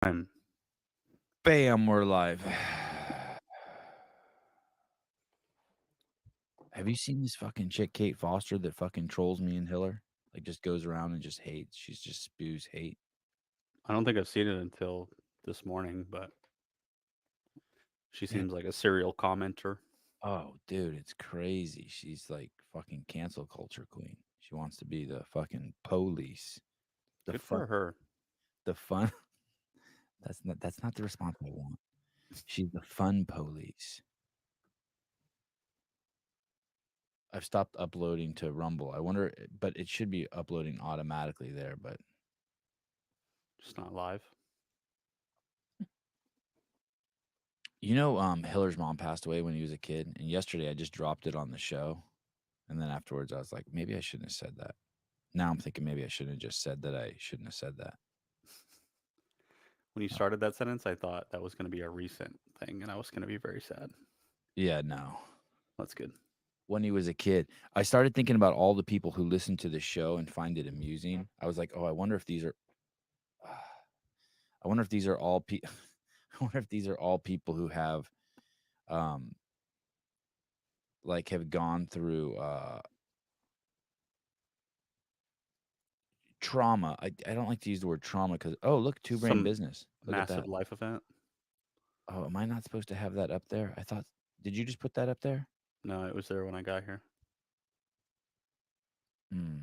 Bam, we're live. Have you seen this fucking chick, Kate Foster, that fucking trolls me and Hiller? Like, just goes around and just hates. She's just spews hate. I don't think I've seen it until this morning, but she Man, seems like a serial commenter. oh, dude, it's crazy. She's like fucking cancel culture queen. She wants to be the fucking police. The Good fun, for her. the fun. That's not the response I want. She's the fun police. I've stopped uploading to Rumble. I wonder, but it should be uploading automatically there. But Just not live. you know, Hiller's mom passed away when he was a kid, and yesterday I just dropped it on the show, and then afterwards I was like, maybe I shouldn't have said that. Now I'm thinking maybe I shouldn't have just said that. I shouldn't have said that. When you Uh, started that sentence, I thought that was going to be a recent thing, and I was going to be very sad. yeah, no. That's good. When he was a kid, I started thinking about all the people who listen to the show and find it amusing. I was like, oh, I wonder if these are. I wonder if these are all people. I wonder if these are all people who have, um, like, have gone through trauma. I don't like to use the word trauma because look, two brain Some business. Look at massive that. life event. Oh, am I not supposed to have that up there? I thought. Did you just put that up there? No, it was there when I got here. Hmm.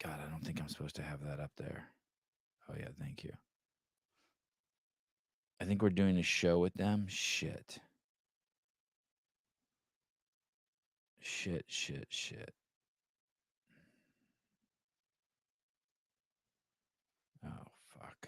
God, I don't think I'm supposed to have that up there. Oh yeah, thank you. I think we're doing a show with them. Shit. Shit, shit, shit. Oh, fuck.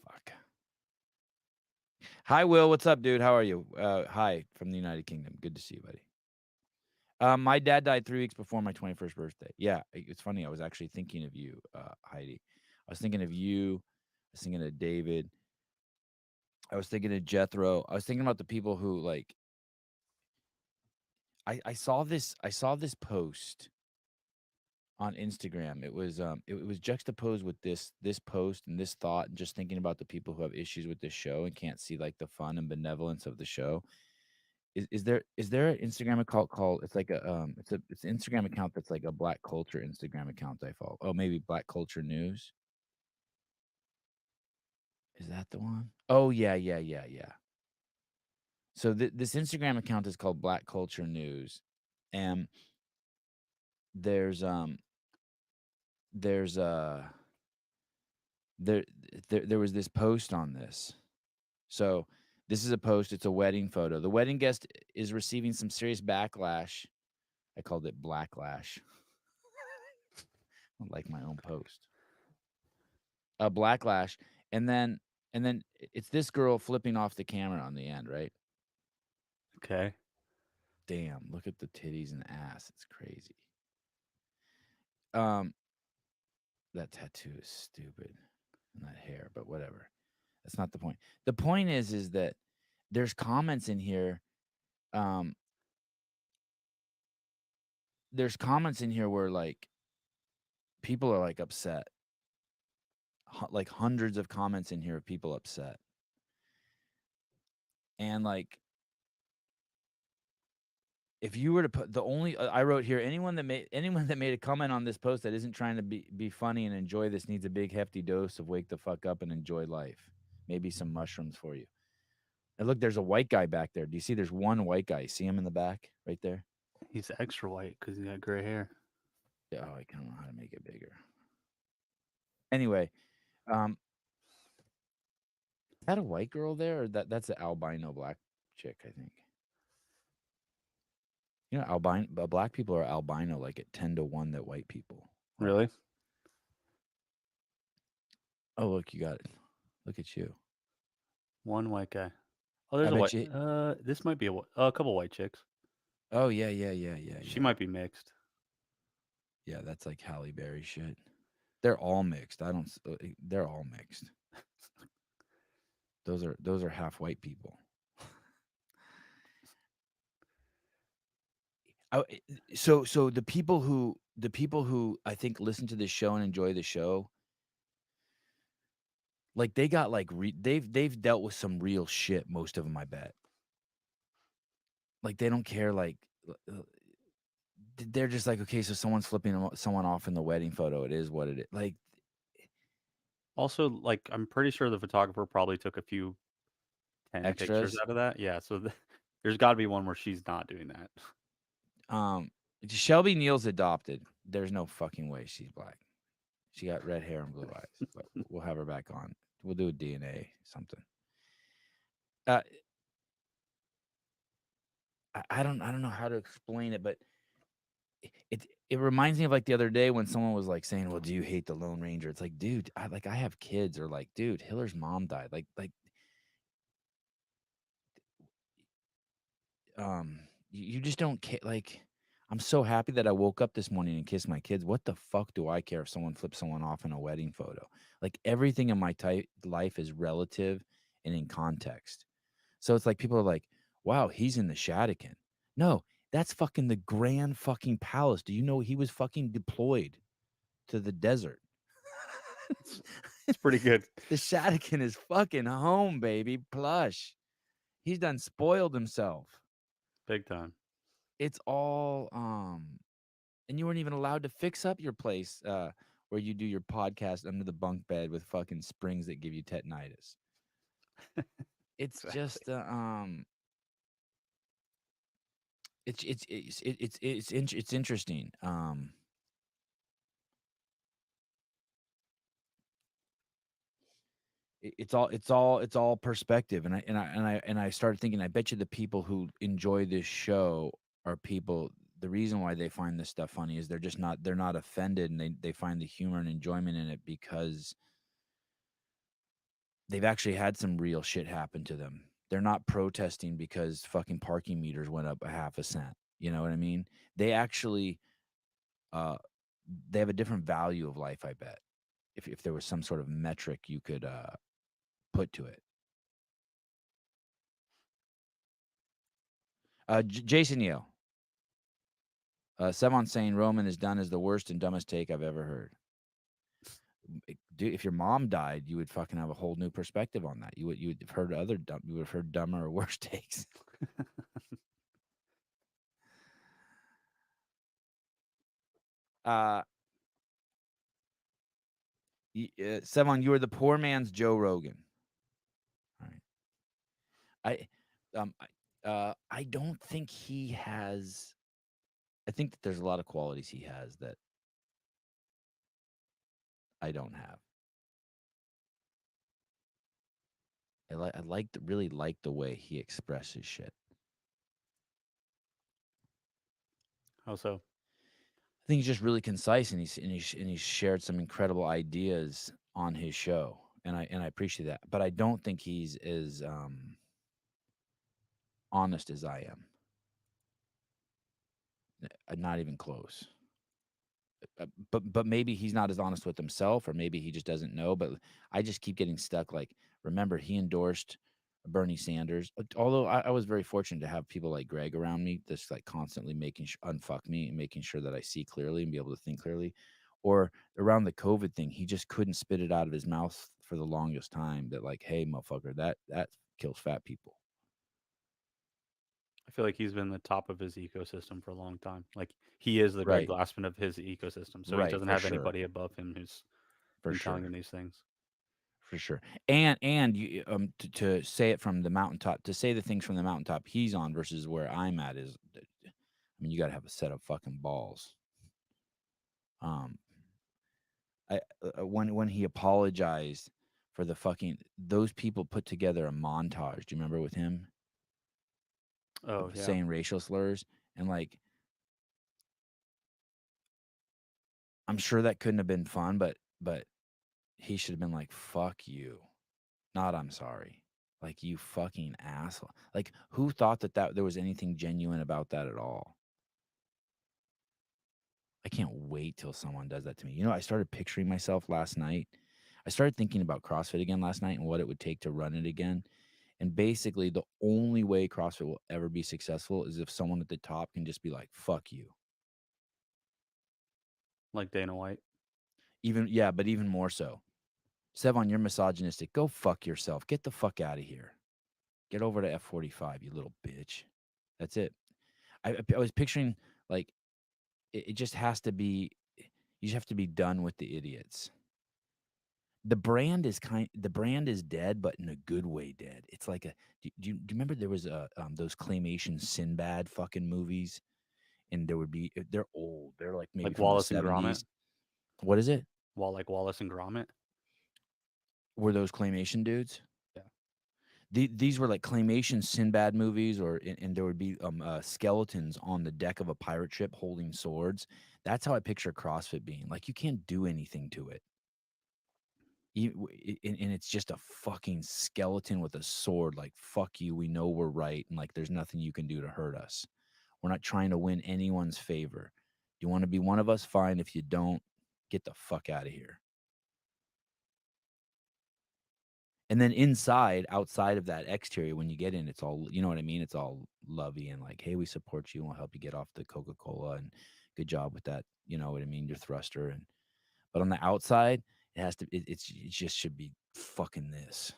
Fuck. Hi, Will. What's up, dude? How are you? Hi from the United Kingdom. Good to see you, buddy. My dad died 3 weeks before my 21st birthday. Yeah, it's funny. I was actually thinking of you, Heidi. I was thinking of you. I was thinking of David. I was thinking of Jethro. I was thinking about the people who like. I saw this. I saw this post on Instagram. It was juxtaposed with this post and this thought, and just thinking about the people who have issues with this show and can't see like the fun and benevolence of the show. Is there an Instagram account called, it's like it's an Instagram account that's like a Black culture Instagram account I follow. Oh, maybe Black Culture News. Is that the one? Oh yeah, yeah, yeah, yeah. So this Instagram account is called Black Culture News, and there's there's there there was this post on this. So this is a post. It's a wedding photo. The wedding guest is receiving some serious backlash. I called it blacklash. I like my own post. A blacklash, and then it's this girl flipping off the camera on the end, right? Okay. Damn, look at the titties and ass. It's crazy. Um, that tattoo is stupid, and that hair, but whatever. That's not the point. The point is that there's comments in here. Um, there's comments in here where like people are like upset. Like hundreds of comments in here of people upset, and like if you were to put the only I wrote here, anyone that made a comment on this post that isn't trying to be funny and enjoy this needs a big hefty dose of wake the fuck up and enjoy life. Maybe some mushrooms for you. And look, there's a white guy back there. Do you see? There's one white guy. You see him in the back right there? He's extra white because he got gray hair. Yeah. Oh, I don't know how to make it bigger. Anyway, is that a white girl there, or that's an albino black chick? I think. You know, albino black people are albino like at 10 to 1 that white people are. Really? Oh, look, you got it. Look at you. One white guy. Oh, I there's a bet white. you. This might be a couple white chicks. Oh yeah, yeah, yeah, yeah, She yeah. might be mixed. Yeah, that's like Halle Berry shit. They're all mixed. I don't. They're all mixed. Those are half white people. So the people who I think listen to this show and enjoy the show, like they got like they've dealt with some real shit. Most of them, I bet. Like they don't care. Like they're just like, okay, so someone's flipping someone off in the wedding photo. It is what it is. Like Also, like, I'm pretty sure the photographer probably took a few 10 pictures extras. out of that. Yeah, so there's got to be one where she's not doing that. Um, Shelby Neal's adopted. There's no fucking way she's black. She got red hair and blue eyes, but we'll have her back on. We'll do a DNA something. Uh, I don't know how to explain it, but it reminds me of like the other day when someone was like saying, "Well, do you hate the Lone Ranger?" It's like, dude, I have kids, or like, dude, Hiller's mom died. You just don't care. Like, I'm so happy that I woke up this morning and kissed my kids. What the fuck do I care if someone flips someone off in a wedding photo? Like everything in my life is relative and in context. So it's like people are like, "Wow, he's in the Shadican." No, that's fucking the Grand fucking Palace. Do you know he was fucking deployed to the desert? It's pretty good. The Shadican is fucking home, baby. Plush. He's done spoiled himself. Big time. It's all and you weren't even allowed to fix up your place where you do your podcast under the bunk bed with fucking springs that give you tetanitis. It's Exactly. just it's interesting. It's all perspective, and I started thinking, I bet you the people who enjoy this show are people. The reason why they find this stuff funny is they're not offended, and they find the humor and enjoyment in it because they've actually had some real shit happen to them. They're not protesting because fucking parking meters went up a half a cent. You know what I mean? They actually uh they have a different value of life, I bet. If there was some sort of metric you could put to it. Jason Yale. Sevan saying Roman is done is the worst and dumbest take I've ever heard. Dude, if your mom died, you would fucking have a whole new perspective on that. You would have heard you would have heard dumber or worse takes. Uh, Sevan, you are the poor man's Joe Rogan. All right. I don't think he has. I think that there's a lot of qualities he has that I don't have. Really like the way he expresses shit. How so? I think he's just really concise, and he's shared some incredible ideas on his show, and I appreciate that. But I don't think he's as honest as I am. Not even close. But maybe he's not as honest with himself, or maybe he just doesn't know. But I just keep getting stuck. Like, remember, he endorsed Bernie Sanders. Although I was very fortunate to have people like Greg around me, that's like constantly making unfuck me and making sure that I see clearly and be able to think clearly. Or around the COVID thing, he just couldn't spit it out of his mouth for the longest time. That like, hey, motherfucker, that kills fat people. I feel like he's been the top of his ecosystem for a long time. Like he is the Greg Right, Glassman of his ecosystem. So he right, doesn't for have sure, anybody above him who's for been telling sure. him these things. For sure. And you to say it from the mountaintop, to say the things from the mountaintop he's on versus where I'm at is, I mean, you got to have a set of fucking balls. Um I when he apologized for the fucking, those people put together a montage. Do you remember with him Oh of yeah. saying racial slurs, and like, I'm sure that couldn't have been fun, but he should have been like, fuck you. Not I'm sorry. Like, you fucking asshole. Like, who thought that there was anything genuine about that at all? I can't wait till someone does that to me. You know, I started picturing myself last night. I started thinking about CrossFit again last night and what it would take to run it again. And basically, the only way CrossFit will ever be successful is if someone at the top can just be like, fuck you. Like Dana White. But even more so. Sevan, you're misogynistic. Go fuck yourself. Get the fuck out of here. Get over to F45, you little bitch. That's it. I was picturing, like, it just has to be, you just have to be done with the idiots. The brand is dead, but in a good way dead. It's like do you remember there was those claymation Sinbad fucking movies? And there would be they're old. They're like maybe Like from the Wallace and Gromit. 70s. What is it? Like Wallace and Gromit. Were those claymation dudes? Yeah. These were like claymation Sinbad movies, and there would be skeletons on the deck of a pirate ship holding swords. That's how I picture CrossFit being. Like you can't do anything to it. And it's just a fucking skeleton with a sword. Like fuck you, we know we're right, and like there's nothing you can do to hurt us. We're not trying to win anyone's favor. You want to be one of us? Fine. If you don't, get the fuck out of here. And then outside of that exterior, when you get in, it's all, you know what I mean? It's all lovey and like, hey, we support you and we'll help you get off the Coca-Cola and good job with that. You know what I mean? Your thruster. But on the outside, it has to, it just should be fucking this.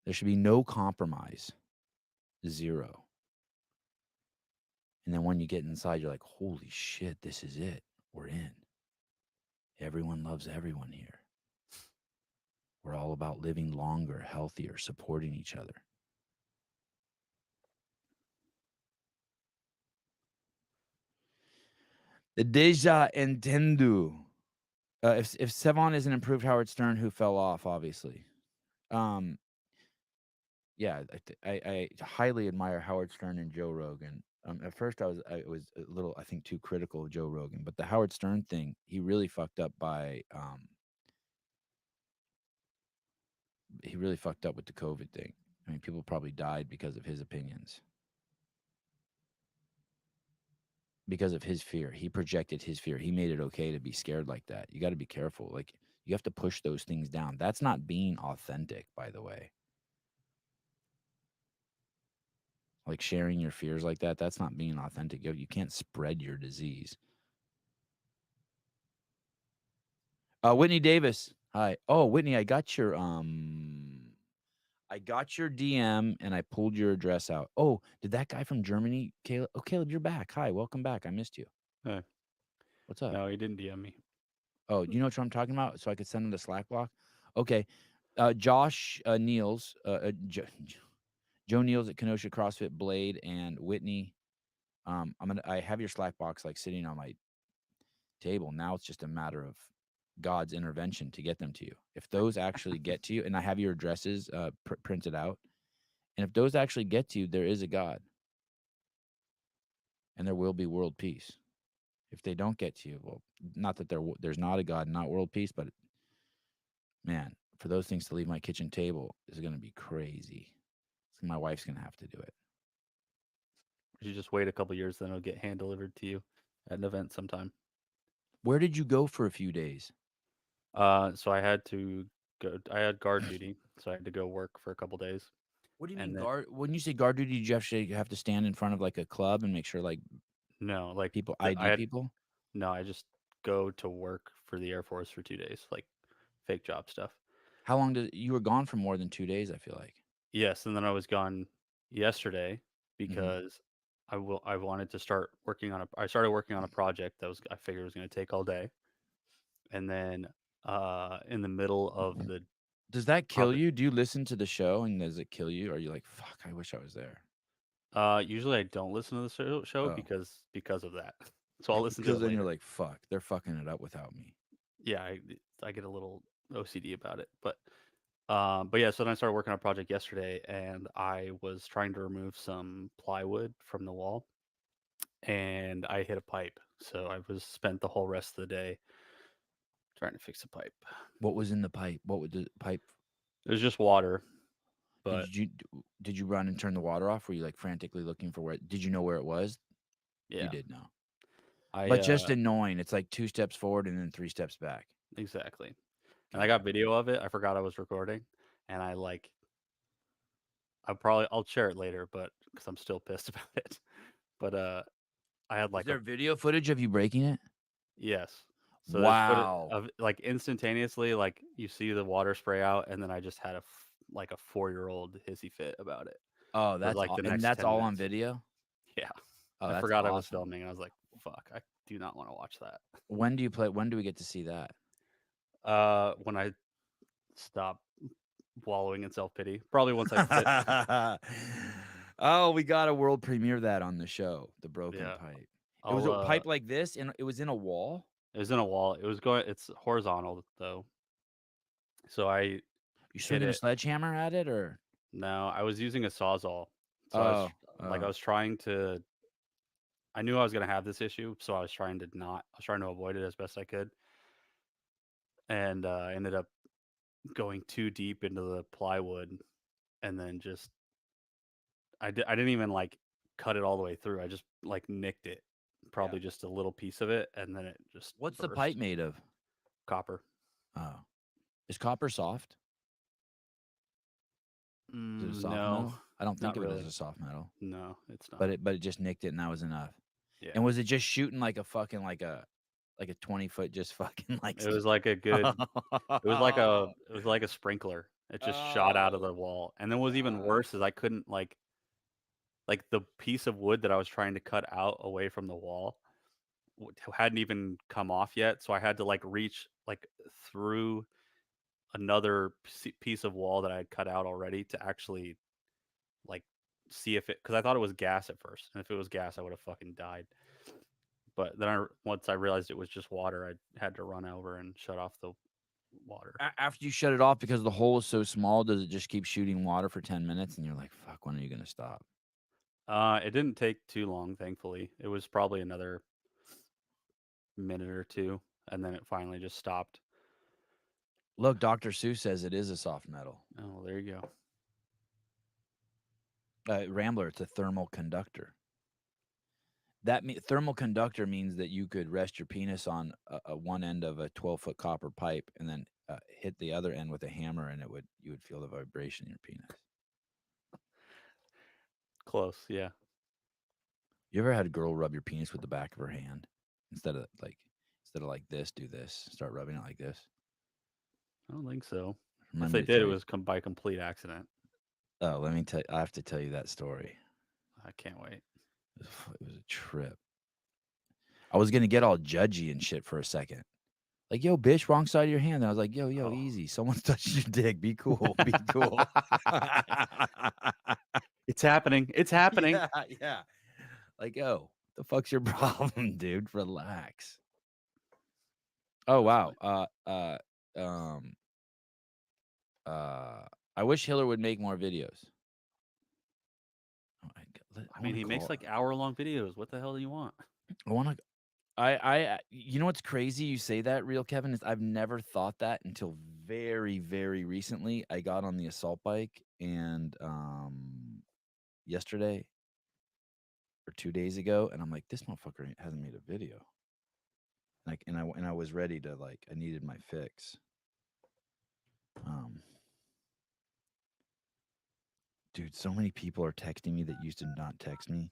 There should be no compromise. Zero. And then when you get inside, you're like, holy shit, this is it. We're in. Everyone loves everyone here. We're all about living longer, healthier, supporting each other. The deja entendu. If Sevan is an improved Howard Stern, who fell off, obviously. Yeah, I highly admire Howard Stern and Joe Rogan. At first, I was a little, I think, too critical of Joe Rogan, but the Howard Stern thing, he really fucked up by he really fucked up with the COVID thing. I mean, people probably died because of his opinions, because of his fear. He projected his fear. He made it okay to be scared like that. You got to be careful. Like you have to push those things down. That's not being authentic, by the way. Like sharing your fears like that, that's not being authentic. You can't spread your disease. Whitney Davis. Hi. Oh, Whitney, I got your DM and I pulled your address out. Oh, did that guy from Germany, Caleb? Oh, Caleb, you're back. Hi, welcome back. I missed you. Hey. What's up? No, he didn't DM me. Oh, you know what I'm talking about? So I could send him the Slack block. Okay. Josh Niels, Joe Niels at Kenosha CrossFit Blade, and Whitney. I have your Slack box like sitting on my table. Now it's just a matter of God's intervention to get them to you. If those actually get to you, and I have your addresses printed out, and if those actually get to you, there is a God, and there will be world peace. If they don't get to you, well, not that there's not a God, not world peace, but man, for those things to leave my kitchen table is going to be crazy. So my wife's going to have to do it. You just wait a couple years, then it'll get hand delivered to you at an event sometime. Where did you go for a few days? So I had to go. I had guard duty, so I had to go work for a couple days, What do you mean and then guard? When you say guard duty, did you actually have to stand in front of like a club and make sure like no, like people I ID had people? no. I just go to work for the Air Force for 2 days, like fake job stuff. How long did you were gone for more than 2 days? I feel like. Yes, and then I was gone yesterday Mm-hmm. because I wanted to start working on a. I started working on a project that I figured was going to take all day, and then in the middle of the Does that kill op- you? Do you listen to the show and does it kill you? Or are you like, fuck, I wish I was there? usually I don't listen to the show Oh, because of that. So I'll listen to because it then you're later. like, fuck, they're fucking it up without me. Yeah, I get a little OCD about it, but yeah. So then I started working on a project yesterday, and I was trying to remove some plywood from the wall, and I hit a pipe. So I was spent the whole rest of the day trying to fix the pipe. What was in the pipe? What would the pipe? It was just water, but Did you run and turn the water off? Were you like frantically looking for where? Did you know where it was? You yeah. did know. I But just annoying. It's like 2 steps forward and then 3 steps back. exactly. And I got God. video of it. I forgot I was recording, and I like I'll share it later, but because I'm still pissed about it. But I had Is like a there video footage of you breaking it? yes. So there's footage Wow. of like instantaneously, like you see the water spray out, and then I just had like a 4-year-old hissy fit about it Oh, for that's like the and next that's 10 all on minutes. video? Yeah, Oh, I that's forgot I was awesome. filming, and I was like, "Fuck, I do not want to watch that." When do we get to see that? When I stop wallowing in self pity, probably once I quit. Oh, we got a world premiere that on the show, The Broken Yeah, Pipe. It was I'll a pipe like this, and it was in a wall? It was in a wall. It was going. It's horizontal though, so I You hit swinging a it. sledgehammer at it, or No, I was using a sawzall. So Oh, I oh. was trying to. I knew I was gonna have this issue, so I was trying to not. I was trying to avoid it as best I could, and I ended up going too deep into the plywood, and then just I didn't even like cut it all the way through. I just like nicked it, Yeah. probably just a little piece of it, and then it just What's the pipe burst. made of? Copper. Oh. Is copper soft? Is it a soft No, metal? I don't think not of it as really. a soft metal, No, it's but not. it just nicked it and that was enough. Yeah. And was it just shooting like a fucking like a 20-foot just fucking like It was like a good it was like a sprinkler. It just shot out of Oh the wall. And then what was even god. worse is I couldn't like the piece of wood that I was trying to cut out away from the wall hadn't even come off yet, so I had to like reach like through another piece of wall that I had cut out already to actually like see if it because I thought it was gas at first, and if it was gas, I would have fucking died. But then once I realized it was just water, I had to run over and shut off the water. After you shut it off because the hole is so small, does it just keep shooting water for 10 minutes and you're like, "Fuck, when are you gonna stop?" It didn't take too long, thankfully. It was probably another minute or two, and then it finally just stopped. Look, Dr. Seuss says it is a soft metal. Oh, there you go. Rambler, it's a thermal conductor. Thermal conductor means that you could rest your penis on a one end of a 12-foot copper pipe and then hit the other end with a hammer, and you would feel the vibration in your penis. Close, yeah. You ever had a girl rub your penis with the back of her hand instead of like this, do this, start rubbing it like this? I don't think so. If Remind they me to did, tell it you. was by complete accident. Oh, let me tell you. I have to tell you that story. I can't wait. It was a trip. I was gonna get all judgy and shit for a second. Like, yo, bitch, wrong side of your hand. And I was like, yo, Oh. easy. Someone's touching your dick. Be cool. Be cool. It's happening. It's happening. Yeah, yeah. Like, yo, the fuck's your problem, dude? Relax. Oh That's wow. funny. Um, uh, I wish Hiller would make more videos. Oh, I I mean, want to he makes call. like hour-long videos. What the hell do you want? I want to. You know what's crazy? You say that, real Kevin. Is I've never thought that until very, very recently. I got on the assault bike and yesterday or 2 days ago, and I'm like, this motherfucker hasn't made a video. Like, and I was ready to like, I needed my fix. Um, dude, so many people are texting me that used to not text me.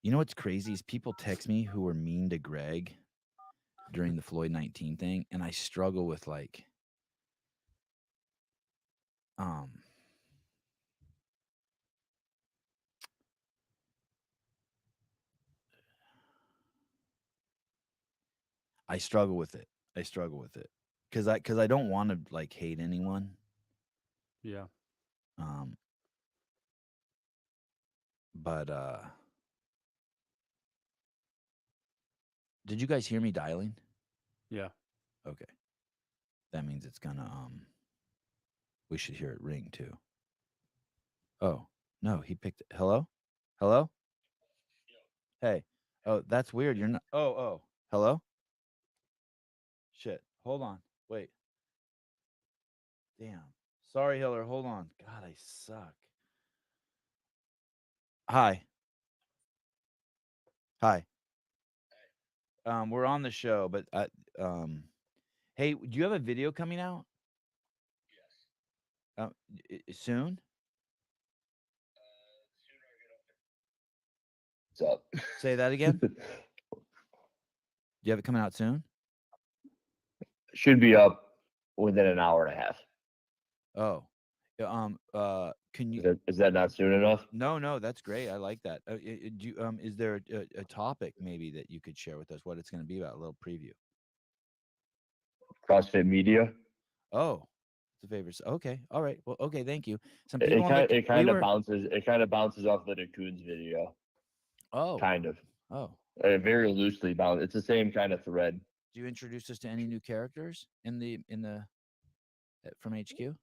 You know what's crazy is people text me who were mean to Greg during the Floyd 19 thing, and I struggle with like, um, I struggle with it. I struggle with it because I don't want to like hate anyone. Yeah. Um, but did you guys hear me dialing? Yeah. Okay, that means it's gonna we should hear it ring too. Oh no, he picked it. Hello, hello, hey. Oh, that's weird. You're not. Oh, hello. Shit. Hold on. Wait. Damn. Sorry, Hiller. Hold on. God, I suck. Hi. Hi. We're on the show, but um, hey, do you have a video coming out? Uh, soon? What's up? Say that again. Do you have it coming out soon? Should be up within an hour and a half. Oh, can you? Is that not soon enough? No, that's great. I like that. Do you, is there a topic maybe that you could share with us? What it's going to be about? A little preview. CrossFit media. Oh, it's a favorite. Okay, all right. Well, okay, thank you. Some It people on the kind it we kind of were. bounces. It kind of bounces off the Coons video. Oh, Kind of. oh. Very loosely bound. It's the same kind of thread. Do you introduce us to any new characters in the from HQ?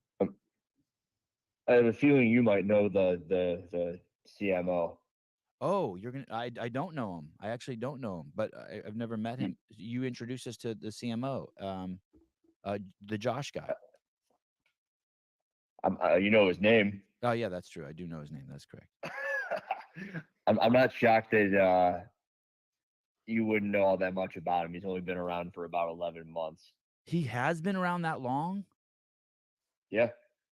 I have a feeling you might know the CMO. Oh, you're gonna. I don't know him. I actually don't know him, but I've never met him. You introduced us to the CMO, the Josh guy. You know his name. Oh yeah, that's true. I do know his name. That's correct. I'm not shocked that you wouldn't know all that much about him. He's only been around for about 11 months. He has been around that long? Yeah.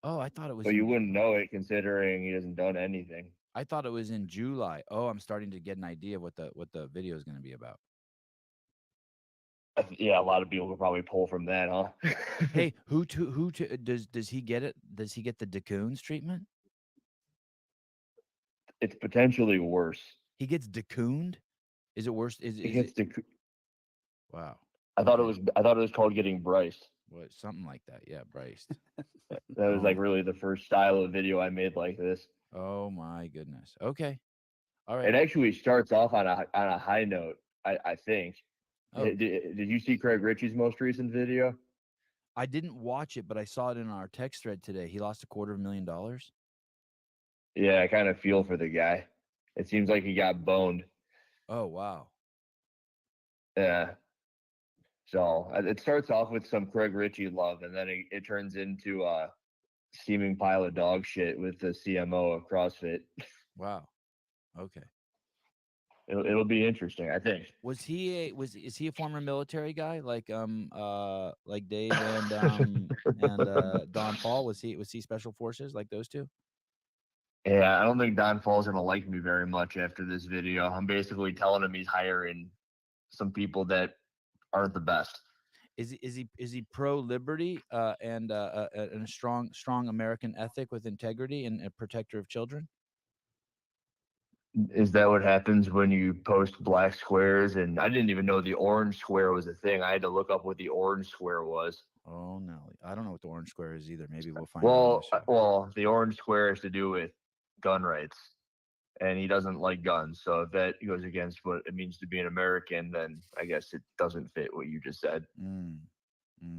Oh, I thought it was. But you wouldn't know it considering he hasn't done anything. I thought it was in July. Oh, I'm starting to get an idea of what the video is going to be about. Yeah, a lot of people could probably pull from that, huh? Hey, does he get it? Does he get the Dacoons treatment? It's potentially worse. He gets Dacooned? Is it worse? Is it? Wow. I thought it was called getting briced. What, something like that? Yeah, briced. That was like really the first style of video I made like this. Oh my goodness. Okay. All right. It actually starts off on a high note. I think. Oh. Did you see Craig Ritchie's most recent video? I didn't watch it, but I saw it in our text thread today. He lost $250,000. Yeah, I kind of feel for the guy. It seems like he got boned. Oh wow. Yeah. So it starts off with some Craig Ritchie love, and then it turns into a steaming pile of dog shit with the CMO of CrossFit. Wow. Okay. It'll be interesting, I think. Is he a former military guy like Dave and Don Paul? Was he special forces like those two? Yeah, I don't think Don Paul's gonna like me very much after this video. I'm basically telling him he's hiring some people that aren't the best. Is he pro liberty and a strong American ethic with integrity and a protector of children? Is that what happens when you post black squares? And I didn't even know the orange square was a thing. I had to look up what the orange square was. Oh no, I don't know what the orange square is either. Maybe we'll find out. Well, the orange square has to do with gun rights, and he doesn't like guns. So if that goes against what it means to be an American, then I guess it doesn't fit what you just said.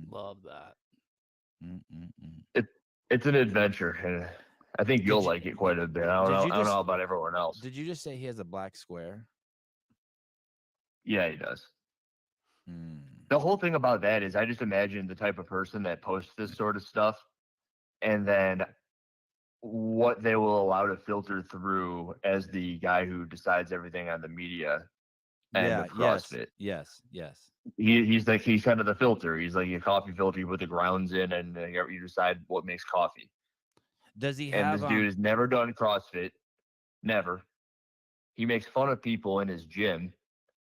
Love that. It's an adventure, and I think you'll like it quite a bit. I don't know about everyone else. Did you just say he has a black square? Yeah, he does. The whole thing about that is I just imagine the type of person that posts this sort of stuff, and then what they will allow to filter through as the guy who decides everything on the media and with CrossFit. Yes. He's kind of the filter. He's like a coffee filter. You put the grounds in, and you decide what makes coffee. Does he have? And this dude has never done CrossFit. Never. He makes fun of people in his gym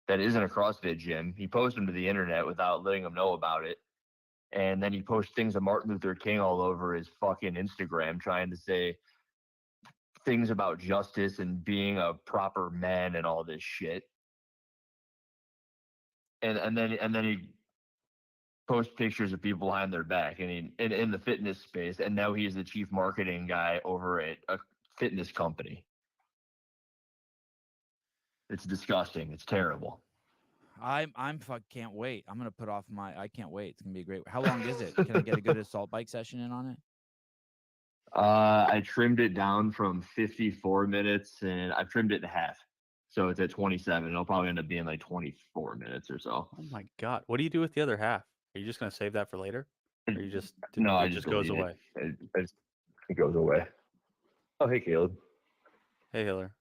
that isn't a CrossFit gym. He posts them to the internet without letting them know about it. And then he posts things of Martin Luther King all over his fucking Instagram, trying to say things about justice and being a proper man and all this shit. And then he posts pictures of people behind their back and in the fitness space. And now he's the chief marketing guy over at a fitness company. It's disgusting. It's terrible. Can't wait. I'm gonna put off I can't wait. It's gonna be great. How long is it? Can I get a good assault bike session in on it? I trimmed it down from 54 minutes and I trimmed it in half. So it's at 27. It'll probably end up being like 24 minutes or so. Oh my God. What do you do with the other half? Are you just going to save that for later? Or you just, it just goes away? It goes away. Oh, hey, Caleb. Hey, Hiller.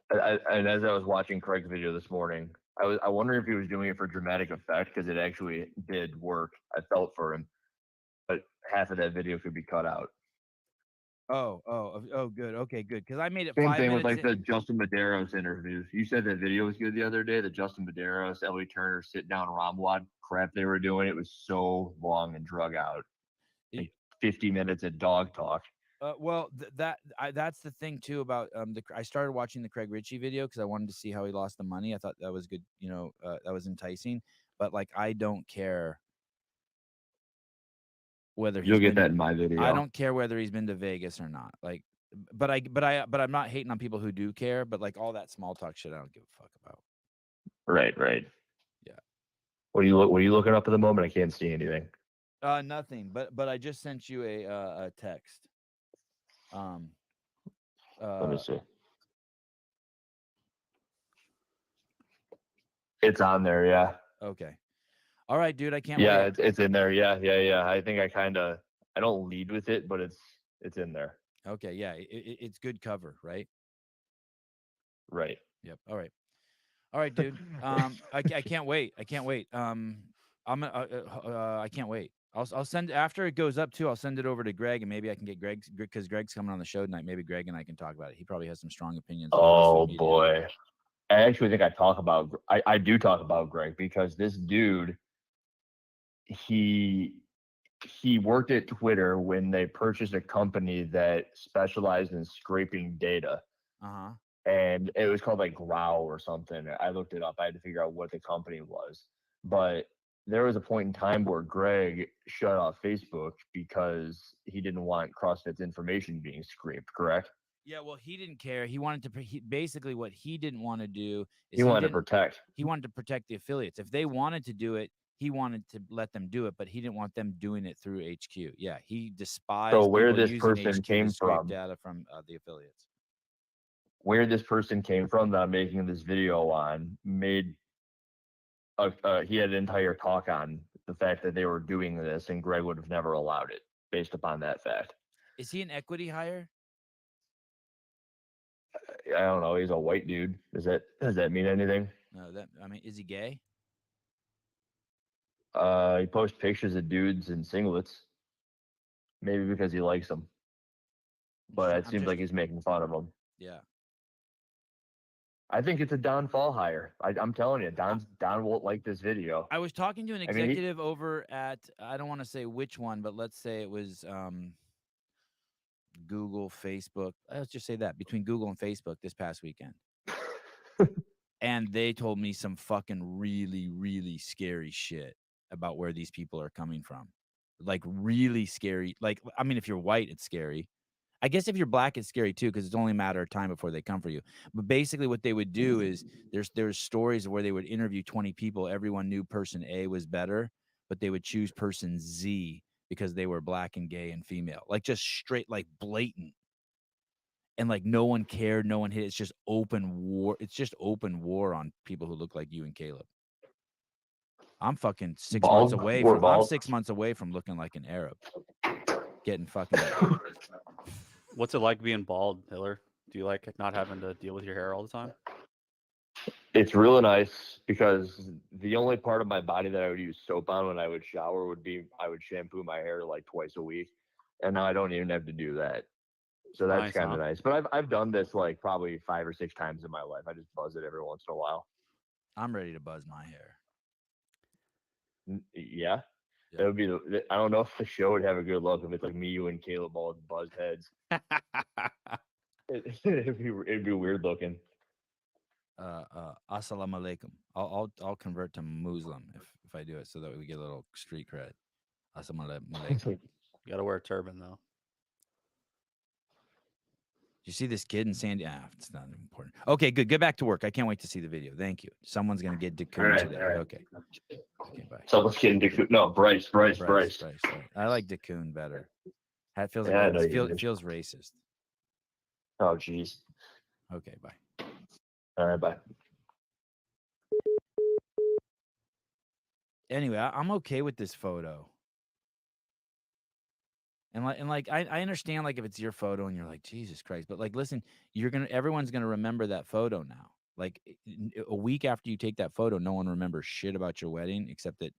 And as I was watching Craig's video this morning, I wonder if he was doing it for dramatic effect because it actually did work. I felt for him, but half of that video could be cut out. Oh, good. Okay, good. Because I made it Same 5 thing with minutes. like the Justin Medeiros interviews. You said that video was good the other day. The Justin Medeiros, Ellie Turner sit down Ramwad crap they were doing. It was so long and drug out. Like 50 minutes of dog talk. Well, that's the thing too about I started watching the Craig Ritchie video because I wanted to see how he lost the money. I thought that was good, that was enticing. But like, I don't care whether You'll get been that in my video. I don't care whether he's been to Vegas or not. Like, but I'm not hating on people who do care. But like all that small talk shit, I don't give a fuck about. Right. Yeah. What are you looking up at the moment? I can't see anything. Nothing. But I just sent you a text. Let me see. It's on there, yeah. Okay. All right, dude. I can't Yeah, wait. it's in there. Yeah. I think I don't lead with it, but it's in there. Okay, yeah. It's good cover, right? Right. Yep. All right, dude. I can't wait. I can't wait. I can't wait. I'll send after it goes up too. I'll send it over to Greg, and maybe I can get Greg because Greg's coming on the show tonight. Maybe Greg and I can talk about it. He probably has some strong opinions. Oh boy, I actually think I do talk about Greg because this dude, he worked at Twitter when they purchased a company that specialized in scraping data. And it was called like Grow or something. I looked it up. I had to figure out what the company was. But there was a point in time where Greg shut off Facebook because he didn't want CrossFit's information being scraped, correct? Yeah, well, he didn't care. He wanted to basically what he didn't want to do is he wanted to protect. He wanted to protect the affiliates. If they wanted to do it, he wanted to let them do it, but he didn't want them doing it through HQ. Yeah, he despised So where this using person HQ came to scrape from, data from the affiliates. Where this person came from that I'm making this video on made he had an entire talk on the fact that they were doing this, and Greg would have never allowed it based upon that fact. Is he an equity hire? I don't know. He's a white dude. Does that mean anything? No, is he gay? He posts pictures of dudes in singlets. Maybe because he likes them. But it seems like he's making fun of them. Yeah. I think it's a Don Fall hire. I'm telling you, Don won't like this video. I was talking to an executive over at, I don't want to say which one, but let's say it was Google, Facebook. Let's just say that between Google and Facebook this past weekend. And they told me some fucking really, really scary shit about where these people are coming from. Like really scary. Like, I mean, if you're white, it's scary. I guess if you're black, it's scary too, because it's only a matter of time before they come for you. But basically what they would do is there's stories where they would interview 20 people. Everyone knew person A was better, but they would choose person Z because they were black and gay and female. Like just straight, like blatant. And like no one cared, no one hit. It's just open war. It's just open war on people who look like you and Caleb. I'm fucking 6 months away from I'm 6 months away from looking like an Arab. Getting fucking What's it like being bald, Hiller? Do you like not having to deal with your hair all the time? It's really nice because the only part of my body that I would use soap on when I would shower would be I would shampoo my hair like twice a week, and now I don't even have to do that. So that's kind of nice. But I've done this like probably 5 or 6 times in my life. I just buzz it every once in a while. I'm ready to buzz my hair. Yeah. It would be. I don't know if the show would have a good look if it's like me, you, and Caleb all with buzzed heads. It'd be weird looking. Assalamu alaikum. I'll convert to Muslim if I do it so that we get a little street cred. Assalamu alaikum. You gotta wear a turban though. You see this kid in Sandy? It's not important. Okay, good. Get back to work. I can't wait to see the video. Thank you. Someone's gonna get Dakun today. Right. Okay, bye. Someone's getting Dakun. No, Bryce. I like Dakun better. That feels like it feels racist. Oh, jeez. Okay, bye. All right, bye. Anyway, I'm okay with this photo. And I understand like if it's your photo and you're like, Jesus Christ, but like listen, everyone's gonna remember that photo now. Like a week after you take that photo, no one remembers shit about your wedding except that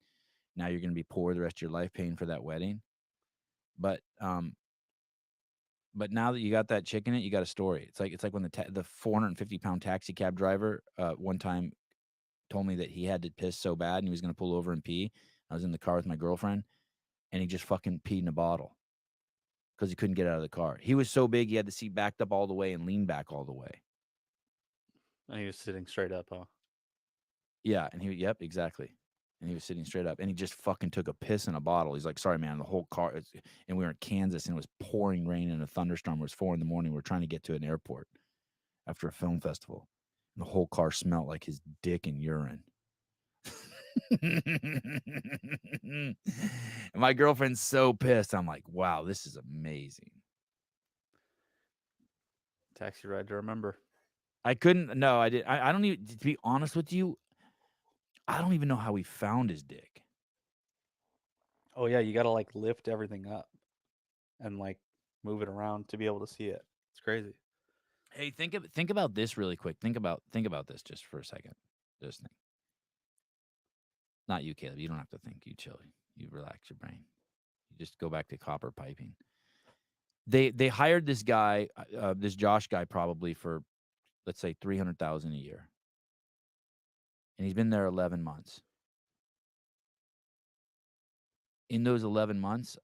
now you're going to be poor the rest of your life paying for that wedding. But now that you got that chick in it, you got a story. It's like when the 450-pound taxi cab driver one time told me that he had to piss so bad and he was going to pull over and pee. I was in the car with my girlfriend, and he just fucking peed in a bottle because he couldn't get out of the car. He was so big he had the seat backed up all the way and leaned back all the way. And he was sitting straight up, huh? Yeah, and yep, exactly. And he was sitting straight up, and he just fucking took a piss in a bottle. He's like, "Sorry, man, the whole car." And we were in Kansas, and it was pouring rain and a thunderstorm. It was 4 a.m. We were trying to get to an airport after a film festival, and the whole car smelled like his dick and urine. And my girlfriend's so pissed. I'm like, "Wow, this is amazing." Taxi ride to remember. I couldn't. No, I did. I don't even. To be honest with you, I don't even know how we found his dick. Oh yeah, you got to like lift everything up and like move it around to be able to see it. It's crazy. Hey, think about this really quick. Think about this just for a second. Just think. Not you, Caleb. You don't have to think. You chill. You relax your brain. You just go back to copper piping. They hired this guy, this Josh guy, probably for, let's say, $300,000 a year, and he's been there 11 months. In those 11 months,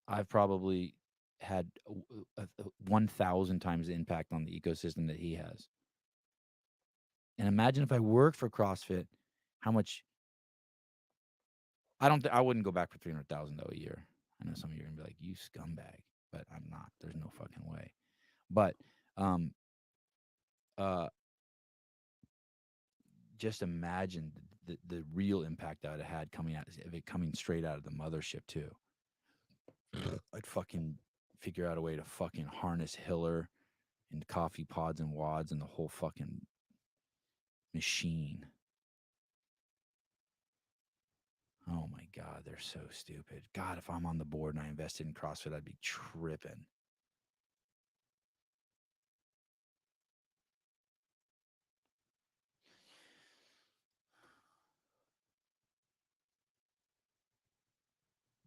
I've probably had 1,000 times the impact on the ecosystem that he has. And imagine if I worked for CrossFit, how much. I wouldn't go back for 300,000 though a year. I know some of you are gonna be like, "You scumbag," but I'm not. There's no fucking way. But just imagine the real impact I would have had coming straight out of the mothership too. I'd fucking figure out a way to fucking harness Hiller and coffee pods and wads and the whole fucking machine. Oh my God, they're so stupid. God, if I'm on the board and I invested in CrossFit, I'd be tripping.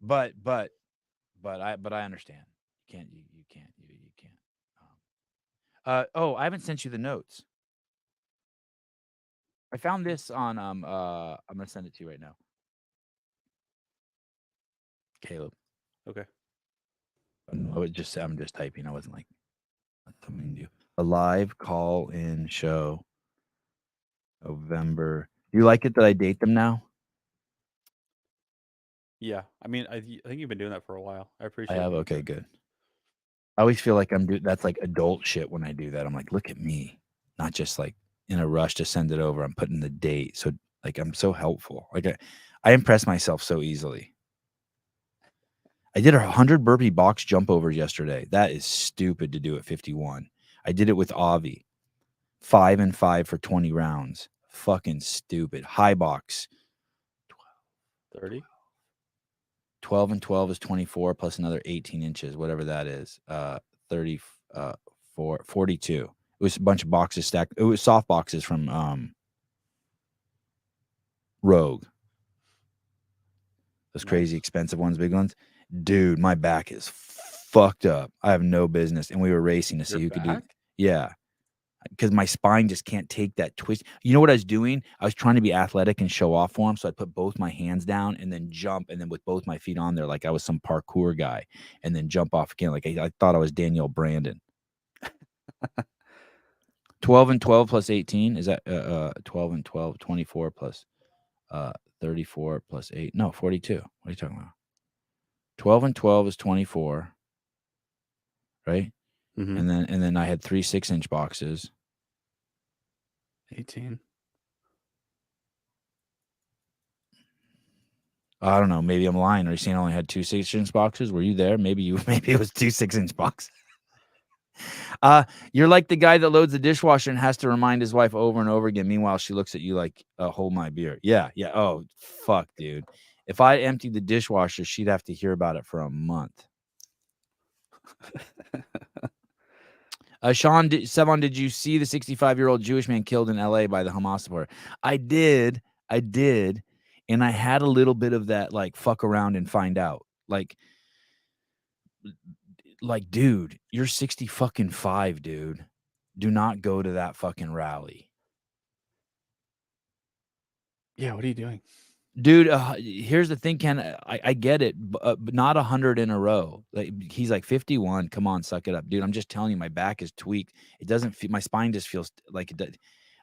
But I understand. You can't. Oh, I haven't sent you the notes. I found this on I'm gonna send it to you right now. Caleb. Okay. I'm just typing. I wasn't like something new. A live call-in show. November. You like it that I date them now? Yeah, I mean, I think you've been doing that for a while. I I appreciate. have. you. Okay, good. I always feel like that's like adult shit when I do that. I'm like, look at me, not just like in a rush to send it over. I'm putting the date. So like, I'm so helpful. Like I impress myself so easily. I did 100 burpee box jump overs yesterday. That is stupid to do at 51. I did it with Avi. 5 and 5 for 20 rounds. Fucking stupid. High box. 30. 12 and 12 is 24 plus another 18 inches, whatever that is. 42. It was a bunch of boxes stacked. It was soft boxes from Rogue. Those crazy expensive ones, big ones. Dude, my back is fucked up. I have no business. And we were racing to see who could do. Yeah. Because my spine just can't take that twist. You know what I was doing? I was trying to be athletic and show off for him. So I put both my hands down and then jump, and then with both my feet on there, like I was some parkour guy, and then jump off again. Like I thought I was Danielle Brandon. 12 and 12 plus 18 is that 12 and 12, 24 plus 34 plus 8. No, 42. What are you talking about? 12 and 12 is 24, right? Mm-hmm. And then I had 3 6-inch boxes. 18. I don't know. Maybe I'm lying. Are you saying I only had 2 6-inch boxes? Were you there? Maybe it was 2 6-inch boxes. You're like the guy that loads the dishwasher and has to remind his wife over and over again. Meanwhile, she looks at you like, hold my beer. Yeah. Oh, fuck, dude. If I emptied the dishwasher, she'd have to hear about it for a month. Sevan, did you see the 65-year-old Jewish man killed in LA by the Hamas supporter? I did. And I had a little bit of that, like, fuck around and find out. Like, dude, you're 65, dude. Do not go to that fucking rally. Yeah, what are you doing? Dude, here's the thing, Ken. I get it, but not 100 in a row. Like, he's like 51. Come on, suck it up, dude. I'm just telling you, my back is tweaked. It doesn't feel, my spine just feels like it does.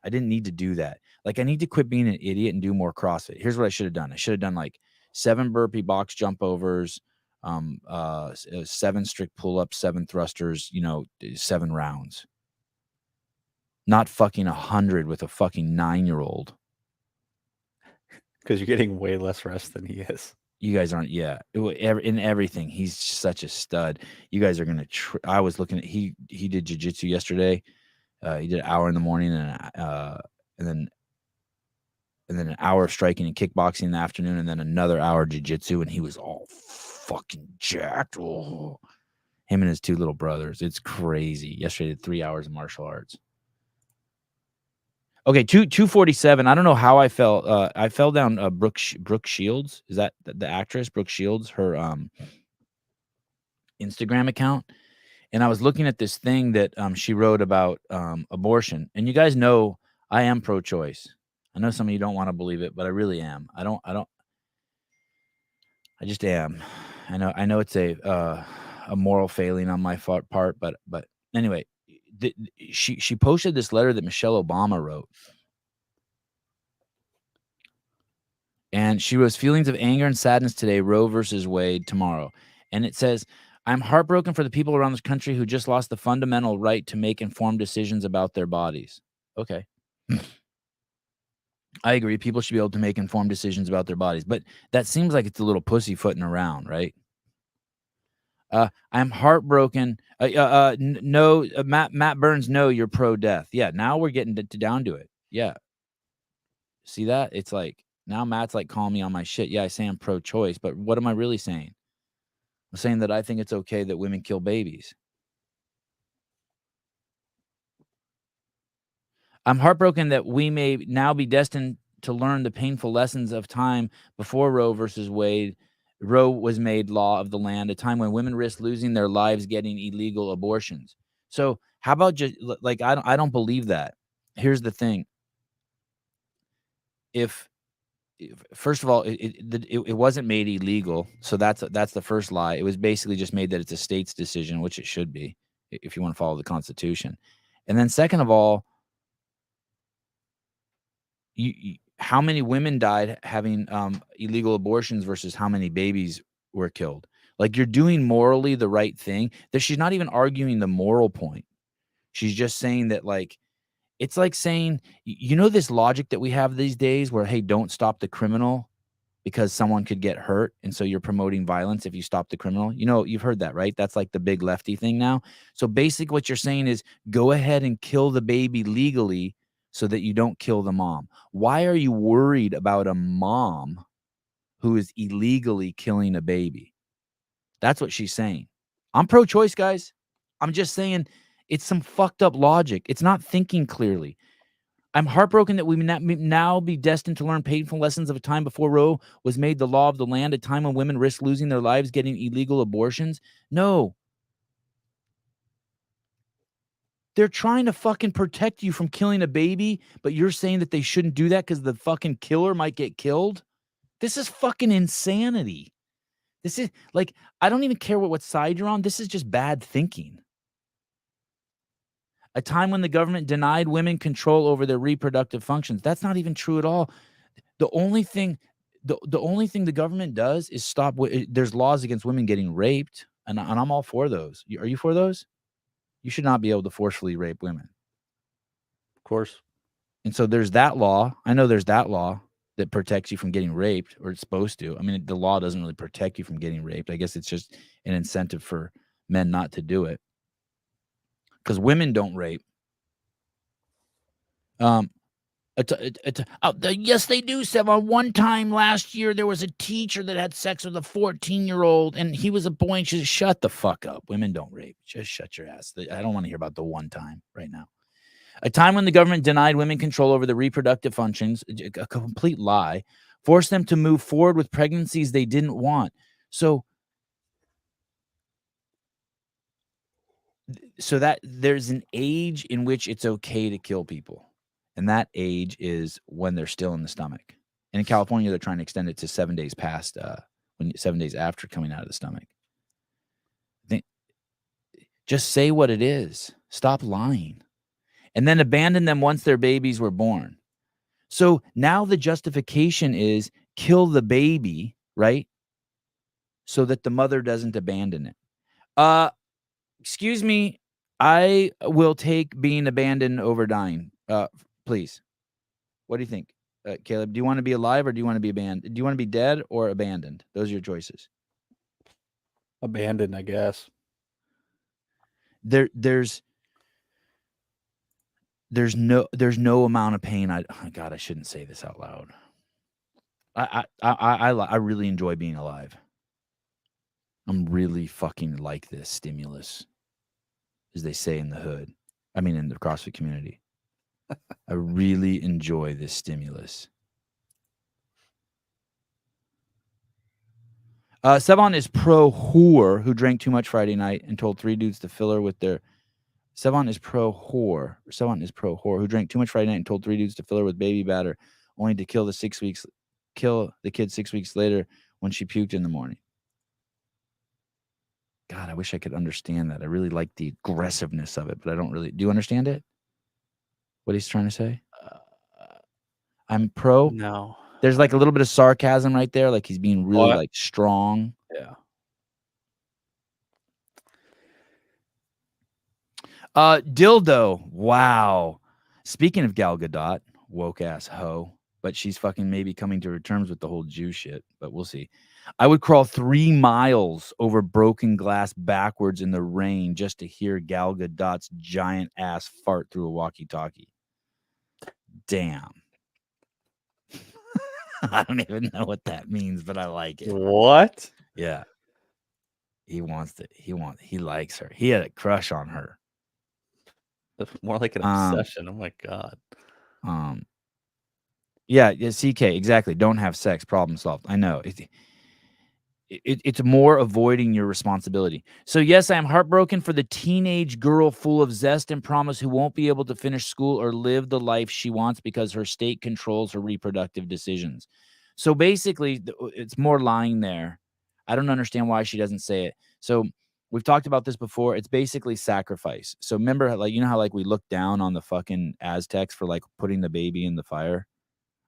I didn't need to do that. Like, I need to quit being an idiot and do more CrossFit. Here's what I should have done. I should have done like 7 burpee box jump overs, 7 strict pull-ups, 7 thrusters, 7 rounds. Not fucking 100 with a fucking 9-year-old. Because you're getting way less rest than he is. You guys aren't, yeah. In everything, he's such a stud. You guys are gonna. I was looking at he did jiu-jitsu yesterday. He did an hour in the morning and then an hour of striking and kickboxing in the afternoon, and then another hour of jiu-jitsu, and he was all fucking jacked. Oh. Him and his 2 little brothers. It's crazy. Yesterday did 3 hours of martial arts. Okay, 247. I don't know how I fell. I fell down Brooke Shields. Is that the actress Brooke Shields? Her Instagram account, and I was looking at this thing that she wrote about abortion. And you guys know I am pro-choice. I know some of you don't want to believe it, but I really am. I just am. I know it's a moral failing on my part, but anyway, she posted this letter that Michelle Obama wrote. And she wrote, feelings of anger and sadness today, Roe versus Wade tomorrow. And it says, I'm heartbroken for the people around this country who just lost the fundamental right to make informed decisions about their bodies. Okay. I agree. People should be able to make informed decisions about their bodies. But that seems like it's a little pussyfooting around, right? I'm heartbroken. No, Matt Burns, no, you're pro-death. Yeah, now we're getting down to it. Yeah. See that? It's like, now Matt's like calling me on my shit. Yeah, I say I'm pro-choice, but what am I really saying? I'm saying that I think it's okay that women kill babies. I'm heartbroken that we may now be destined to learn the painful lessons of time before Roe versus Wade. Roe was made law of the land, a time when women risked losing their lives getting illegal abortions. So how about just like, I don't believe that. Here's the thing. First of all, it wasn't made illegal, so that's the first lie. It was basically just made that it's a state's decision, which it should be, if you want to follow the Constitution. And then second of all, how many women died having illegal abortions versus how many babies were killed? Like, you're doing morally the right thing. That she's not even arguing the moral point. She's just saying that, like, it's like saying, this logic that we have these days where, hey, don't stop the criminal because someone could get hurt. And so you're promoting violence if you stop the criminal. You've heard that, right? That's like the big lefty thing now. So basically what you're saying is go ahead and kill the baby legally so that you don't kill the mom. Why are you worried about a mom who is illegally killing a baby? That's what she's saying. I'm pro-choice, guys. I'm just saying it's some fucked up logic. It's not thinking clearly. I'm heartbroken that we now be destined to learn painful lessons of a time before Roe was made the law of the land, a time when women risked losing their lives getting illegal abortions. No. They're trying to fucking protect you from killing a baby, but you're saying that they shouldn't do that because the fucking killer might get killed? This is fucking insanity. This is like, I don't even care what side you're on. This is just bad thinking. A time when the government denied women control over their reproductive functions. That's not even true at all. The only thing the government does is stop. There's laws against women getting raped, and I'm all for those. Are you for those? You should not be able to forcefully rape women. Of course. And so there's that law. I know there's that law that protects you from getting raped, or it's supposed to. I mean, the law doesn't really protect you from getting raped. I guess it's just an incentive for men not to do it. Because women don't rape. Yes, they do, Sevan. One time last year, there was a teacher that had sex with a 14-year-old, and he was a boy, and she said, shut the fuck up. Women don't rape. Just shut your ass. I don't want to hear about the one time right now. A time when the government denied women control over the reproductive functions, a complete lie, forced them to move forward with pregnancies they didn't want. So that there's an age in which it's okay to kill people. And that age is when they're still in the stomach. And in California, they're trying to extend it to 7 days past, 7 days after coming out of the stomach. Just say what it is. Stop lying. And then abandon them once their babies were born. So now the justification is kill the baby, right? So that the mother doesn't abandon it. Excuse me, I will take being abandoned over dying. Please. What do you think? Caleb, do you want to be alive or do you want to be abandoned? Do you want to be dead or abandoned? Those are your choices. Abandoned, I guess. There's no amount of pain. God, I shouldn't say this out loud. I really enjoy being alive. I'm really fucking like this stimulus, as they say in the hood. I mean, in the CrossFit community. I really enjoy this stimulus. Sevan is pro whore who drank too much Friday night and told 3 dudes to fill her with their. Sevan is pro whore. Sevan is pro whore who drank too much Friday night and told 3 dudes to fill her with baby batter, only to kill the kid 6 weeks later when she puked in the morning. God, I wish I could understand that. I really like the aggressiveness of it, but I don't really. Do you understand it? What he's trying to say? I'm pro. No. There's like a little bit of sarcasm right there, like he's being really like strong. Yeah. Dildo. Wow. Speaking of Gal Gadot, woke ass hoe, but she's fucking maybe coming to her terms with the whole Jew shit, but we'll see. I would crawl 3 miles over broken glass backwards in the rain just to hear Gal Gadot's giant ass fart through a walkie-talkie. Damn. I don't even know what that means, but I like it. What? Yeah. He likes her. He had a crush on her. More like an obsession. Oh my God. Yeah, CK, exactly. Don't have sex. Problem solved. I know. It's more avoiding your responsibility. So yes, I am heartbroken for the teenage girl full of zest and promise who won't be able to finish school or live the life she wants because her state controls her reproductive decisions. So basically, it's more lying there. I don't understand why she doesn't say it. So we've talked about this before. It's basically sacrifice. So remember, like, you know how like we look down on the fucking Aztecs for like putting the baby in the fire?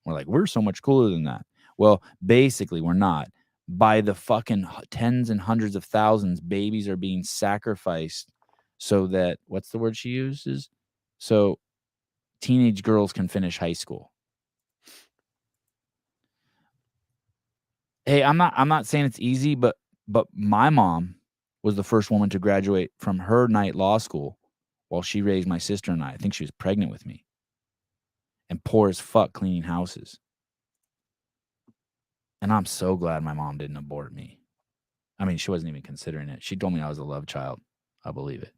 We're like, we're so much cooler than that. Well, basically, we're not. By the fucking tens and hundreds of thousands, babies are being sacrificed so that, what's the word she uses? So teenage girls can finish high school. Hey, I'm not saying it's easy, but my mom was the first woman to graduate from her night law school while she raised my sister and I. I think she was pregnant with me. And poor as fuck cleaning houses. And I'm so glad my mom didn't abort me. I mean, she wasn't even considering it. She told me I was a love child. I believe it.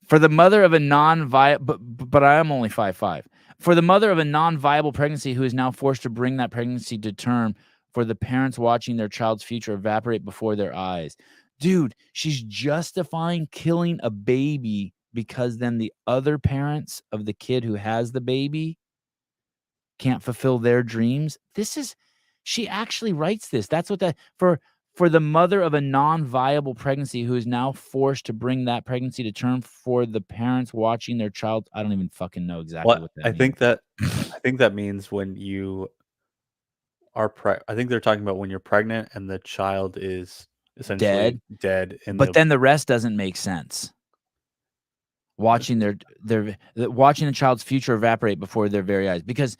For the mother of a non-viable, but I am only 5'5". For the mother of a non-viable pregnancy who is now forced to bring that pregnancy to term, for the parents watching their child's future evaporate before their eyes. Dude, she's justifying killing a baby because then the other parents of the kid who has the baby can't fulfill their dreams. She actually writes this. That's what for the mother of a non-viable pregnancy who is now forced to bring that pregnancy to term, for the parents watching their child. I don't even fucking know exactly what that means. I think that means when you are I think they're talking about when you're pregnant and the child is essentially dead. But then the rest doesn't make sense. Watching watching the child's future evaporate before their very eyes, because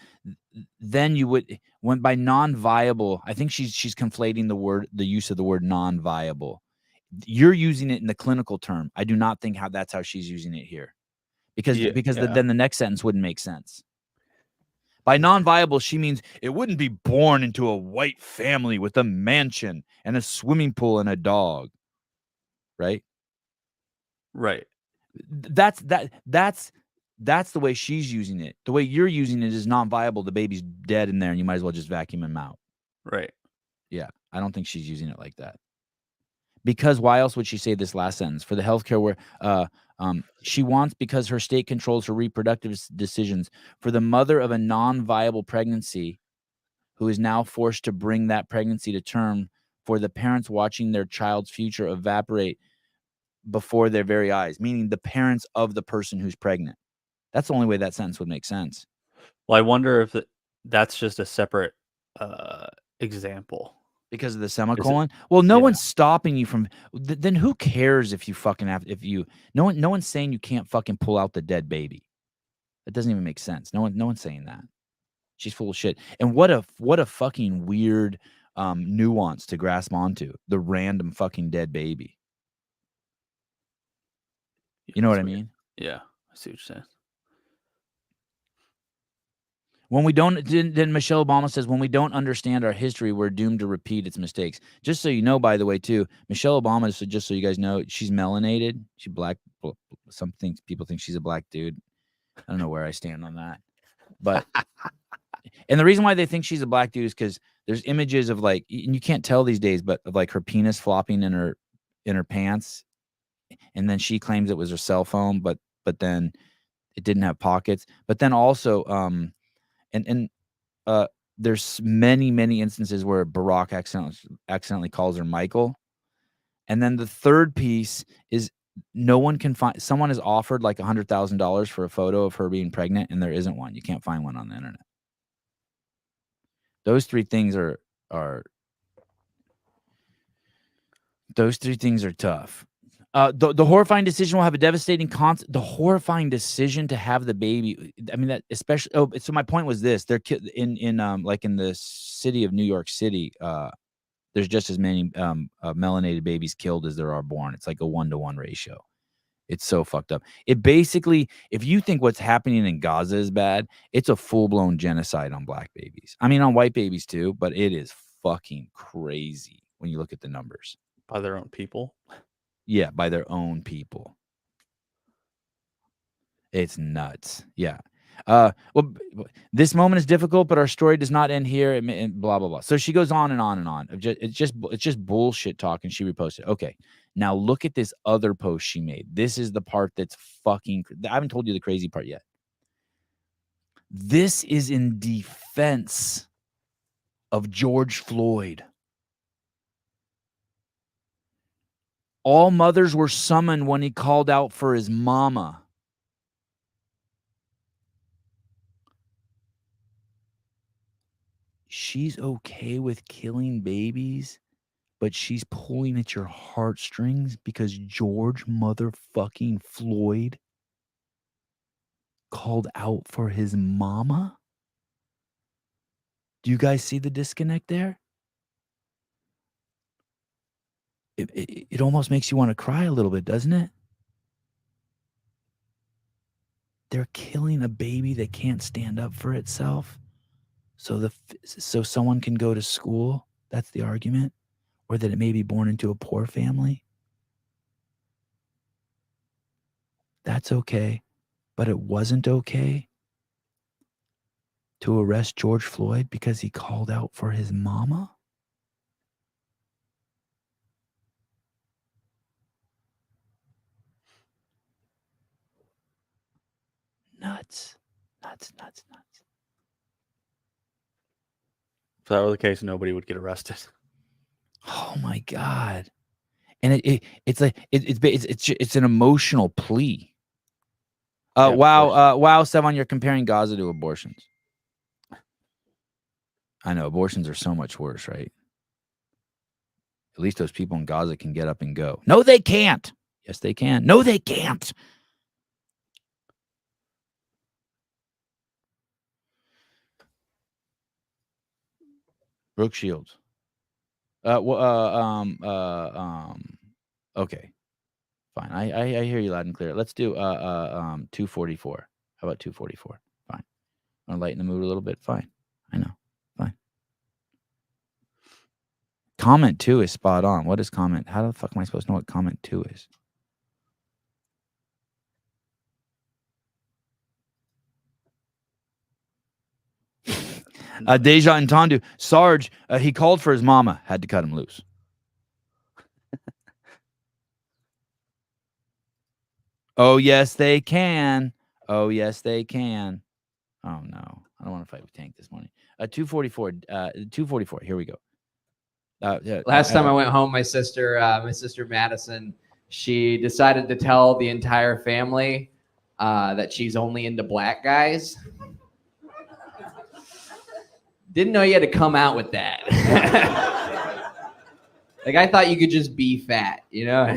then you would, when by non-viable, I think she's conflating the use of the word non-viable. You're using it in the clinical term. I do not think that's how she's using it here, because then the next sentence wouldn't make sense. By non-viable, she means it wouldn't be born into a white family with a mansion and a swimming pool and a dog. Right? Right. That's the way she's using it. The way you're using it is non-viable. The baby's dead in there, and you might as well just vacuum him out. Right. Yeah, I don't think she's using it like that. Because why else would she say this last sentence? For the healthcare where she wants, because her state controls her reproductive decisions, for the mother of a non-viable pregnancy who is now forced to bring that pregnancy to term, for the parents watching their child's future evaporate before their very eyes, meaning the parents of the person who's pregnant. That's the only way that sentence would make sense. Well, I wonder if that's just a separate example. Because of the semicolon? Well, no one's stopping you from then who cares if you fucking have no one's saying you can't fucking pull out the dead baby. That doesn't even make sense. No one's saying that. She's full of shit. And what a fucking weird nuance to grasp onto. The random fucking dead baby. You know what I mean? Yeah, I see what you're saying. When we don't, then Michelle Obama says, when we don't understand our history, we're doomed to repeat its mistakes. Just so you know, by the way, too, Michelle Obama, so just so you guys know, she's melanated. She's black. People think she's a black dude. I don't know where I stand on that. But, and the reason why they think she's a black dude is because there's images of like, and you can't tell these days, but of like her penis flopping in her pants. And then she claims it was her cell phone, but then it didn't have pockets. But then also, and there's many instances where Barack accidentally calls her Michael. And then the third piece is no one can find, someone has offered like $100,000 for a photo of her being pregnant, and there isn't one. You can't find one on the internet. Those three things are tough. The horrifying decision will have a devastating the horrifying decision to have the baby. I mean, that especially. Oh, so my point was this: they're in like in the city of New York City. There's just as many melanated babies killed as there are born. It's like a 1-to-1 ratio. It's so fucked up. It basically, if you think what's happening in Gaza is bad, it's a full-blown genocide on black babies. I mean, on white babies too, but it is fucking crazy when you look at the numbers. By their own people? Yeah, by their own people. It's nuts. Yeah. Well, this moment is difficult, but our story does not end here. And blah blah blah. So she goes on and on and on. It's just bullshit talk, and she reposted. Okay, now look at this other post she made. This is the part that's fucking. I haven't told you the crazy part yet. This is in defense of George Floyd. All mothers were summoned when he called out for his mama. She's okay with killing babies, but she's pulling at your heartstrings because George motherfucking Floyd called out for his mama? Do you guys see the disconnect there? It almost makes you want to cry a little bit, doesn't it? They're killing a baby that can't stand up for itself. So someone can go to school. That's the argument. Or that it may be born into a poor family. That's okay. But it wasn't okay to arrest George Floyd because he called out for his mama? Nuts. If that were the case, nobody would get arrested. Oh my God. And it's like it's an emotional plea. Wow, Sevan, you're comparing Gaza to abortions. I know abortions are so much worse, right? At least those people in Gaza can get up and go. No, they can't. Yes, they can. No, they can't. Brooke Shields. Okay. Fine. I hear you loud and clear. Let's do 244. How about 244? Fine. Want to lighten the mood a little bit? Fine. I know. Fine. Comment 2 is spot on. What is comment? How the fuck am I supposed to know what comment 2 is? Deja and Tondu. Sarge, he called for his mama. Had to cut him loose. Oh, yes, they can. Oh, yes, they can. Oh, no. I don't want to fight with Tank this morning. 244. 244. Here we go. Last time I went home, my sister Madison, she decided to tell the entire family that she's only into black guys. Didn't know you had to come out with that. Like, I thought you could just be fat, you know?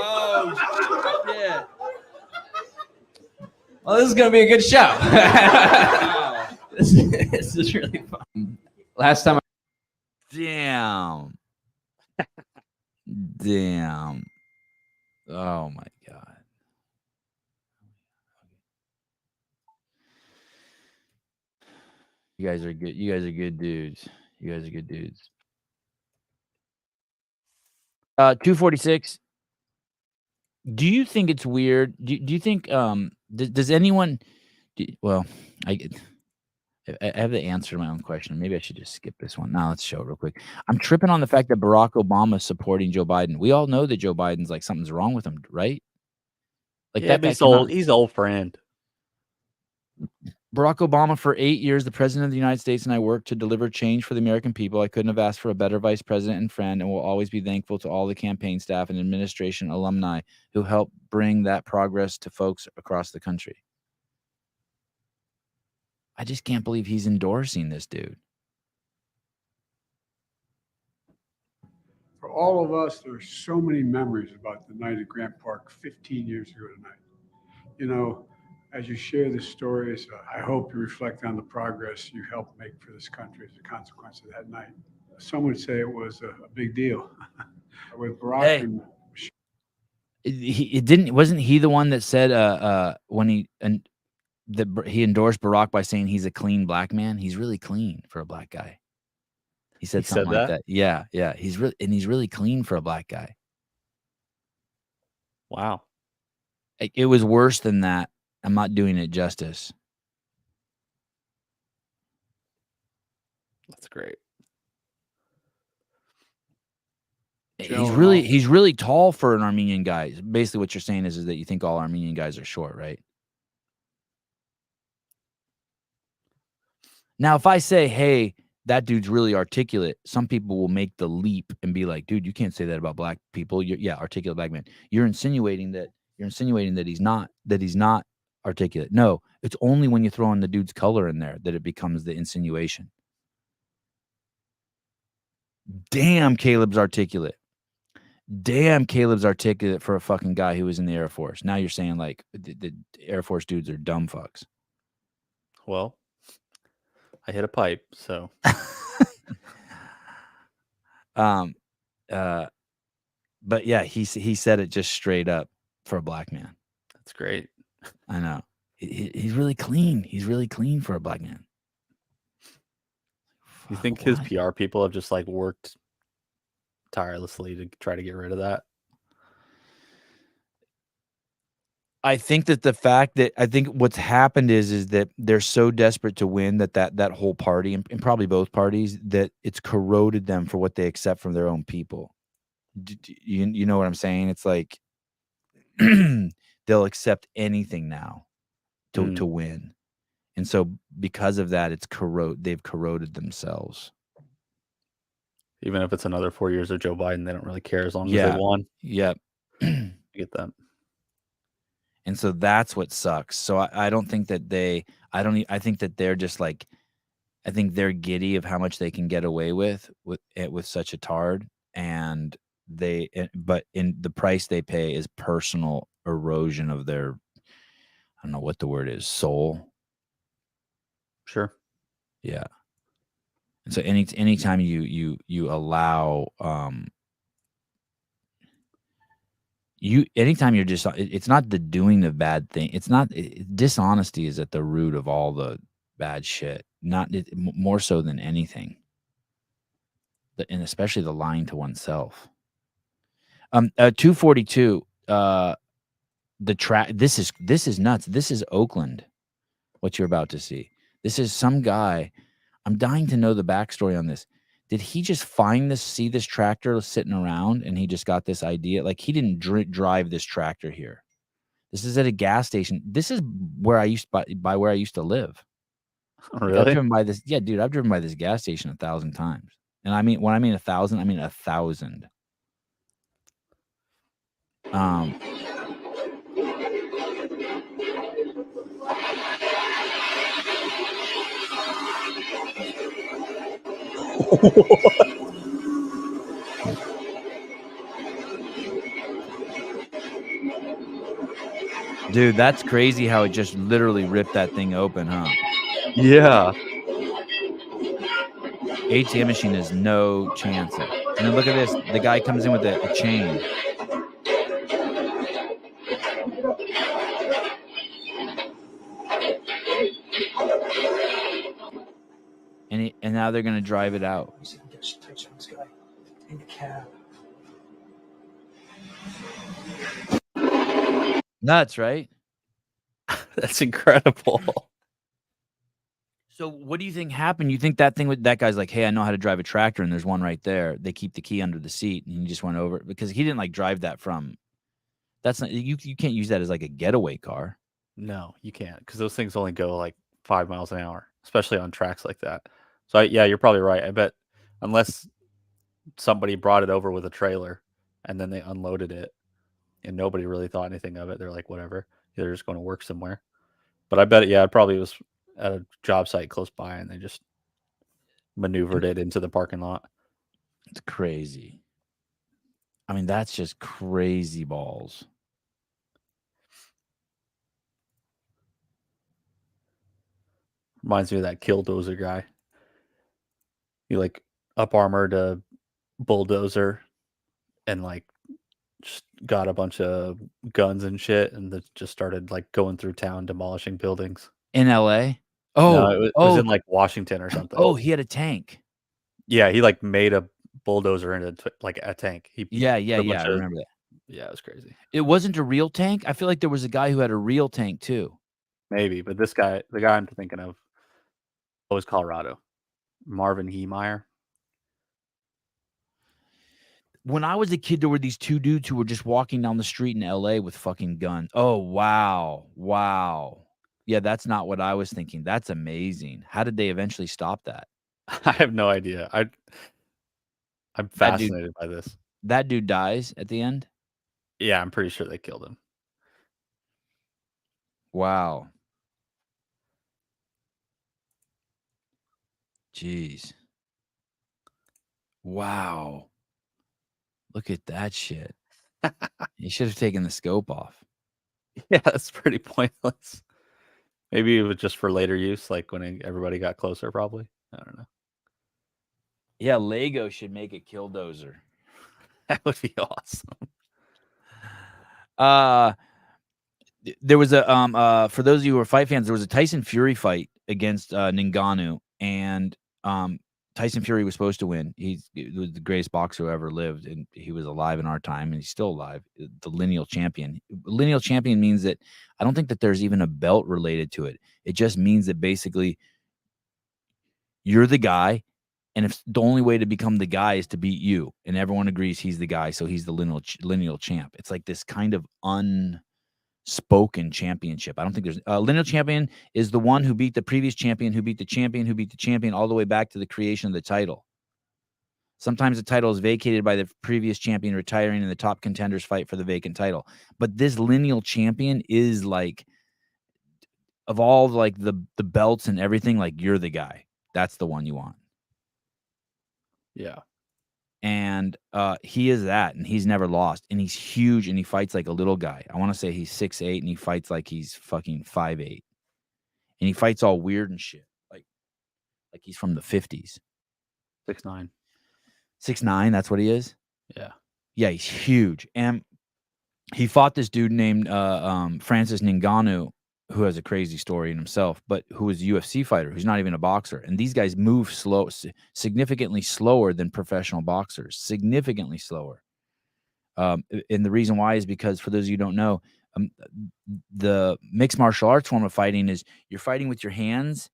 Oh, shit. Well, this is going to be a good show. This is really fun. Last time Damn. Damn. Oh, my God. You guys are good. You guys are good dudes. You guys are good dudes. 246. Do you think it's weird? Do you think does anyone? Well, I have the answer to my own question. Maybe I should just skip this one. Now let's show it real quick. I'm tripping on the fact that Barack Obama is supporting Joe Biden. We all know that Joe Biden's like something's wrong with him, right? Like Yeah, that but guy he's an old friend. Barack Obama, for 8 years, the president of the United States, and I worked to deliver change for the American people. I couldn't have asked for a better vice president and friend, and will always be thankful to all the campaign staff and administration alumni who helped bring that progress to folks across the country. I just can't believe he's endorsing this dude. For all of us, there are so many memories about the night at Grant Park 15 years ago tonight. You know, as you share the stories, I hope you reflect on the progress you helped make for this country as a consequence of that night. Some would say it was a big deal. With Barack and Wasn't he the one that said when he endorsed Barack by saying he's a clean black man? He's really clean for a black guy. He said something like that. Yeah. He's really clean for a black guy. Wow. It was worse than that. I'm not doing it justice. That's great. He's really tall for an Armenian guy. Basically, what you're saying is that you think all Armenian guys are short, right? Now, if I say, hey, that dude's really articulate, some people will make the leap and be like, dude, you can't say that about black people. Articulate black man. You're insinuating that he's not articulate. No, it's only when you throw in the dude's color in there that it becomes the insinuation. Damn, Caleb's articulate. Damn, Caleb's articulate for a fucking guy who was in the Air Force. Now you're saying like the Air Force dudes are dumb fucks. Well, I hit a pipe, so. But yeah, he said it just straight up for a black man. That's great. I know. He's really clean. He's really clean for a black man. You think his PR people have just like worked tirelessly to try to get rid of that? I think what's happened is that they're so desperate to win that whole party and probably both parties that it's corroded them for what they accept from their own people. You know what I'm saying? It's like they'll accept anything now to win. And so because of that, they've corroded themselves. Even if it's another 4 years of Joe Biden, they don't really care as long as they won. Yep. I get that. And so that's what sucks. So I don't think that I think that they're just like, I think they're giddy of how much they can get away with such a tard. And but in the price they pay is personal erosion of their, I don't know what the word is, soul. Sure. Yeah. So anytime you allow anytime you're just, it's not the doing the bad thing. It's not, dishonesty is at the root of all the bad shit. More so than anything. And especially the lying to oneself. 242. The track. This is nuts. This is Oakland. What you're about to see. This is some guy. I'm dying to know the backstory on this. Did he just see this tractor sitting around and he just got this idea? Like, he didn't drive this tractor here. This is at a gas station. This is where I used by where I used to live. Really? I've driven by this. Yeah, dude, I've driven by this gas station 1,000 times. And I mean, when I mean 1,000, I mean 1,000. Dude, that's crazy how it just literally ripped that thing open, huh? Yeah. ATM machine has no chance. And then look at this. The guy comes in with a chain. And now they're going to drive it out. Nuts, right? That's incredible. So what do you think happened? You think that guy's like, hey, I know how to drive a tractor, and there's one right there. They keep the key under the seat, and he just went over, because he didn't like drive that from. That's not, you can't use that as like a getaway car. No, you can't, because those things only go like 5 miles an hour, especially on tracks like that. So yeah, you're probably right. I bet unless somebody brought it over with a trailer and then they unloaded it and nobody really thought anything of it, they're like, whatever, they're just going to work somewhere. But I bet it probably was at a job site close by and they just maneuvered it into the parking lot. It's crazy. I mean, that's just crazy balls. Reminds me of that Killdozer guy. He like up armored a bulldozer and like just got a bunch of guns and shit and just started like going through town demolishing buildings. In LA? No, it was in like Washington or something. Oh, he had a tank. Yeah, he like made a bulldozer into like a tank. Yeah, I remember that. Yeah, it was crazy. It wasn't a real tank? I feel like there was a guy who had a real tank too. Maybe, but this guy, the guy I'm thinking of, was Colorado. Marvin Heemeyer. When I was a kid, there were these two dudes who were just walking down the street in LA with fucking guns. Oh, wow. Yeah, that's not what I was thinking. That's amazing. How did they eventually stop that? I have no idea. I'm fascinated by this. That dude dies at the end? Yeah, I'm pretty sure they killed him. Wow. Jeez. Wow. Look at that shit. You should have taken the scope off. Yeah, that's pretty pointless. Maybe it was just for later use, like when everybody got closer, probably. I don't know. Yeah, Lego should make a Killdozer. That would be awesome. There was a for those of you who are fight fans, there was a Tyson Fury fight against Ngannou, and Tyson Fury was supposed to win. He was the greatest boxer who ever lived, and he was alive in our time, and he's still alive. The lineal champion. Lineal champion means that I don't think that there's even a belt related to it. It just means that basically you're the guy, and if the only way to become the guy is to beat you, and everyone agrees he's the guy, so he's the lineal champ. It's like this kind of unspoken championship. I don't think there's lineal champion is the one who beat the previous champion, who beat the champion, who beat the champion, all the way back to the creation of the title. Sometimes the title is vacated by the previous champion retiring and the top contenders fight for the vacant title. But this lineal champion is like, of all like the belts and everything, like you're the guy. That's the one you want. Yeah. And he is that, and he's never lost, and he's huge, and he fights like a little guy. I want to say he's 6'8", and he fights like he's fucking 5'8", and he fights all weird and shit, like he's from the 50s. 6'9". 6'9", that's what he is? Yeah. Yeah, he's huge. And he fought this dude named Francis Ngannou, who has a crazy story in himself, but who was a UFC fighter, who's not even a boxer. And these guys move significantly slower than professional boxers, significantly slower. And the reason why is because, for those of you who don't know, the mixed martial arts form of fighting is you're fighting with your hands,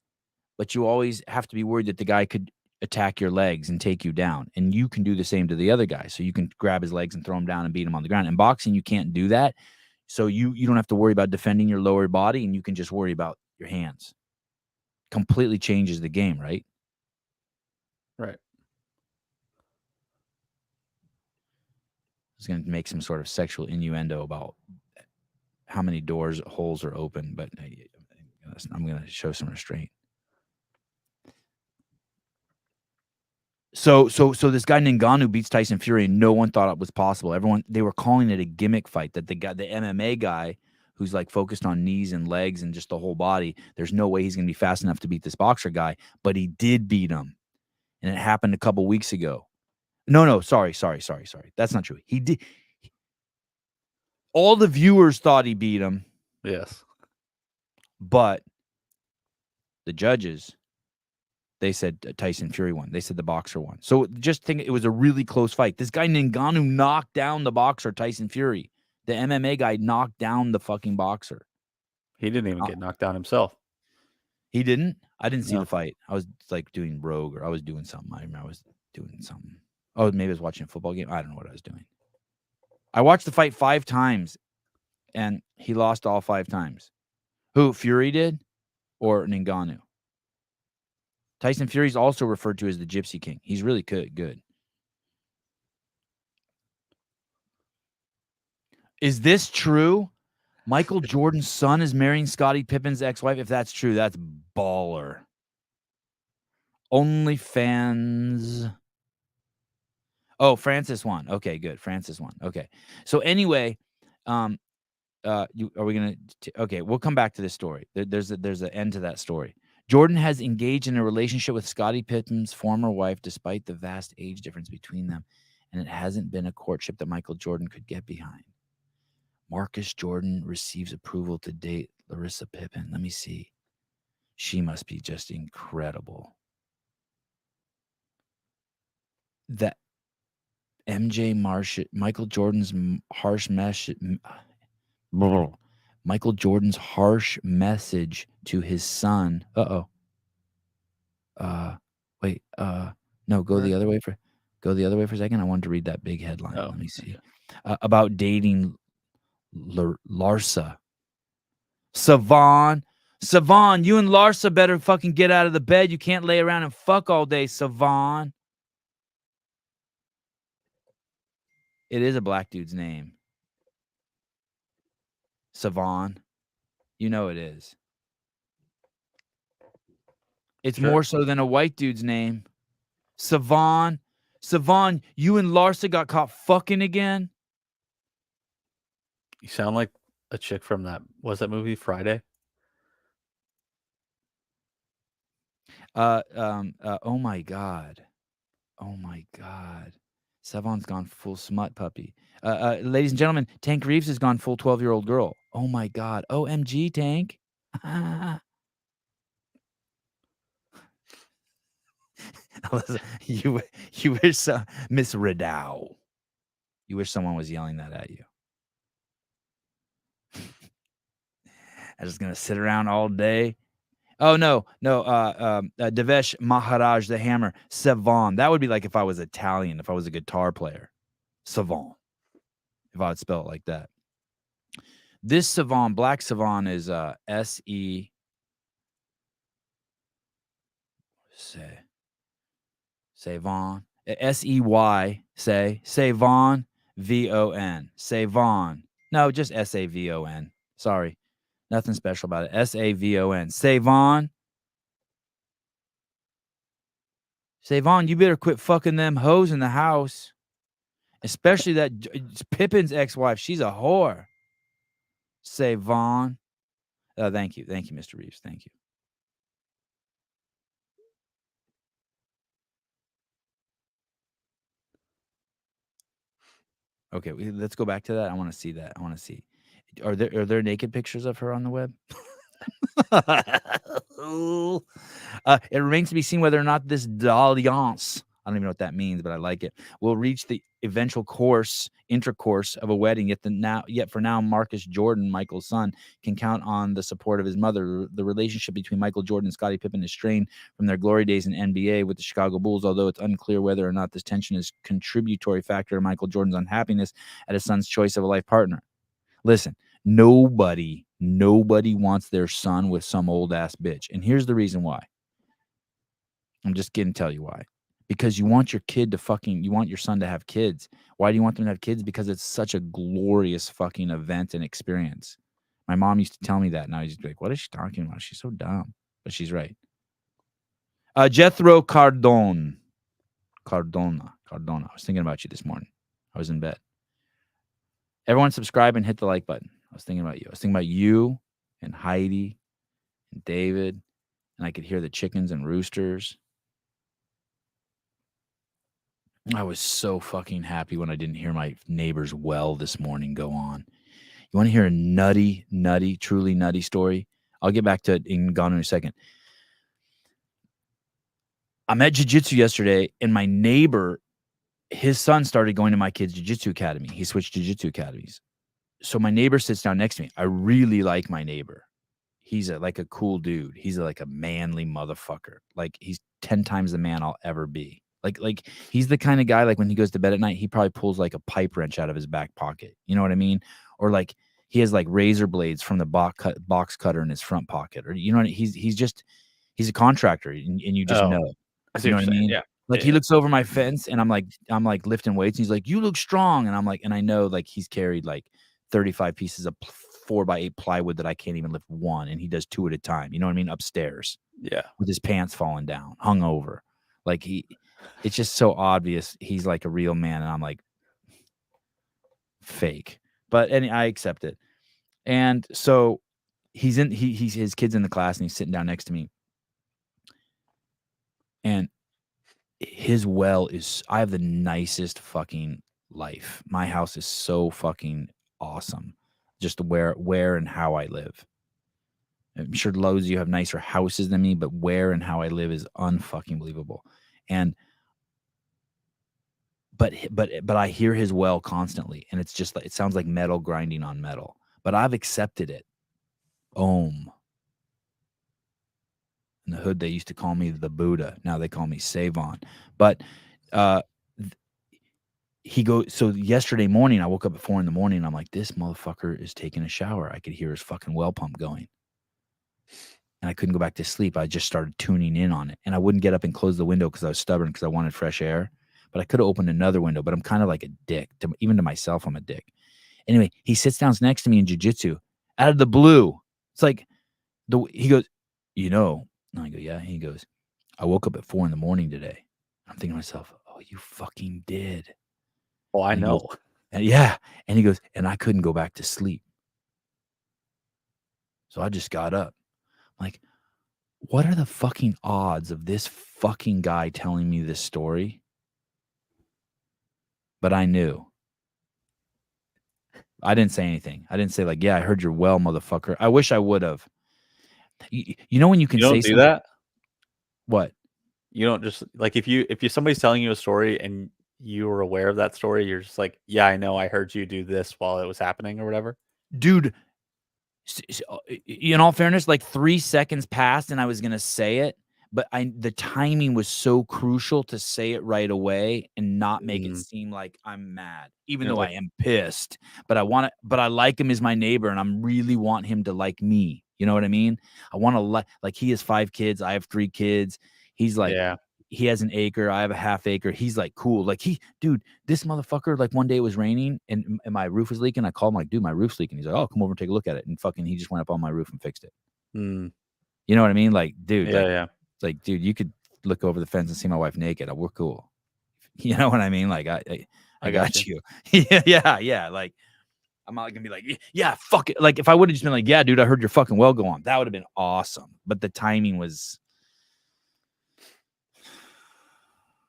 but you always have to be worried that the guy could attack your legs and take you down. And you can do the same to the other guy. So you can grab his legs and throw him down and beat him on the ground. In boxing, you can't do that. So you don't have to worry about defending your lower body, and you can just worry about your hands. Completely changes the game, right? Right. I was going to make some sort of sexual innuendo about how many holes are open, but I'm going to show some restraint. So this guy Ngannou beats Tyson Fury, and no one thought it was possible. They were calling it a gimmick fight, that the MMA guy who's like focused on knees and legs and just the whole body, there's no way he's going to be fast enough to beat this boxer guy, but he did beat him. And it happened a couple weeks ago. No, sorry. That's not true. He did. All the viewers thought he beat him. Yes. But the judges, they said Tyson Fury won. They said the boxer won. So just think, it was a really close fight. This guy Ngannou knocked down the boxer Tyson Fury. The MMA guy knocked down the fucking boxer. He didn't even get knocked down himself. He didn't? I didn't see No. the fight. I was like doing Rogue, or I was doing something. I remember I was doing something. Oh, maybe I was watching a football game. I don't know what I was doing. I watched the fight 5 times, and he lost all 5 times. Who, Fury did? Or Ngannou? Tyson Fury's also referred to as the Gypsy King. He's really good. Is this true? Michael Jordan's son is marrying Scottie Pippen's ex-wife? If that's true, that's baller. OnlyFans. Oh, Francis won. Okay, good. Francis won. Okay. So anyway, are we going to... Okay, we'll come back to this story. There's an end to that story. Jordan has engaged in a relationship with Scottie Pippen's former wife despite the vast age difference between them, and it hasn't been a courtship that Michael Jordan could get behind. Marcus Jordan receives approval to date Larissa Pippen. Let me see. She must be just incredible. That Michael Jordan's harsh message to his son. Wait, no, go the other way for a second. I wanted to read that big headline. Let me see. Okay. About dating Larsa. Sevan, you and Larsa better fucking get out of the bed. You can't lay around and fuck all day, Sevan. It is a black dude's name. Sevan. You know it is. It's more so than a white dude's name. Sevan, you and Larsa got caught fucking again? You sound like a chick from that movie Friday? Oh my God. Sevan's gone full smut puppy. Ladies and gentlemen, Tank Reeves has gone full 12-year-old girl. Oh my God. OMG, Tank. You wish Miss Ridow. You wish someone was yelling that at you. I'm just gonna sit around all day. Oh no. Devesh Maharaj the Hammer. Sevan. That would be like if I was Italian, if I was a guitar player. Sevan. If I would spell it like that. This Sevan, Black Sevan, is S-E. Sevan. S-E-Y. Sevan. V-O-N. Sevan. No, just S-A-V-O-N. Sorry. Nothing special about it. S-A-V-O-N. Sevan. Sevan, you better quit fucking them hoes in the house. Especially that Pippin's ex-wife. She's a whore. Sevan. Thank you. Thank you, Mr. Reeves. Thank you. Okay, let's go back to that. I want to see that. I want to see. Are there naked pictures of her on the web? It remains to be seen whether or not this dalliance, I don't even know what that means, but I like it, will reach the eventual intercourse of a wedding. Yet for now, Marcus Jordan, Michael's son, can count on the support of his mother. The relationship between Michael Jordan and Scottie Pippen is strained from their glory days in NBA with the Chicago Bulls, although it's unclear whether or not this tension is a contributory factor to Michael Jordan's unhappiness at his son's choice of a life partner. Listen, nobody wants their son with some old ass bitch. And here's the reason why. I'm just going to tell you why. Because you want your son to have kids. Why do you want them to have kids? Because it's such a glorious fucking event and experience. My mom used to tell me that, and I was just like, what is she talking about? She's so dumb. But she's right. Jethro Cardona. I was thinking about you this morning. I was in bed. Everyone subscribe and hit the like button. I was thinking about you. I was thinking about you and Heidi and David, and I could hear the chickens and roosters. I was so fucking happy when I didn't hear my neighbor's well this morning go on. You want to hear a nutty, truly nutty story? I'll get back to it in a second. I'm at jiu-jitsu yesterday, and my neighbor, his son started going to my kid's jiu-jitsu academy. He switched jiu-jitsu academies. So my neighbor sits down next to me. I really like my neighbor. He's like a cool dude. He's like a manly motherfucker. Like he's 10 times the man I'll ever be. Like he's the kind of guy, like when he goes to bed at night, he probably pulls like a pipe wrench out of his back pocket. You know what I mean? Or like he has like razor blades from the box cutter in his front pocket. Or you know, he's a contractor, and you just know. You know what I mean? Yeah. Like he looks over my fence, and I'm like lifting weights. And he's like, "You look strong," and I'm like, and I know like he's carried like 35 pieces of 4x8 plywood that I can't even lift one, and he does 2 at a time. You know what I mean? Upstairs, with his pants falling down, hungover. Like it's just so obvious he's like a real man, and I'm like fake. But I accept it. And so his kid's in the class, and he's sitting down next to me, and his well is, I have the nicest fucking life. My house is so fucking awesome. Just where and how I live. I'm sure loads of you have nicer houses than me, but where and how I live is unfucking believable. And but I hear his well constantly, and it's just like, it sounds like metal grinding on metal. But I've accepted it. Om. In the hood, they used to call me the Buddha. Now they call me Sevan. But he goes, so yesterday morning, I woke up at 4 a.m. and I'm like, this motherfucker is taking a shower. I could hear his fucking well pump going. And I couldn't go back to sleep. I just started tuning in on it. And I wouldn't get up and close the window because I was stubborn, because I wanted fresh air. But I could have opened another window. But I'm kind of like a dick. Even to myself, I'm a dick. Anyway, he sits down next to me in jiu-jitsu. Out of the blue. It's like, he goes, you know. And I go, yeah. He goes, I woke up at 4 a.m. today. I'm thinking to myself, oh, you fucking did. Oh, I know. Goes, and yeah. And he goes, and I couldn't go back to sleep. So I just got up. Like, what are the fucking odds of this fucking guy telling me this story? But I knew. I didn't say anything. I didn't say like, yeah, I heard your well, motherfucker. I wish I would have. You know when you can say do that? What? You don't just like, if somebody's telling you a story and you were aware of that story, you're just like, yeah, I know, I heard you do this while it was happening or whatever. Dude, in all fairness, like 3 seconds passed and I was gonna say it, but the timing was so crucial to say it right away and not make it seem like I'm mad, even though I am pissed. But I like him as my neighbor, and I'm really want him to like me. You know what I mean? I want to like he has 5 kids, I have 3 kids. He's like, he has an acre, I have a half acre. He's like, cool. Like dude, this motherfucker, like one day it was raining and my roof was leaking. I called him like, dude, my roof's leaking. He's like, oh, come over and take a look at it. And fucking, he just went up on my roof and fixed it. You know what I mean? Like, dude, it's like, dude, you could look over the fence and see my wife naked. We're cool. You know what I mean? Like, I got you. yeah. Like, I'm not gonna be like, yeah, fuck it. Like, if I would have just been like, yeah, dude, I heard your fucking well go on, that would have been awesome. But the timing was,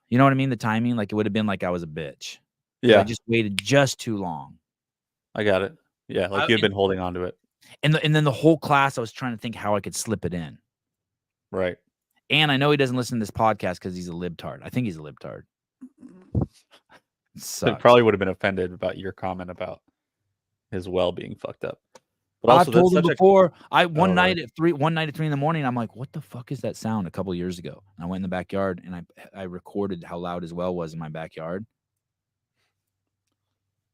you know what I mean? The timing, like, it would have been like I was a bitch. Yeah, I just waited just too long. I got it. Yeah, like you had been holding on to it. And then the whole class, I was trying to think how I could slip it in. Right. And I know he doesn't listen to this podcast because he's a libtard. I think he's a libtard. So he probably would have been offended about your comment about his well being fucked up. But also, I've told him before. One night at 3 in the morning, I'm like, what the fuck is that sound? A couple of years ago, and I went in the backyard and I recorded how loud his well was in my backyard.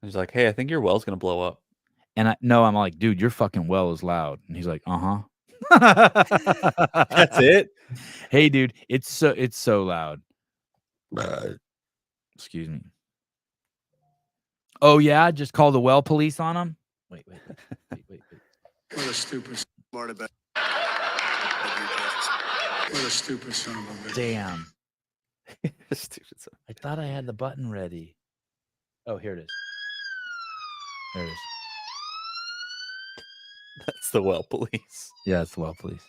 He's like, hey, I think your well's gonna blow up. And I'm like, dude, your fucking well is loud. And he's like, uh-huh. That's it. Hey, dude, it's so loud. Excuse me. Oh yeah, just call the well police on him. Wait. What a stupid smart about. What a stupid son of a bitch. Damn. Stupid son. I thought I had the button ready. Oh, here it is. There it is. That's the well police. Yeah, it's the well police.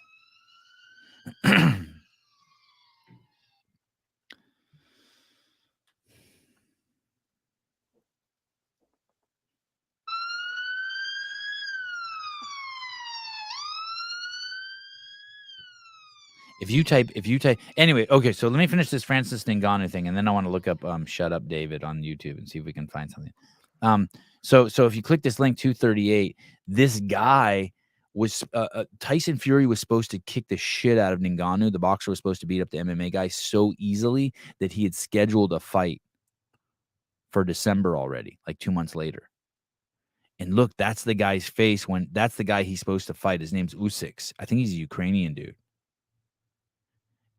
If you type anyway, okay, so let me finish this Francis Ngannou thing, and then I want to look up Shut Up David on YouTube and see if we can find something. So if you click this link 238, this guy was Tyson Fury was supposed to kick the shit out of Ngannou. The boxer was supposed to beat up the MMA guy so easily that he had scheduled a fight for December already, like 2 months later. And look, that's the guy's face that's the guy he's supposed to fight. His name's Usyk. I think he's a Ukrainian dude.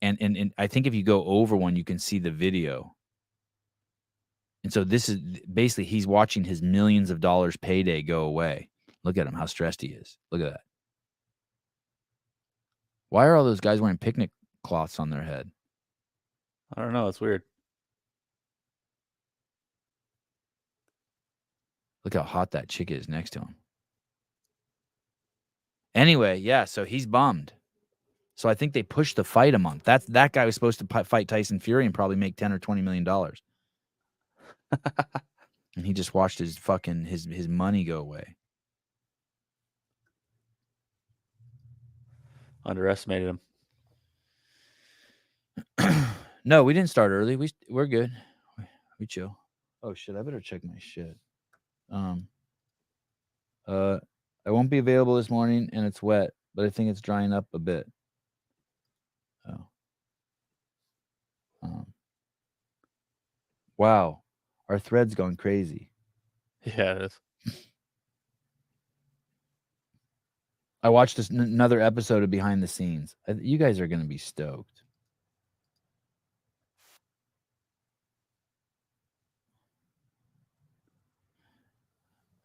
And I think if you go over one, you can see the video. And so this is basically he's watching his millions of dollars payday go away. Look at him, how stressed he is. Look at that. Why are all those guys wearing picnic cloths on their head? I don't know. It's weird. Look how hot that chick is next to him. Anyway, yeah, so he's bummed. So I think they pushed the fight a month. That guy was supposed to fight Tyson Fury and probably make $10 or $20 million. And he just watched his fucking his money go away. Underestimated him. No, we didn't start early. We're good. We chill. Oh shit, I better check my shit. I won't be available this morning and it's wet, but I think it's drying up a bit. Wow, our thread's going crazy. Yeah, it is. I watched another episode of Behind the Scenes. You guys are going to be stoked.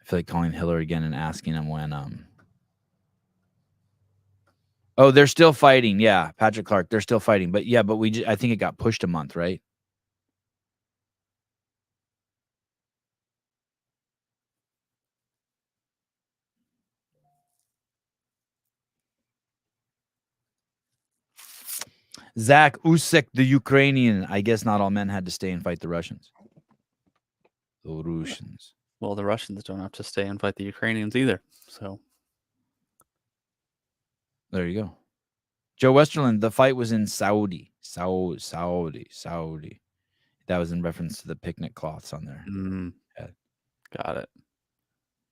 I feel like calling Hillary again and asking him when Oh, they're still fighting. Yeah, Patrick Clark, they're still fighting. But yeah, but I think it got pushed a month, right? Zach Usyk, the Ukrainian. I guess not all men had to stay and fight the Russians. The Russians. Well, the Russians don't have to stay and fight the Ukrainians either. So there you go. Joe Westerland, the fight was in Saudi. Saudi. That was in reference to the picnic cloths on there. Got it.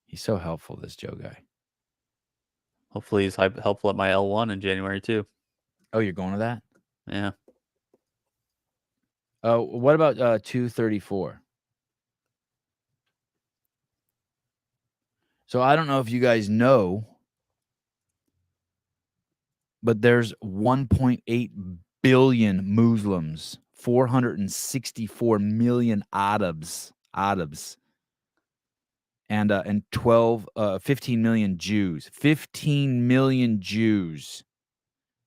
He's so helpful, this Joe guy. Hopefully he's helpful at my L1 in January too. Oh, you're going to that? Yeah. What about 234? So I don't know if you guys know, but there's 1.8 billion Muslims, 464 million Arabs, and 15 million Jews. 15 million Jews.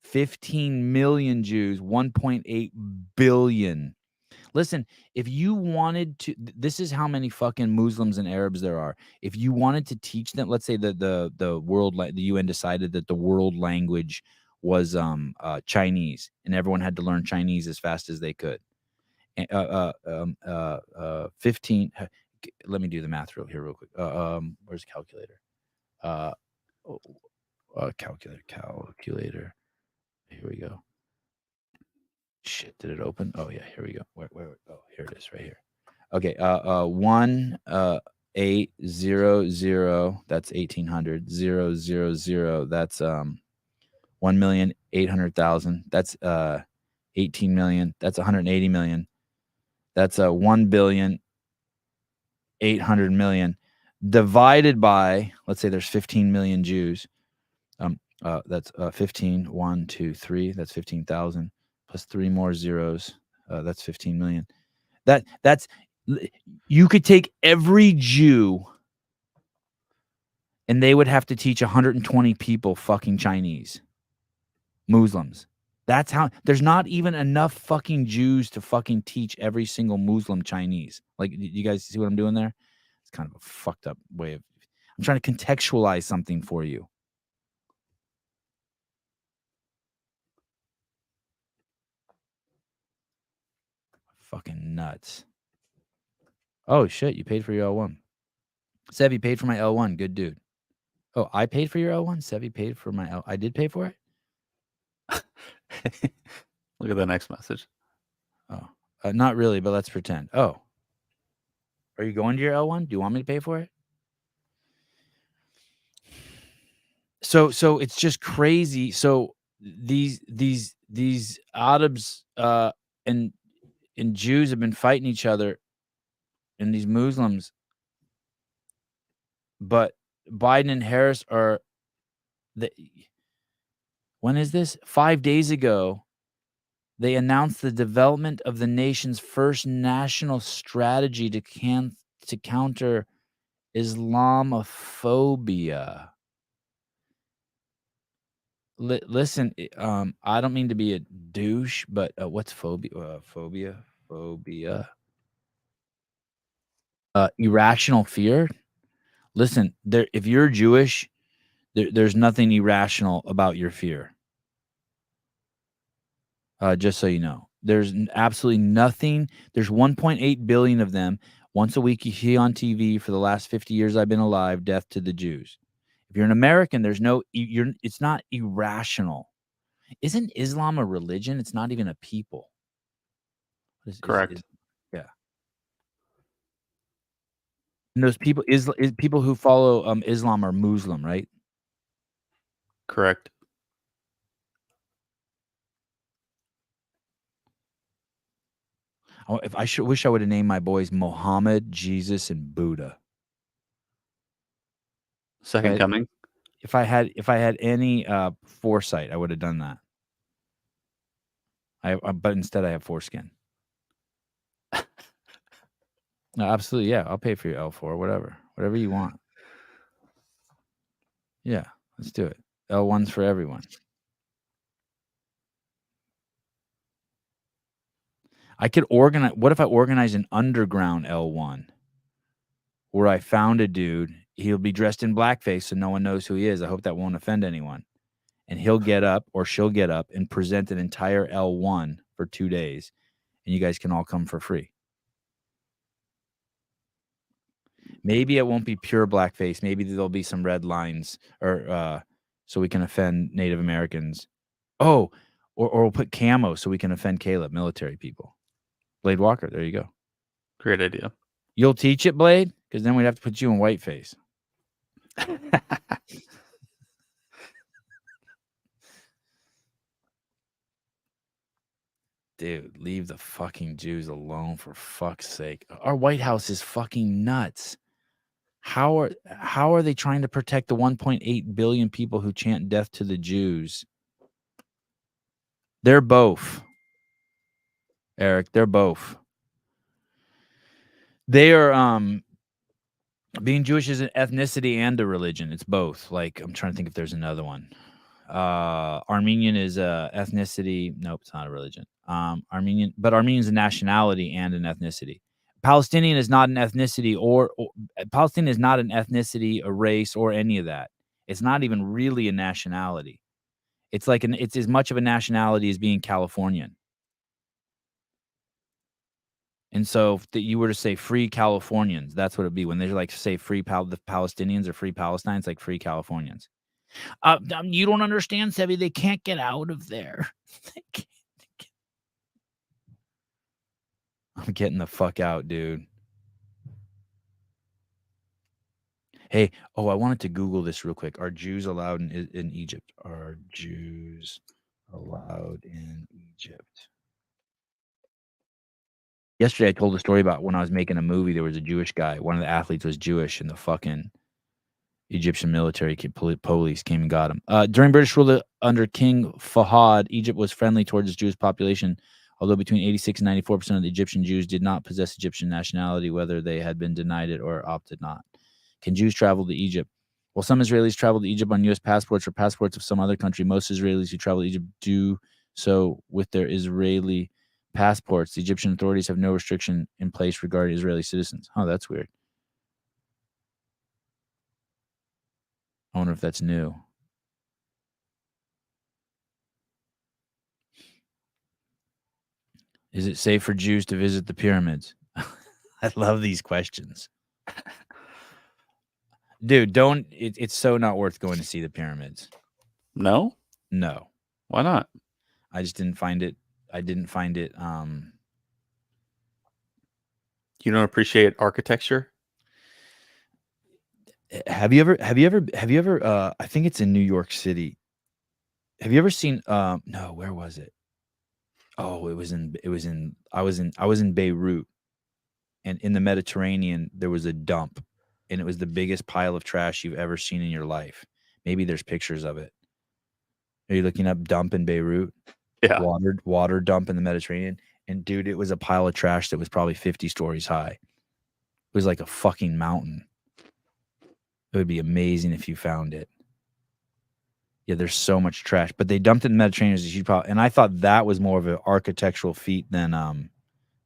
15 million Jews, 1.8 billion. Listen, if you wanted to, this is how many fucking Muslims and Arabs there are. If you wanted to teach them, let's say the UN decided that the world language was Chinese, and everyone had to learn Chinese as fast as they could. let me do the math real quick. Where's the calculator? Calculator. Here we go. Shit, did it open? Oh yeah, here we go. Where? Oh, here it is, right here. Okay. 1,800. That's 1,800. 000. That's 1,800,000. That's 18 million. That's 180 million. That's 1,800 million divided by, let's say there's 15 million Jews. That's 15. 1, 2, 3. That's 15,000 plus 3 more zeros. That's 15 million. That's you could take every Jew and they would have to teach 120 people fucking Chinese, Muslims. That's how there's not even enough fucking Jews to fucking teach every single Muslim Chinese. Like, you guys see what I'm doing there? It's kind of a fucked up way of, I'm trying to contextualize something for you. Fucking nuts. Oh shit, you paid for your L1. Sev, you paid for my L1. Good dude. Oh, I paid for your L1? Sevi paid for my L. I did pay for it? Look at the next message. Oh, not really, but let's pretend. Oh, are you going to your L1? Do you want me to pay for it? So it's just crazy. So these Arabs and Jews have been fighting each other, and these Muslims, but Biden and Harris are when is this? 5 days ago, they announced the development of the nation's first national strategy to counter Islamophobia. Listen, I don't mean to be a douche, but what's phobia? Phobia. Irrational fear. Listen, if you're Jewish, there's nothing irrational about your fear. Just so you know, there's absolutely nothing. There's 1.8 billion of them. Once a week, you see on TV for the last 50 years I've been alive, death to the Jews. If you're an American, it's not irrational. Isn't Islam a religion? It's not even a people. Correct. Yeah. And those people, people who follow Islam are Muslim, right? Correct. If I wish I would have named my boys Mohammed, Jesus, and Buddha. Second coming. If I had any foresight, I would have done that. But instead, I have foreskin. No, absolutely, yeah. I'll pay for your L4, whatever you want. Yeah, let's do it. L1's for everyone. I could organize. What if I organize an underground L1 where I found a dude? He'll be dressed in blackface so no one knows who he is. I hope that won't offend anyone. And he'll get up or she'll get up and present an entire L1 for 2 days. And you guys can all come for free. Maybe it won't be pure blackface. Maybe there'll be some red lines or so we can offend Native Americans. Oh, or we'll put camo so we can offend Caleb, military people. Blade Walker, there you go. Great idea. You'll teach it, Blade? Because then we'd have to put you in whiteface. Dude, leave the fucking Jews alone, for fuck's sake. Our White House is fucking nuts. How are they trying to protect the 1.8 billion people who chant death to the Jews? They're both. Eric, they're both. They are being Jewish is an ethnicity and a religion. It's both. Like, I'm trying to think if there's another one. Armenian is a ethnicity. Nope, it's not a religion. Armenian is a nationality and an ethnicity. Palestinian is not an ethnicity or Palestinian is not an ethnicity, a race, or any of that. It's not even really a nationality. It's like it's as much of a nationality as being Californian. And so if you were to say free Californians, that's what it'd be. When they like say free the Palestinians or free Palestine, it's like free Californians. You don't understand, Sevi. They can't get out of there. I'm getting the fuck out, dude. Hey, I wanted to Google this real quick. Are Jews allowed in Egypt? Are Jews allowed in Egypt? Yesterday, I told a story about when I was making a movie. There was a Jewish guy. One of the athletes was Jewish, and the fucking Egyptian military police came and got him. During British rule under King Fahad, Egypt was friendly towards its Jewish population, although between 86 and 94% of the Egyptian Jews did not possess Egyptian nationality, whether they had been denied it or opted not. Can Jews travel to Egypt? Well, some Israelis travel to Egypt on U.S. passports or passports of some other country. Most Israelis who travel to Egypt do so with their Israeli passports. The Egyptian authorities have no restriction in place regarding Israeli citizens. Oh, that's weird. I wonder if that's new. Is it safe for Jews to visit the pyramids? I love these questions. Dude, it's so not worth going to see the pyramids. No? No. Why not? I just didn't find it. You don't appreciate architecture? Have you ever I think it's in New York City. Have you ever seen no, where was it? Oh, I was in Beirut, and in the Mediterranean there was a dump, and it was the biggest pile of trash you've ever seen in your life. Maybe there's pictures of it. Are you looking up dump in Beirut? Yeah. Water dump in the Mediterranean. And dude, it was a pile of trash that was probably 50 stories high. It was like a fucking mountain. It would be amazing if you found it. Yeah, there's so much trash, but they dumped it in the Mediterranean. And I thought that was more of an architectural feat than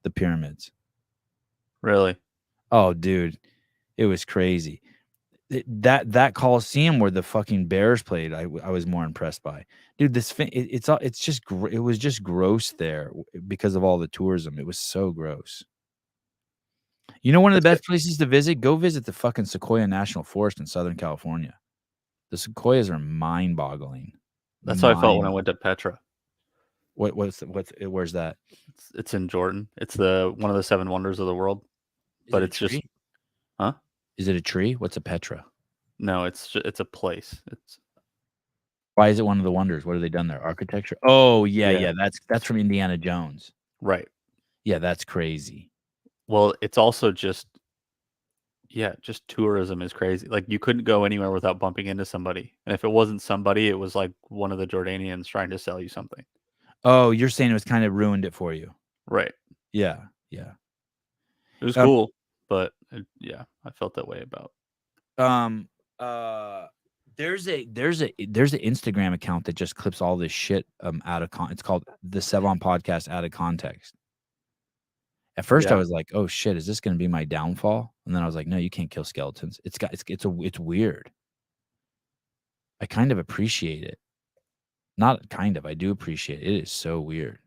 the pyramids. Really? Oh, dude, it was crazy. That Coliseum where the fucking Bears played, I was more impressed by. Dude, it was just gross there because of all the tourism. It was so gross. You know, one of the best places to visit? Go visit the fucking Sequoia National Forest in Southern California. The sequoias are mind-boggling. That's how I felt when I went to Petra. Where's that? It's in Jordan. It's one of the 7 wonders of the world. But it's just, huh? Is it a tree? What's a Petra? No, it's a place. Why is it one of the wonders? What have they done there? Architecture? Oh, yeah. That's from Indiana Jones. Right. Yeah, that's crazy. Well, it's also just tourism is crazy. Like, you couldn't go anywhere without bumping into somebody. And if it wasn't somebody, it was like one of the Jordanians trying to sell you something. Oh, you're saying it was kind of ruined it for you. Right. Yeah. It was cool, but I felt that way about. There's an Instagram account that just clips all this shit out of it's called the Sevan Podcast Out of Context. At first, I was like, "Oh shit, is this going to be my downfall?" And then I was like, "No, you can't kill skeletons. It's weird. I kind of appreciate it. Not kind of. I do appreciate it. It is so weird."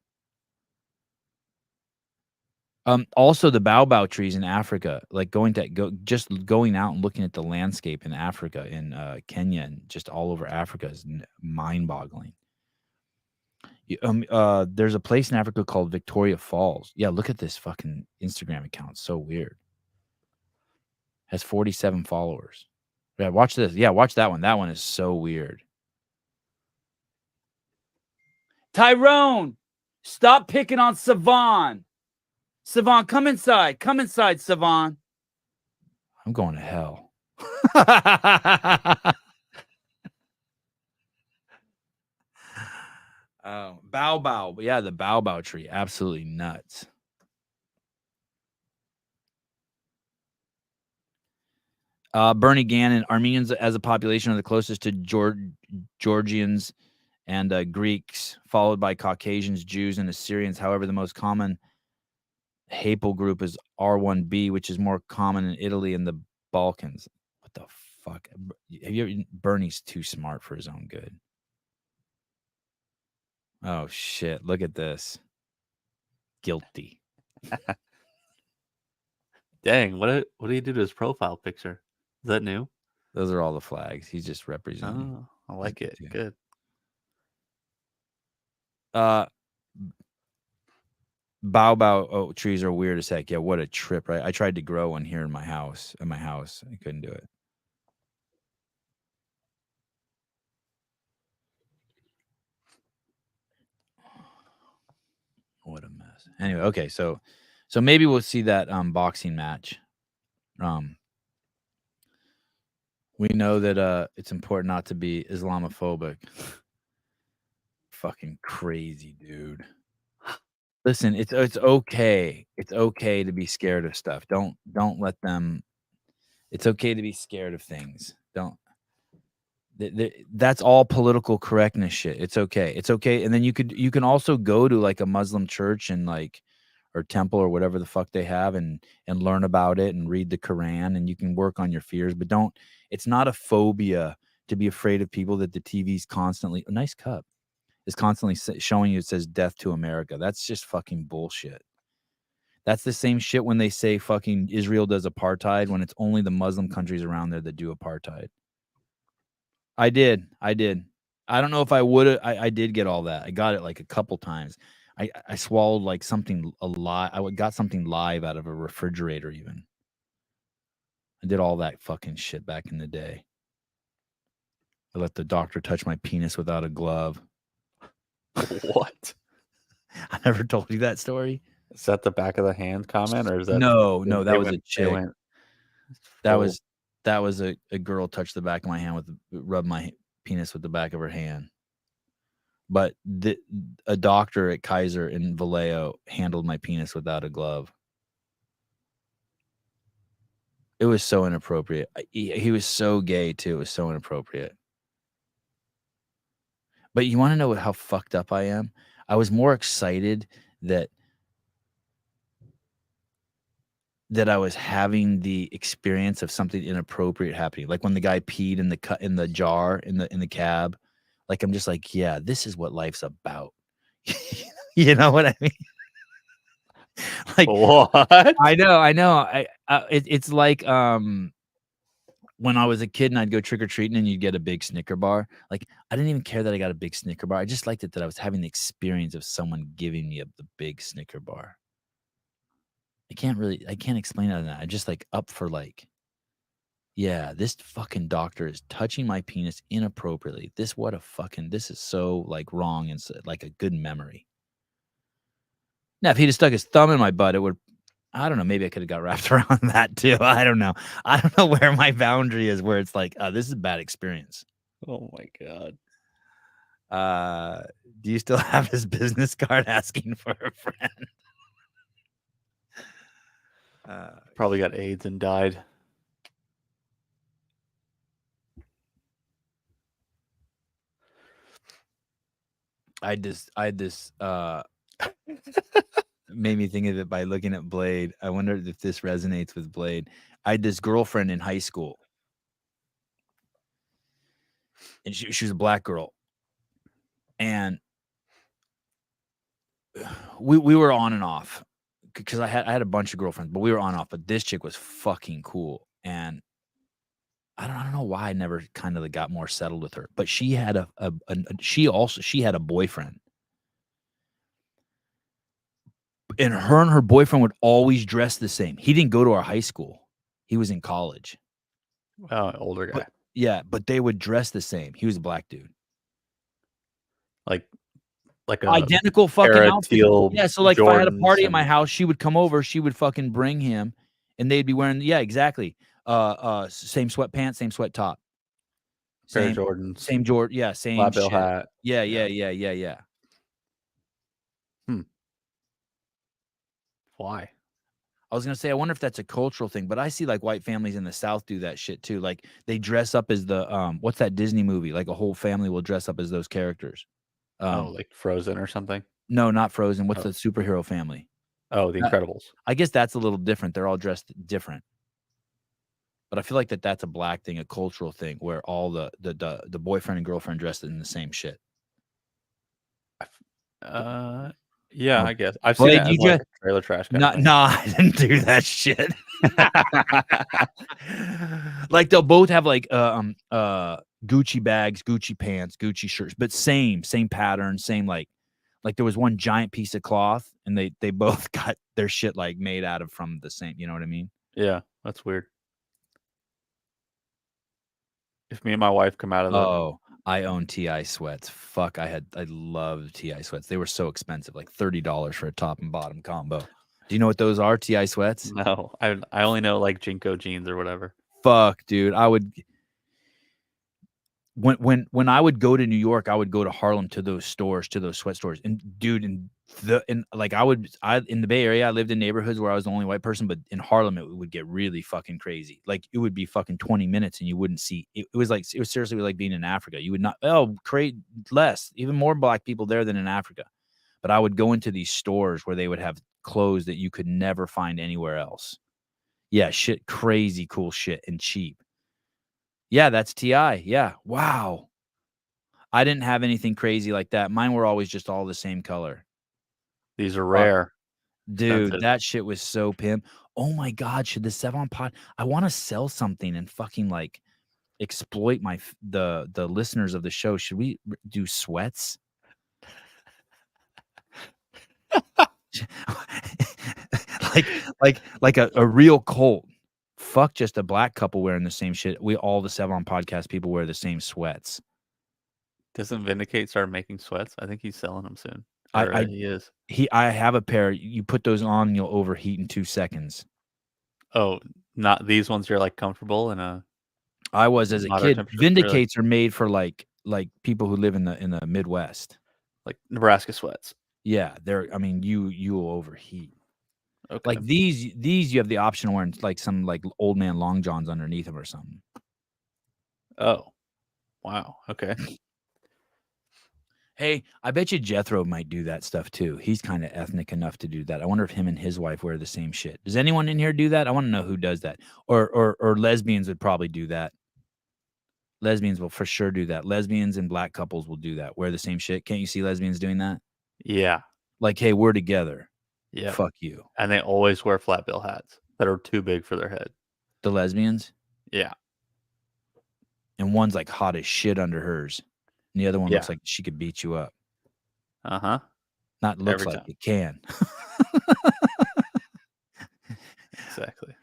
Also the baobab trees in Africa, like going out and looking at the landscape in Africa, in Kenya, and just all over Africa is mind-boggling. There's a place in Africa called Victoria Falls. Yeah, look at this fucking Instagram account. It's so weird. Has 47 followers. Yeah, watch this. Yeah, watch that one. That one is so weird. Tyrone, stop picking on Sevan. Sevan, come inside. Come inside, Sevan. I'm going to hell. Baobab. Yeah, the baobab tree. Absolutely nuts. Bernie Gannon, Armenians as a population are the closest to Georgians and Greeks, followed by Caucasians, Jews, and Assyrians. However, the most common haplogroup is R1b, which is more common in Italy and the Balkans. What the fuck? Bernie's too smart for his own good. Oh, shit. Look at this. Guilty. Dang, what do you do to his profile picture? Is that new? Those are all the flags. He's just representing. Oh, I like it. Yeah. Good. Bao trees are weird as heck. Yeah, what a trip, right? I tried to grow one here in my house. I couldn't do it. What a mess. Anyway, okay, so maybe we'll see that boxing match. We know that it's important not to be Islamophobic. Fucking crazy, dude. Listen, it's okay. It's okay to be scared of stuff. Don't let them. It's okay to be scared of things. Don't. That's all political correctness shit. It's okay. It's okay. And then you can also go to like a Muslim church and like or temple or whatever the fuck they have and learn about it and read the Quran and you can work on your fears. But don't. It's not a phobia to be afraid of people that the TV's constantly. A nice cup. Is constantly showing you it says death to America. That's just fucking bullshit. That's the same shit when they say fucking Israel does apartheid when it's only the Muslim countries around there that do apartheid. I did. I don't know if I would have. I did get all that. I got it like a couple times. I swallowed like something alive. I got something live out of a refrigerator even. I did all that fucking shit back in the day. I let the doctor touch my penis without a glove. What? I never told you that story. Is that the back of the hand comment, or is that no? That was a chick. That was a girl touched the back of my hand rubbed my penis with the back of her hand. But a doctor at Kaiser in Vallejo handled my penis without a glove. It was so inappropriate. He was so gay too. It was so inappropriate. But you want to know how fucked up I am? I was more excited that I was having the experience of something inappropriate happening. Like when the guy peed in the jar in the cab. Like I'm just like, yeah, this is what life's about. You know what I mean? Like what? I know. It's like when I was a kid and I'd go trick or treating and you'd get a big Snicker bar. Like I didn't even care that I got a big Snicker bar. I just liked it that I was having the experience of someone giving me the big Snicker bar. I can't explain it. I'm just like up for like, yeah, this fucking doctor is touching my penis inappropriately. This is so like wrong and so, like a good memory. Now, if he'd have stuck his thumb in my butt, it would, I don't know, maybe I could have got wrapped around that too. I don't know. I don't know where my boundary is where it's like, this is a bad experience. Oh my God. Do you still have his business card asking for a friend? Probably got AIDS and died. I had this made me think of it by looking at Blade. I wonder if this resonates with Blade. I had this girlfriend in high school. And she was a black girl. And we were on and off. Because I had a bunch of girlfriends, but we were on and off. But this chick was fucking cool. And I don't know why I never kind of got more settled with her. But she had she had a boyfriend. And her boyfriend would always dress the same. He didn't go to our high school. He was in college. Oh, older guy. But they would dress the same. He was a black dude. Like a identical fucking outfit. Yeah, so like Jordans, if I had a party at my house, she would come over, she would fucking bring him, and they'd be wearing, yeah, exactly. Same sweatpants, same sweat top. Pair of Jordans. Same Jordan, yeah, same flat bill hat. Yeah. Why? I was gonna say, I wonder if that's a cultural thing, but I see like white families in the South do that shit too. Like they dress up as the what's that Disney movie? Like a whole family will dress up as those characters. Like Frozen or something? No, not Frozen. What's the superhero family? Oh, The Incredibles. I guess that's a little different. They're all dressed different. But I feel like that's a black thing, a cultural thing, where all the boyfriend and girlfriend dressed in the same shit. Yeah, Oh, I guess I've well, seen they it do as like just a trailer trash kind no, of thing. no, I didn't do that shit. Like they'll both have like Gucci bags, Gucci pants, Gucci shirts, but same pattern, same like there was one giant piece of cloth, and they both got their shit like made out of from the same. You know what I mean? Yeah, that's weird. If me and my wife come out of the Oh, I own TI sweats. Fuck, I loved TI sweats. They were so expensive, like $30 for a top and bottom combo. Do you know what those are? TI sweats? no, I only know like Jinko jeans or whatever. Fuck, dude. I would when I would go to New York, I would go to Harlem to those stores, to those sweat stores. And dude, in like I in the Bay Area, I lived in neighborhoods where I was the only white person, but in Harlem it would get really fucking crazy. Like it would be fucking 20 minutes and you wouldn't see it was seriously like being in Africa. You would not create less, even more black people there than in Africa. But I would go into these stores where they would have clothes that you could never find anywhere else. Yeah, shit, crazy cool shit and cheap. Yeah, that's TI. Yeah. Wow. I didn't have anything crazy like that. Mine were always just all the same color. These are rare. Dude, Expensive. that shit was so pimp. Oh my God, should the Sevan Pod I want to sell something and fucking like exploit the listeners of the show. Should we do sweats? like a real cult. Fuck just a black couple wearing the same shit. All the Sevan Podcast people wear the same sweats. Doesn't Vindicate start making sweats? I think he's selling them soon. He is. I have a pair. You put those on, you'll overheat in 2 seconds. Oh, not these ones. You're like comfortable in a. I was as a moderate kid. temperature, Vindicates are made for like people who live in the Midwest. like Nebraska sweats. Yeah, I mean, you will overheat. Okay. Like these you have the option of wearing like some like old man long johns underneath them or something. Oh, wow. Okay. Hey, I bet you Jethro might do that stuff too. He's kind of ethnic enough to do that. I wonder if him and his wife wear the same shit. Does anyone in here do that? I want to know who does that. Or lesbians would probably do that. Lesbians will for sure do that. Lesbians and black couples will do that. Wear the same shit. Can't you see lesbians doing that? Yeah. Like, hey, we're together. Yeah. Fuck you. And they always wear flat bill hats that are too big for their head. The lesbians? Yeah. And one's like hot as shit under hers. And the other one looks like she could beat you up. Uh-huh. Not looks like it can. Exactly.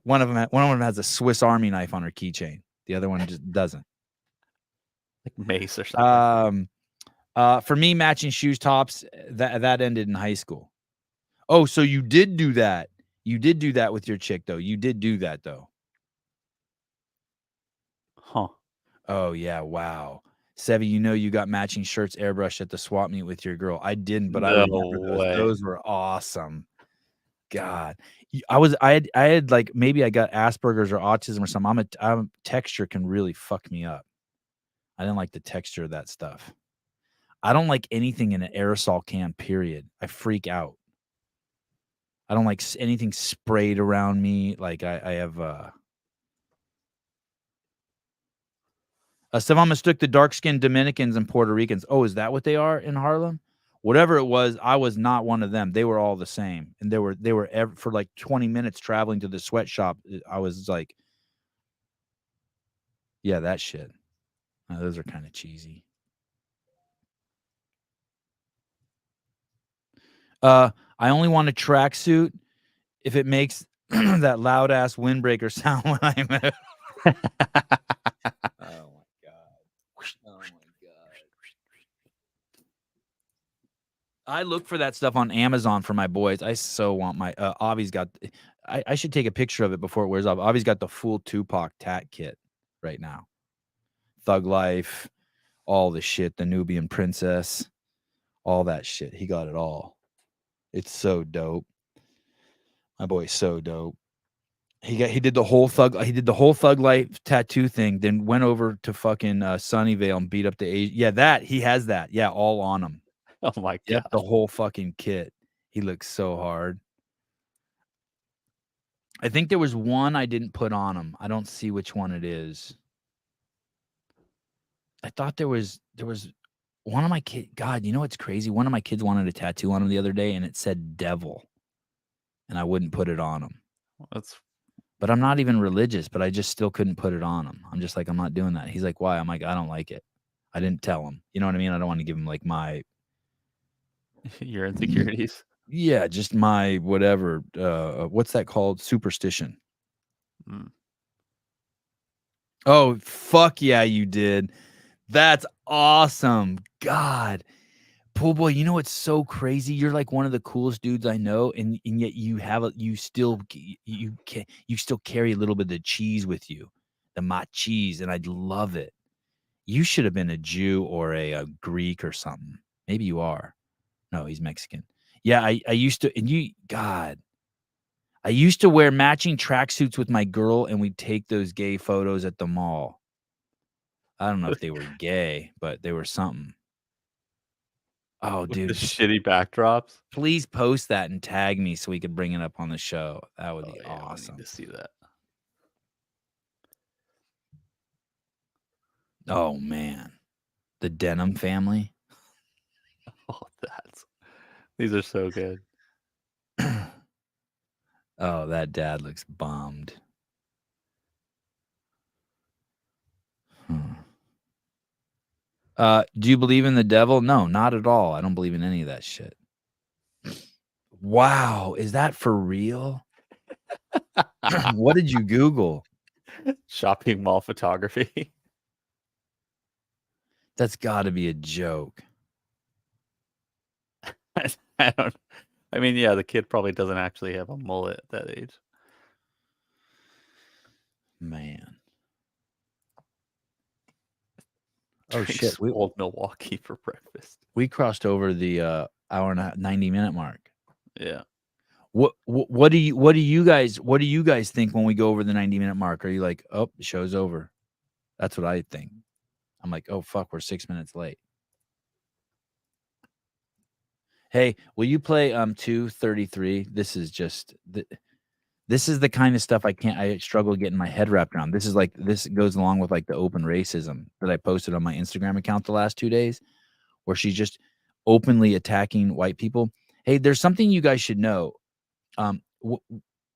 One of them has a Swiss Army knife on her keychain. The other one just doesn't. Like mace or something. For me, matching shoes tops, that ended in high school. Oh, so you did do that. You did do that with your chick, though. You did do that, though. Huh. Oh, yeah. Wow. Sevy, you got matching shirts airbrushed at the swap meet with your girl. I didn't, but I remember those. Those were awesome. God. I had like, maybe I got Asperger's or autism or something. Texture can really fuck me up. I didn't like the texture of that stuff. I don't like anything in an aerosol can, period. I freak out. I don't like anything sprayed around me. Like I have Sevan mistook the dark-skinned Dominicans and Puerto Ricans. Oh, is that what they are in Harlem? Whatever it was, I was not one of them. They were all the same. And they were for like 20 minutes traveling to the sweatshop. I was like, yeah, that shit. Those are kind of cheesy. I only want a tracksuit if it makes that loud ass windbreaker sound when I move. Oh my god! Oh my god! I look for that stuff on Amazon for my boys. I so want my Avi's got. I should take a picture of it before it wears off. Avi's got the full Tupac tat kit right now. Thug Life, all the shit, the Nubian Princess, all that shit. He got it all. It's so dope. My boy's so dope. He did the whole Thug Life tattoo thing, then went over to fucking Sunnyvale and beat up the Asian. Yeah, he has that. Yeah, all on him. Oh my god. Yep, the whole fucking kit. He looks so hard. I think there was one I didn't put on him. I don't see which one it is. I thought there was One of my kids, God, you know what's crazy? One of my kids wanted a tattoo on him the other day, and it said devil, and I wouldn't put it on him. But I'm not even religious, but I just still couldn't put it on him. I'm just like, I'm not doing that. He's like, why? I'm like, I don't like it. I didn't tell him. You know what I mean? I don't want to give him like my your insecurities. Yeah, just my whatever. What's that called? Superstition. Mm. Oh, fuck yeah, you did. That's awesome. God. Pool boy, you know what's so crazy? You're like one of the coolest dudes I know, and yet you still carry a little bit of the cheese with you, the cheese, and I'd love it. You should have been a Jew or a Greek or something. Maybe you are. No, he's Mexican. Yeah, I used to, and God, I used to wear matching tracksuits with my girl, and we'd take those gay photos at the mall. I don't know if they were gay, but they were something. Oh, With dude, the shitty backdrops. please post that and tag me so we could bring it up on the show. That would be Yeah, awesome. I need to see that. Oh man, the Denim family. Oh, these are so good. Oh, that dad looks bummed. Do you believe in the devil? No, not at all. I don't believe in any of that shit. Wow, is that for real? What did you Google? Shopping mall photography. That's got to be a joke. I mean, yeah, the kid probably doesn't actually have a mullet at that age. Man. Oh shit! Old Milwaukee for breakfast. We crossed over the hour and a half, 90-minute mark. Yeah. What do you guys think when we go over the 90-minute mark? Are you like, oh, the show's over? That's what I think. I'm like, oh fuck, we're 6 minutes late. Hey, will you play 233? This is just this is the kind of stuff I struggle getting my head wrapped around. This goes along with like the open racism that I posted on my Instagram account the last 2 days, where she's just openly attacking white people. Hey, there's something you guys should know.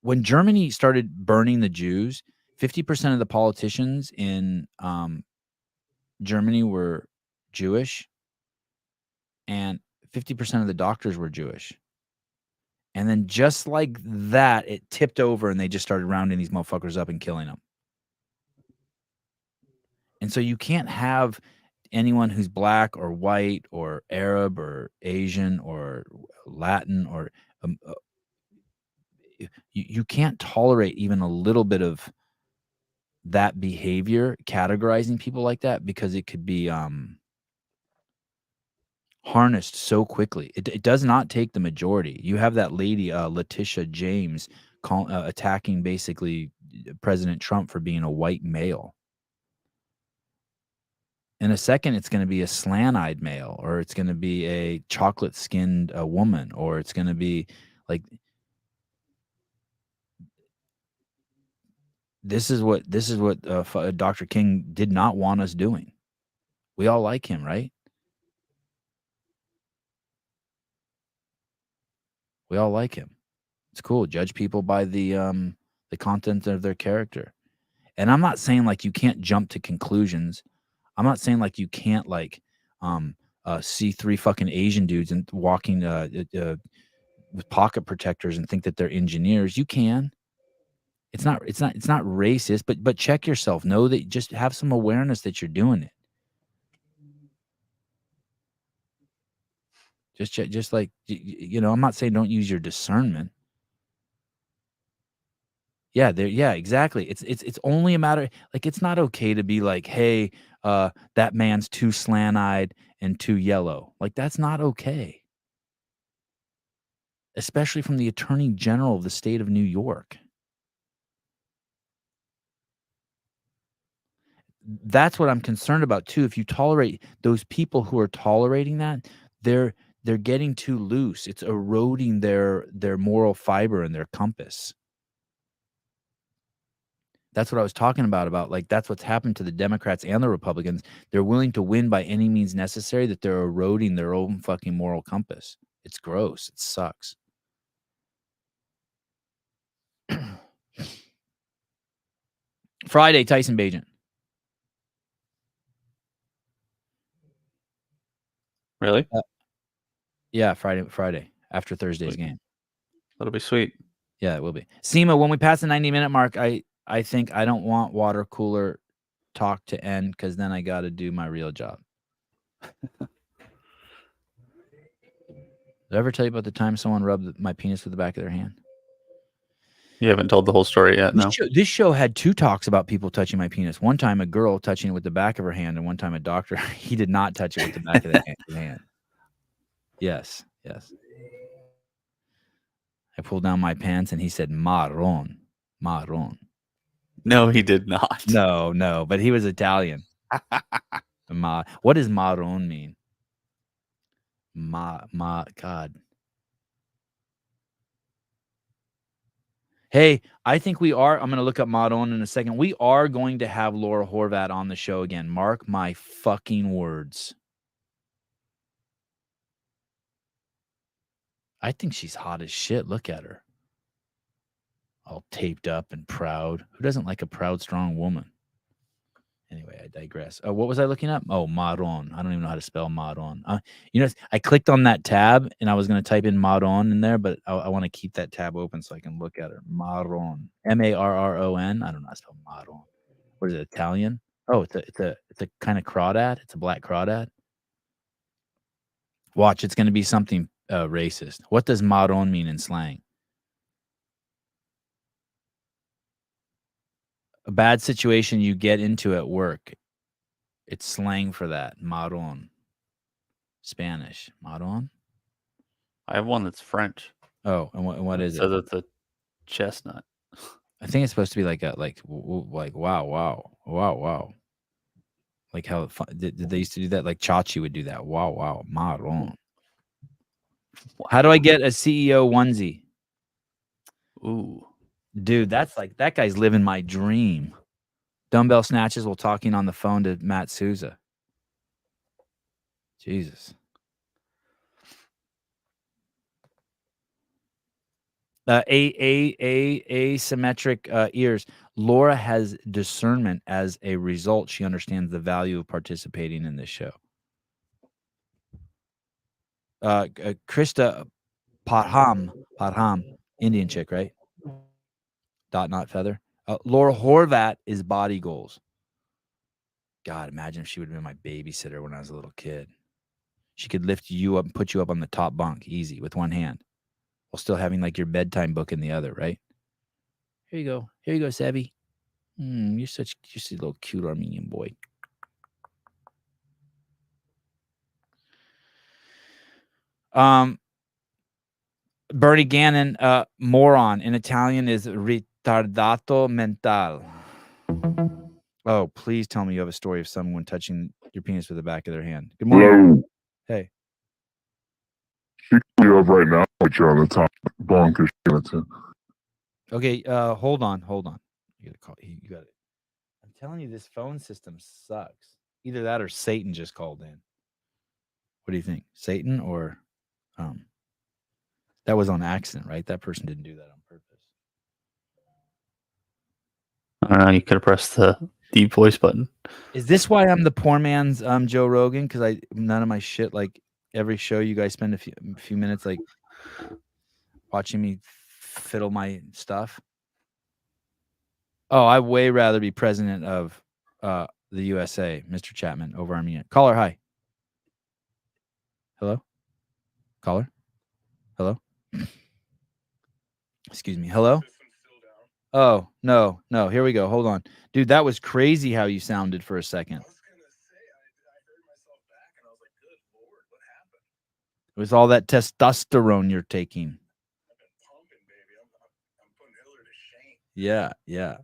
When Germany started burning the Jews, 50% of the politicians in Germany were Jewish, and 50% of the doctors were Jewish. And then just like that, it tipped over and they just started rounding these motherfuckers up and killing them. And so you can't have anyone who's black or white or Arab or Asian or Latin or you can't tolerate even a little bit of that behavior, categorizing people like that, because it could be harnessed so quickly. It does not take the majority. You have that lady, Letitia James, attacking basically President Trump for being a white male. In a second, it's going to be a slant-eyed male, or it's going to be a chocolate-skinned woman, or it's going to be like, this is what Dr. King did not want us doing. We all like him, right? We all like him. It's cool. Judge people by the content of their character. And I'm not saying like you can't jump to conclusions. I'm not saying like you can't like see 3 fucking Asian dudes and walking with pocket protectors and think that they're engineers. You can. It's not racist, but check yourself. Know that, just have some awareness that you're doing it. Just like, you know, I'm not saying don't use your discernment. Yeah, exactly. It's only a matter, like, it's not okay to be like, hey, that man's too slant-eyed and too yellow. Like, that's not okay. Especially from the Attorney General of the state of New York. That's what I'm concerned about too. If you tolerate those people who are tolerating that, they're getting too loose. It's eroding their moral fiber and their compass. That's what I was talking about like that's what's happened to the Democrats and the Republicans. They're willing to win by any means necessary, that they're eroding their own fucking moral compass. It's gross. It sucks. Friday, Tyson Bagent. Really? Yeah, Friday after Thursday's game. That'll be sweet. Yeah, it will be. Seema, when we pass the 90-minute mark, I think I don't want water cooler talk to end, because then I got to do my real job. Did I ever tell you about the time someone rubbed my penis with the back of their hand? You haven't told the whole story yet, no? This show had 2 talks about people touching my penis. One time a girl touching it with the back of her hand, and one time a doctor. He did not touch it with the back of the hand. Yes. I pulled down my pants and he said, marron. No, he did not. No, but he was Italian. What does marron mean? God. Hey, I think we are. I'm going to look up marron in a second. We are going to have Laura Horvat on the show again. Mark my fucking words. I think she's hot as shit. Look at her. All taped up and proud. Who doesn't like a proud, strong woman? Anyway, I digress. What was I looking up? Oh, marron. I don't even know how to spell marron. I clicked on that tab and I was going to type in marron in there, but I want to keep that tab open so I can look at her. Marron. Marron. I don't know how to spell marron. What is it? Italian? Oh, it's a kind of crawdad. It's a black crawdad. Watch, it's going to be something racist. What does marron mean in slang? A bad situation you get into at work. It's slang for that. Marron. Spanish. Marron? I have one that's French. Oh, and what is it? So that's a chestnut. I think it's supposed to be like wow. Like how did they used to do that? Like Chachi would do that. Wow, marron. How do I get a CEO onesie? Ooh. Dude, that's like, that guy's living my dream. Dumbbell snatches while talking on the phone to Matt Souza. Jesus. Asymmetric ears. Laura has discernment. As a result, she understands the value of participating in this show. Krista Parham, Indian chick, right? Dot not feather. Laura Horvat is body goals. God, imagine if she would have been my babysitter when I was a little kid. She could lift you up and put you up on the top bunk easy with one hand, while still having like your bedtime book in the other, right? Here you go, Sebby. You're such a little cute Armenian boy. Bernie Gannon, moron in Italian is ritardato mental. Oh, please tell me you have a story of someone touching your penis with the back of their hand. Good morning. Hello. Hey. She can be up right now, but you're on the top bunk. Okay, hold on. You gotta call. You got it. I'm telling you, this phone system sucks. Either that or Satan just called in. What do you think? Satan or that was on accident, right? That person didn't do that on purpose. I don't know. You could have pressed the deep voice button. Is this why I'm the poor man's Joe Rogan? Because none of my shit, like every show you guys spend a few minutes like watching me fiddle my stuff. Oh, I'd way rather be president of the USA, Mr. Chapman, over Armenia. Caller, hi. Hello? Caller? Hello? Excuse me. Hello? Oh, no. Here we go. Hold on. Dude, that was crazy how you sounded for a second. I was going to say, I heard myself back and I was like, good Lord, what happened? It was all that testosterone you're taking. I've been pumping, baby. I'm putting Hillary to shame. Yeah.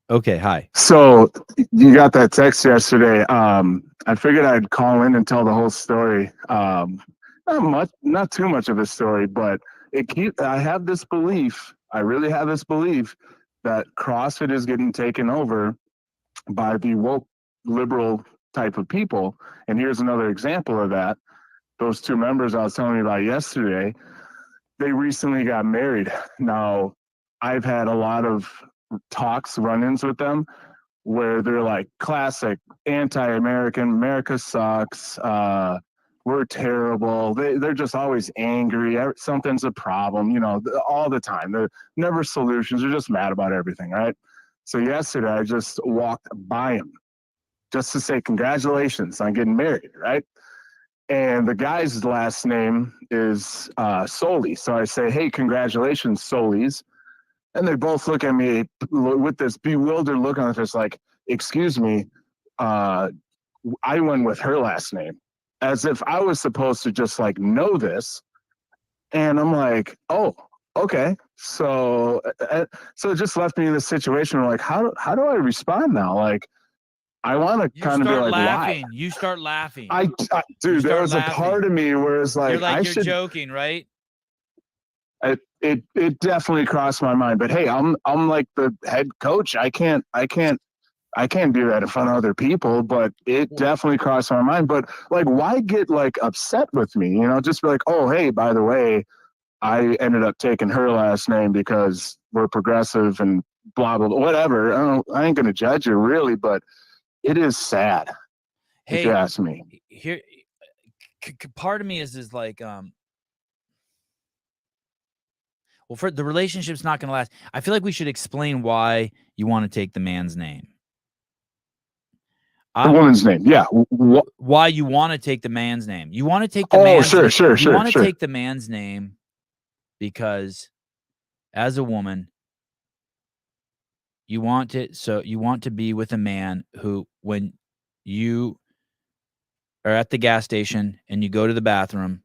Okay, hi. So you got that text yesterday. I figured I'd call in and tell the whole story. Not too much of a story, but I have this belief. I really have this belief that CrossFit is getting taken over by the woke liberal type of people. And here's another example of that. Those two members I was telling you about yesterday, they recently got married. Now, I've had a lot of talks, run-ins with them, where they're like classic anti-American, America sucks, we're terrible. They're just always angry. Something's a problem, you know, all the time. They're never solutions. They're just mad about everything, right? So yesterday, I just walked by him just to say congratulations on getting married, right? And the guy's last name is Solis. So I say, hey, congratulations, Solis. And they both look at me with this bewildered look on their face like, excuse me, I went with her last name. As if I was supposed to just like know this. And I'm like, oh, okay. So it just left me in this situation where like, how do I respond now? Like, I want to kind of be like, laughing. why? You start laughing. Dude, there was laughing. A part of me where it's like, you're joking, right? It definitely crossed my mind, but hey, I'm like the head coach. I can't do that in front of other people, but it definitely crossed my mind. But like, why get like upset with me? You know, just be like, oh, hey, by the way, I ended up taking her last name because we're progressive and blah, blah, blah, whatever. I ain't going to judge you really, but it is sad. If you ask me. Here, part of me is like, well, for the relationship's not going to last. I feel like we should explain why you want to take the man's name. The woman's name, yeah. Why you want to take the man's name? You want to take the man's name. Sure. You want to take the man's name because, as a woman, you want to be with a man who, when you are at the gas station and you go to the bathroom,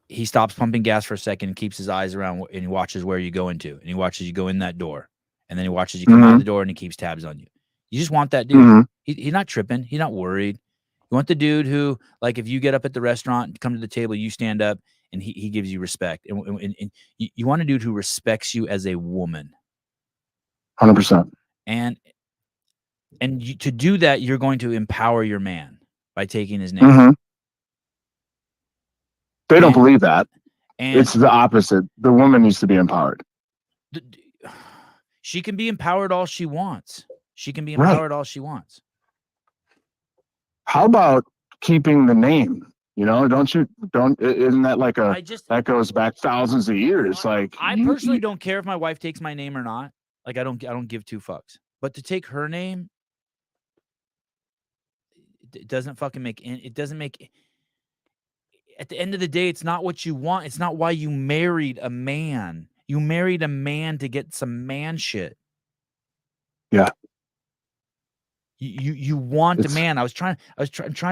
he stops pumping gas for a second and keeps his eyes around and he watches where you go into, and he watches you go in that door, and then he watches you come out of the door and he keeps tabs on you. You just want that dude. He's not tripping. He's not worried. You want the dude who, like, if you get up at the restaurant and come to the table, you stand up and he gives you respect. And you want a dude who respects you as a woman. 100%. And to do that, you're going to empower your man by taking his name. They don't believe that. And it's the opposite. The woman needs to be empowered. She can be empowered all she wants. All she wants. How about keeping the name? You know, isn't that like that goes back thousands of years? Like, I personally don't care if my wife takes my name or not. Like, I don't give two fucks. But to take her name, it doesn't fucking make it doesn't make. At the end of the day, it's not what you want. It's not why you married a man. You married a man to get some man shit. Yeah. You want a man. I was trying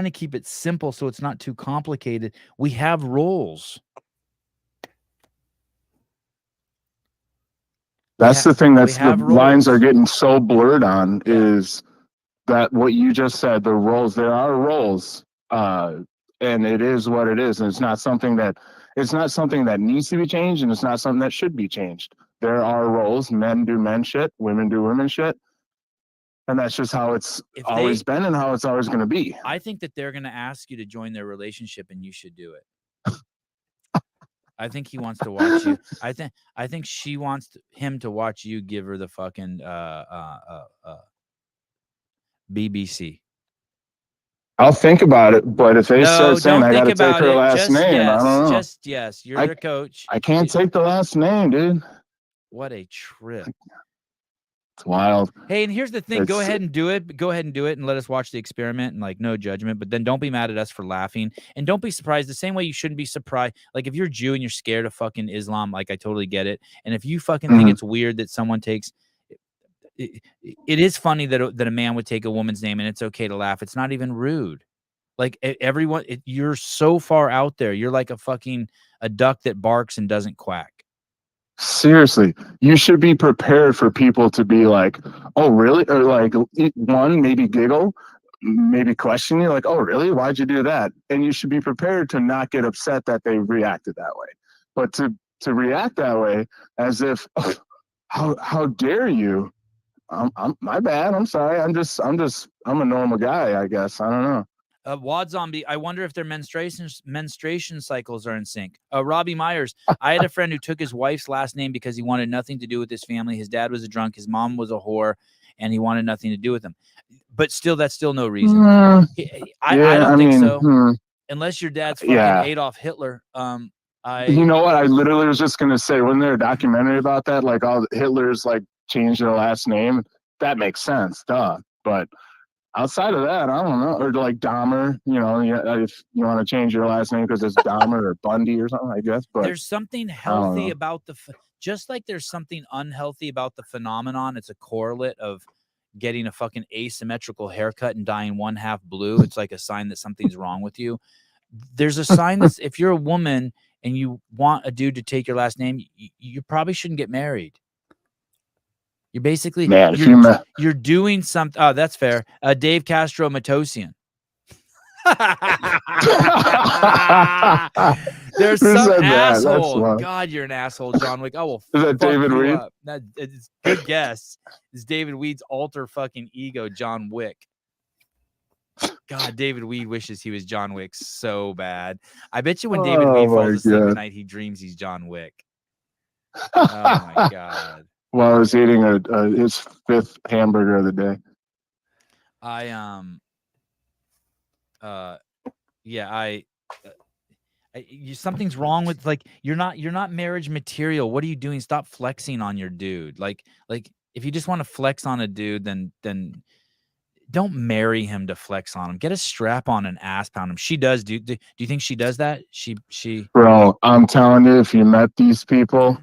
to keep it simple so it's not too complicated. We have roles. That's the thing that's the lines are getting so blurred on is that what you just said, the roles, there are roles. And it is what it is. And it's not something that needs to be changed, and it's not something that should be changed. There are roles. Men do men shit, women do women shit. And that's just how it's always been and how it's always going to be. I think that they're going to ask you to join their relationship and you should do it. I think he wants to watch you. I think she wants him to watch you give her the fucking BBC. I'll think about it, but if they start saying I got to take her last name, I don't know. Just yes, you're the coach. I can't take the last name, dude. What a trip. It's wild. Hey, and here's the thing. Go ahead and do it. Go ahead and do it and let us watch the experiment and, like, no judgment. But then don't be mad at us for laughing. And don't be surprised. The same way you shouldn't be surprised. Like, if you're Jew and you're scared of fucking Islam, like, I totally get it. And if you fucking think it's weird that someone takes... It is funny that a man would take a woman's name, and it's okay to laugh. It's not even rude. Like, everyone... you're so far out there. You're like a duck that barks and doesn't quack. Seriously, you should be prepared for people to be like, oh, really? Or like, one, maybe giggle, maybe question you, like, oh, really? Why'd you do that? And you should be prepared to not get upset that they reacted that way. But to react that way as if, oh, how dare you? I'm my bad. I'm sorry. I'm a normal guy, I guess. I don't know. Wad Zombie, I wonder if their menstruation cycles are in sync. Robbie Myers, I had a friend who took his wife's last name because he wanted nothing to do with his family. His dad was a drunk, his mom was a whore, and he wanted nothing to do with them. But still, that's still no reason. I don't think so. Unless your dad's fucking Adolf Hitler. You know what? I literally was just gonna say, wasn't there a documentary about that? Like all Hitler's like changed their last name. That makes sense, duh. But outside of that, I don't know. Or like Dahmer, if you want to change your last name because it's Dahmer or Bundy or something, I guess. But there's something healthy about just like there's something unhealthy about the phenomenon. It's a correlate of getting a fucking asymmetrical haircut and dyeing one half blue. It's like a sign that something's wrong with you. There's a sign that's if you're a woman and you want a dude to take your last name, you probably shouldn't get married. You're basically you're doing something. Oh, that's fair. Dave Castro Matosian. There's some asshole. God, you're an asshole, John Wick. Oh, well, is that David Weed? It's good guess. It's David Weed's alter fucking ego, John Wick. God, David Weed wishes he was John Wick so bad. I bet you when David Weed falls asleep at night, he dreams he's John Wick. Oh my God. While I was eating his 5th hamburger of the day. Something's wrong with like you're not marriage material. What are you doing? Stop flexing on your dude. Like if you just want to flex on a dude, then don't marry him to flex on him. Get a strap on and ass pound him. She does. Do you think she does that? She. Bro, I'm telling you, if you met these people,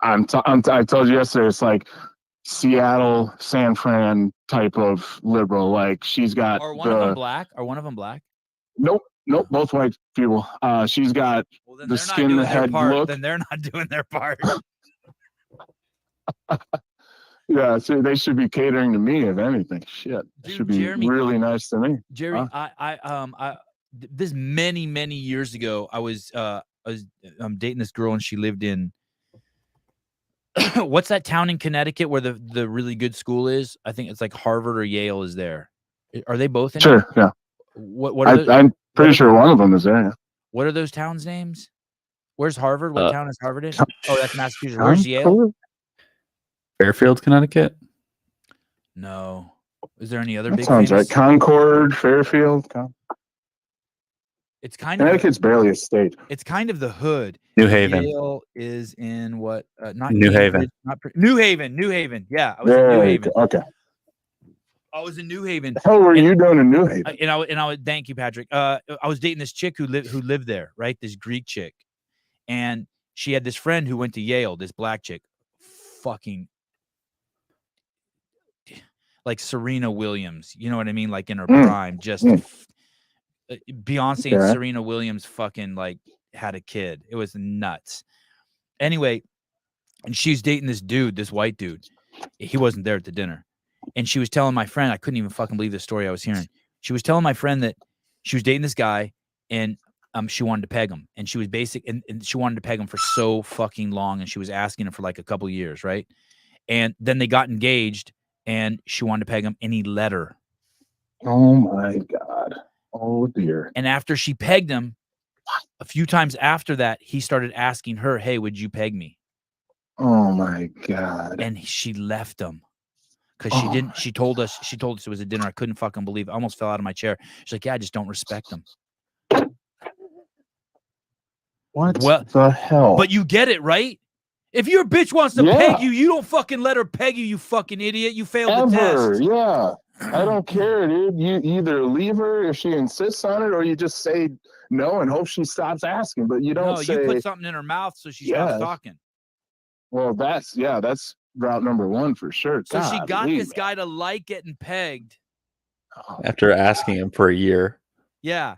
I told you yesterday, it's like Seattle, San Fran type of liberal. Like she's got. Are one of them black? Are one of them black? Nope, both white people. She's got the skin, the head look. Then they're not doing their part. Yeah, so they should be catering to me, if anything. Shit, dude, should be Jeremy, really nice to me. Jerry, this many years ago, I was dating this girl and she lived in what's that town in Connecticut where the really good school is? I think it's like Harvard or Yale is there. Are they both in? Sure, yeah. What are I'm pretty sure one of them is there. Yeah. What are those towns' names? Where's Harvard? What town is Harvard in? Oh, that's Massachusetts. Where's Yale? Fairfield, Connecticut. No. Is there any other big? Sounds right. Concord, Fairfield. It's kind of Connecticut's barely a state. It's kind of the hood. New Haven. Yale is in what? Not New Haven. New Haven. New Haven. Yeah, I was in New Haven. Okay. I was in New Haven. How were you doing in New Haven? And I would thank you, Patrick. I was dating this chick who lived there, right? This Greek chick, and she had this friend who went to Yale. This black chick, fucking like Serena Williams. You know what I mean? Like in her prime, just Beyonce and Serena Williams fucking like had a kid. It was nuts. Anyway, and she's dating this dude, this white dude. He wasn't there at the dinner. And she was telling my friend, I couldn't even fucking believe the story I was hearing. She was telling my friend that she was dating this guy and she wanted to peg him. And she was and she wanted to peg him for so fucking long. And she was asking him for like a couple years, right? And then they got engaged and she wanted to peg him and he let her. Oh my God. Oh dear. And after she pegged him, a few times after that, he started asking her, hey, would you peg me? Oh my God. And she left him. Because she didn't. She told us it was a dinner. I couldn't fucking believe it. I almost fell out of my chair. She's like, yeah, I just don't respect them. What the hell? But you get it, right? If your bitch wants to peg you, you don't fucking let her peg you, you fucking idiot. You failed the test. Yeah. I don't care, dude. You either leave her if she insists on it or you just say no and hope she stops asking. But you don't say... you put something in her mouth so she stops talking. Well, that's route number one for sure. So she got this guy to like getting pegged. After asking him for a year. Yeah.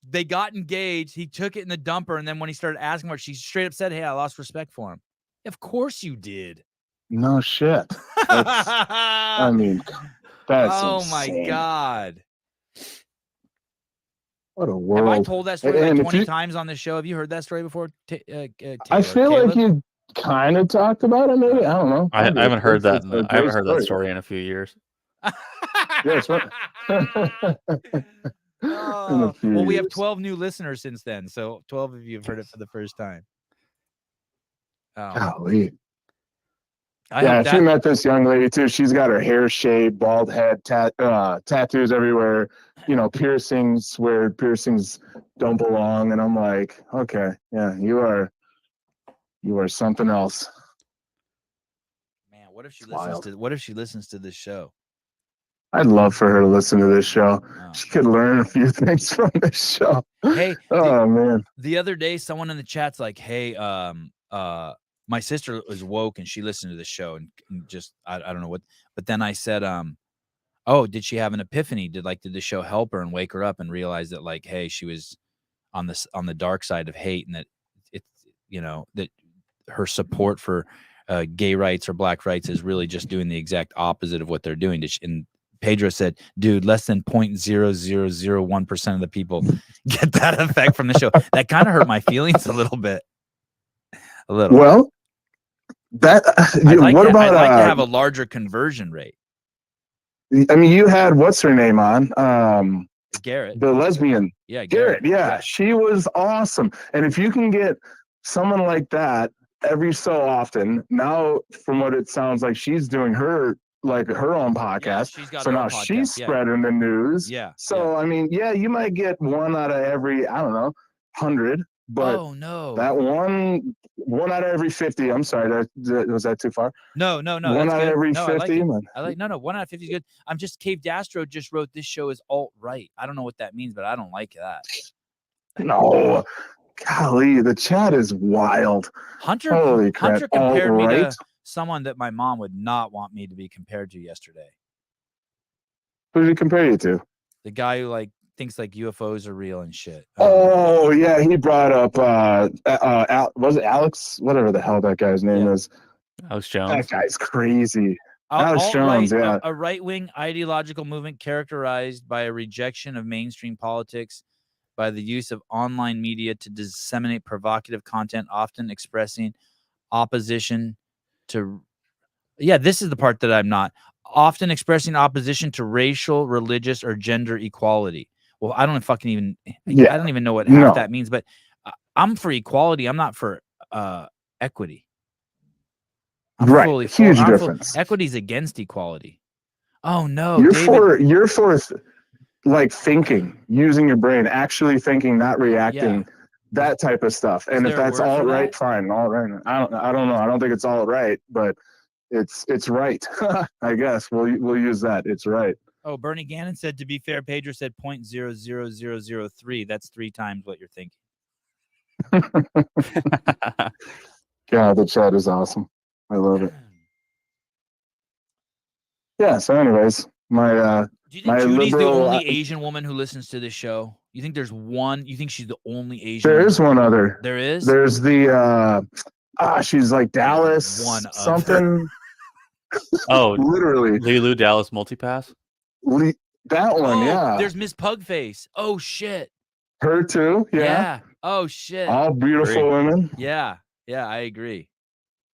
They got engaged. He took it in the dumper. And then when he started asking her, she straight up said, hey, I lost respect for him. Of course you did. No shit. I mean, that's insane. My God. What a world. Have I told that story like 20 times on this show? Have you heard that story before? I feel like kind of talked about it. Maybe I don't know. I haven't heard that. It's a I haven't great heard that story in a few years. Yeah, it's right. Oh, well, we have 12 new listeners since then, so 12 of you have heard it for the first time. Golly. I Yeah, hope she that met this young lady too. She's got her hair shaved, bald head, tattoos everywhere. You know, piercings where piercings don't belong. And I'm like, okay, yeah, you are something else. man, what if she Wild. listens to this show? I'd love for her to listen to this show. Oh. She could learn a few things from this show. Hey, oh man. The other day, someone in the chat's like, "Hey, my sister was woke and she listened to the show and just I don't know what." But then I said, "Oh, did she have an epiphany? Did the show help her and wake her up and realize that like, hey, she was on the dark side of hate and that it's that her support for gay rights or black rights is really just doing the exact opposite of what they're doing." And Pedro said, "Dude, less than 0.0001% of the people get that effect from the show." That kind of hurt my feelings a little bit. A little. Well, that I'd like to have a larger conversion rate. I mean, you had what's her name on? Garrett, the lesbian. Yeah, Garrett. Yeah, she was awesome. And if you can get someone like that every so often, now from what it sounds like, she's doing her own podcast. Yeah, so now she's spreading the news. Yeah. So I mean, yeah, you might get one out of every 100, but that one out of every 50. I'm sorry, was that too far? No. One out of every 50. I like 1 out of 50 is good. I'm just Cave Dastro just wrote this show is alt-right. I don't know what that means, but I don't like that. No. Golly, the chat is wild. Hunter compared me to someone that my mom would not want me to be compared to yesterday. Who did he compare you to? The guy who thinks UFOs are real and shit. Oh yeah, he brought up was it Alex? Whatever the hell that guy's name is. Alex Jones. That guy's crazy. Alex Jones, yeah. A right-wing ideological movement characterized by a rejection of mainstream politics, by the use of online media to disseminate provocative content, often expressing opposition to. Yeah, this is the part that I'm not. Often expressing opposition to racial, religious, or gender equality. Well, I don't fucking even. I don't even know what half that means. But I'm for equality. I'm not for equity. I'm huge difference. Equity's against equality. Oh no, you're for thinking, using your brain, actually thinking, not reacting. Yeah. That type of stuff. And if that's all right, fine, all right. I don't know. I don't think it's all right, but it's right. I guess we'll use that. It's right. Oh, Bernie Gannon said, to be fair, Pedro said 0.00003. That's 3 times what you're thinking. Yeah, the chat is awesome. I love it. Yeah, so anyways, do you think Judy's the only Asian woman who listens to this show? You think there's one? You think she's the only Asian? There is one other. There is? There's the she's like Dallas something. Oh, literally. Lilu Dallas Multipass? That one, yeah. There's Miss Pugface. Oh shit. Her too? Yeah. Oh shit. All beautiful women. Yeah, I agree.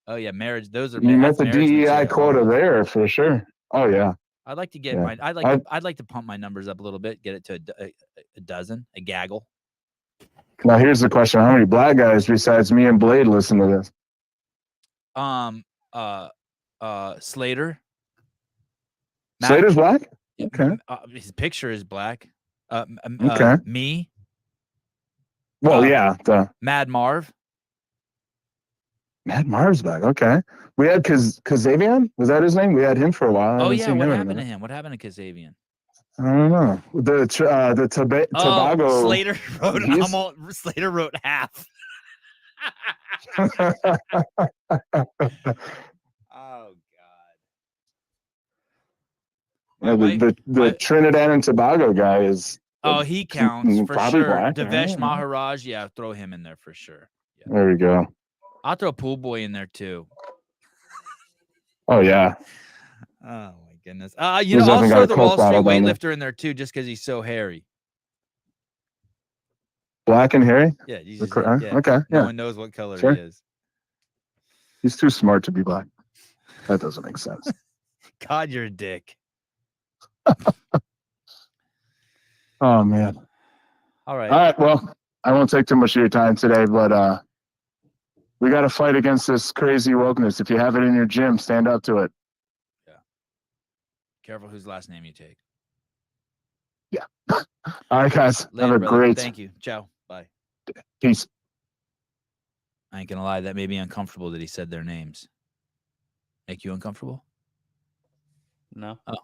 Oh yeah, marriage. Those are. You met the DEI quota there for sure. Oh yeah. I'd like to get I'd like to pump my numbers up a little bit, get it to a dozen, a gaggle. Now here's the question: how many black guys besides me and Blade listen to this? Slater. Slater's black. Okay. His picture is black. Okay. Me. Well, yeah. Mad Marv. Mad Marv's back. Okay. We had Kazavian. Was that his name? We had him for a while. Oh yeah. What happened to him? What happened to Kazavian? I don't know. The Tobago. Slater wrote. Slater wrote half. Oh God. The Trinidad and Tobago guy is. Oh, he counts for sure. Black, Devesh right? Maharaj, yeah, throw him in there for sure. Yeah. There we go. I'll throw Pool Boy in there too. Oh yeah. Oh my goodness. I'll throw the Wall Street weightlifter in there too, just because he's so hairy. Black and hairy? Yeah. Okay. No one knows what color he is. He's too smart to be black. That doesn't make sense. God, you're a dick. Oh man. All right. All right. Well, I won't take too much of your time today, but we got to fight against this crazy wokeness. If you have it in your gym, stand up to it. Yeah. Careful whose last name you take. Yeah. All right, guys. Later, have a brother. great. Thank you. Ciao. Bye. Peace. I ain't gonna lie, that made me uncomfortable that he said their names. Make you uncomfortable? No. Oh.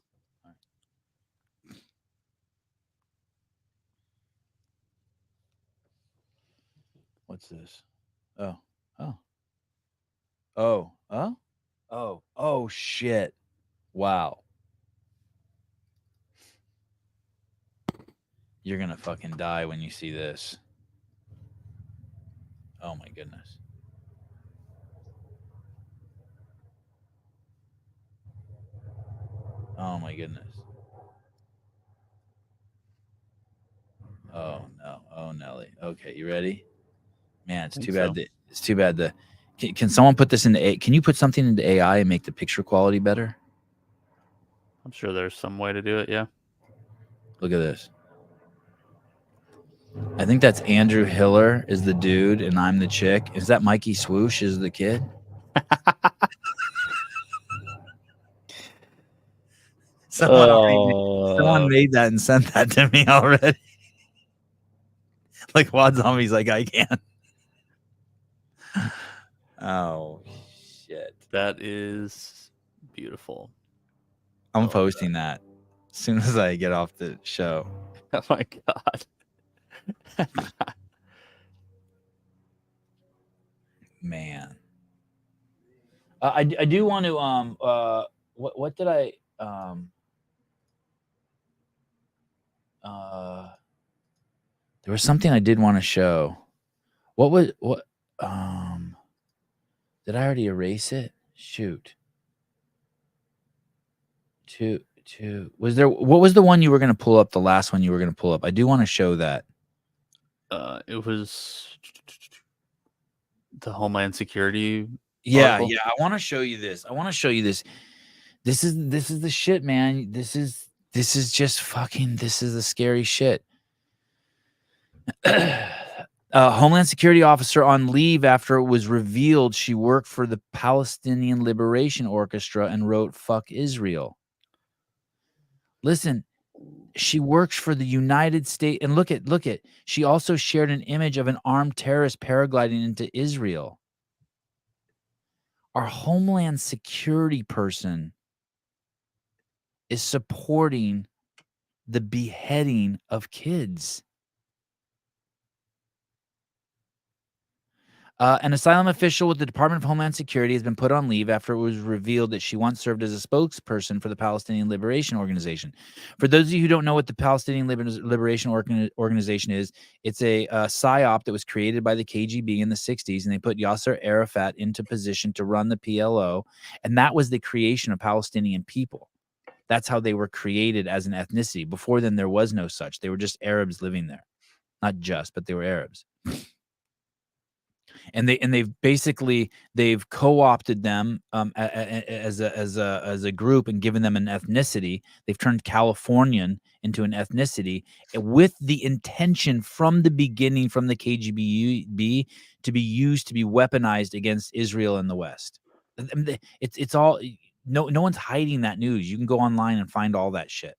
What's this? Oh. Oh, shit. Wow. You're gonna fucking die when you see this. Oh my goodness. Oh my goodness. Oh no. Oh Nelly. Okay, you ready? Man, it's too bad. It's too bad. Can someone put this into Can you put something into AI and make the picture quality better? I'm sure there's some way to do it. Yeah. Look at this. I think that's Andrew Hiller is the dude, and I'm the chick. Is that Mikey Swoosh is the kid? Someone made that and sent that to me already. Like Wad Zombie's like, I can't. Oh shit. That is beautiful. I'm posting that as soon as I get off the show. Oh my god. Man. I do want to what did I there was something I did want to show. Did I already erase it? Shoot. What was the one you were going to pull up, the last one you were going to pull up? I do want to show that. It was the Homeland Security. Yeah, article. yeah. I want to show you this. This is the shit, man. This is just fucking. This is the scary shit. Homeland Security officer on leave after it was revealed she worked for the Palestinian Liberation Orchestra and wrote "Fuck Israel." Listen, she works for the United States, and look at. She also shared an image of an armed terrorist paragliding into Israel. Our Homeland Security person is supporting the beheading of kids. An asylum official with the Department of Homeland Security has been put on leave after it was revealed that she once served as a spokesperson for the Palestinian Liberation Organization. For those of you who don't know what the Palestinian Liberation Organization is, it's a PSYOP that was created by the KGB in the 60s, and they put Yasser Arafat into position to run the PLO, and that was the creation of Palestinian people. That's how they were created as an ethnicity. Before then, there was no such. They were just Arabs living there. Not just, but they were Arabs. And they've co-opted them as a group and given them an ethnicity. They've turned Californian into an ethnicity with the intention from the beginning, from the KGB, to be used to be weaponized against Israel and the West. It's all no one's hiding that news. You can go online and find all that shit.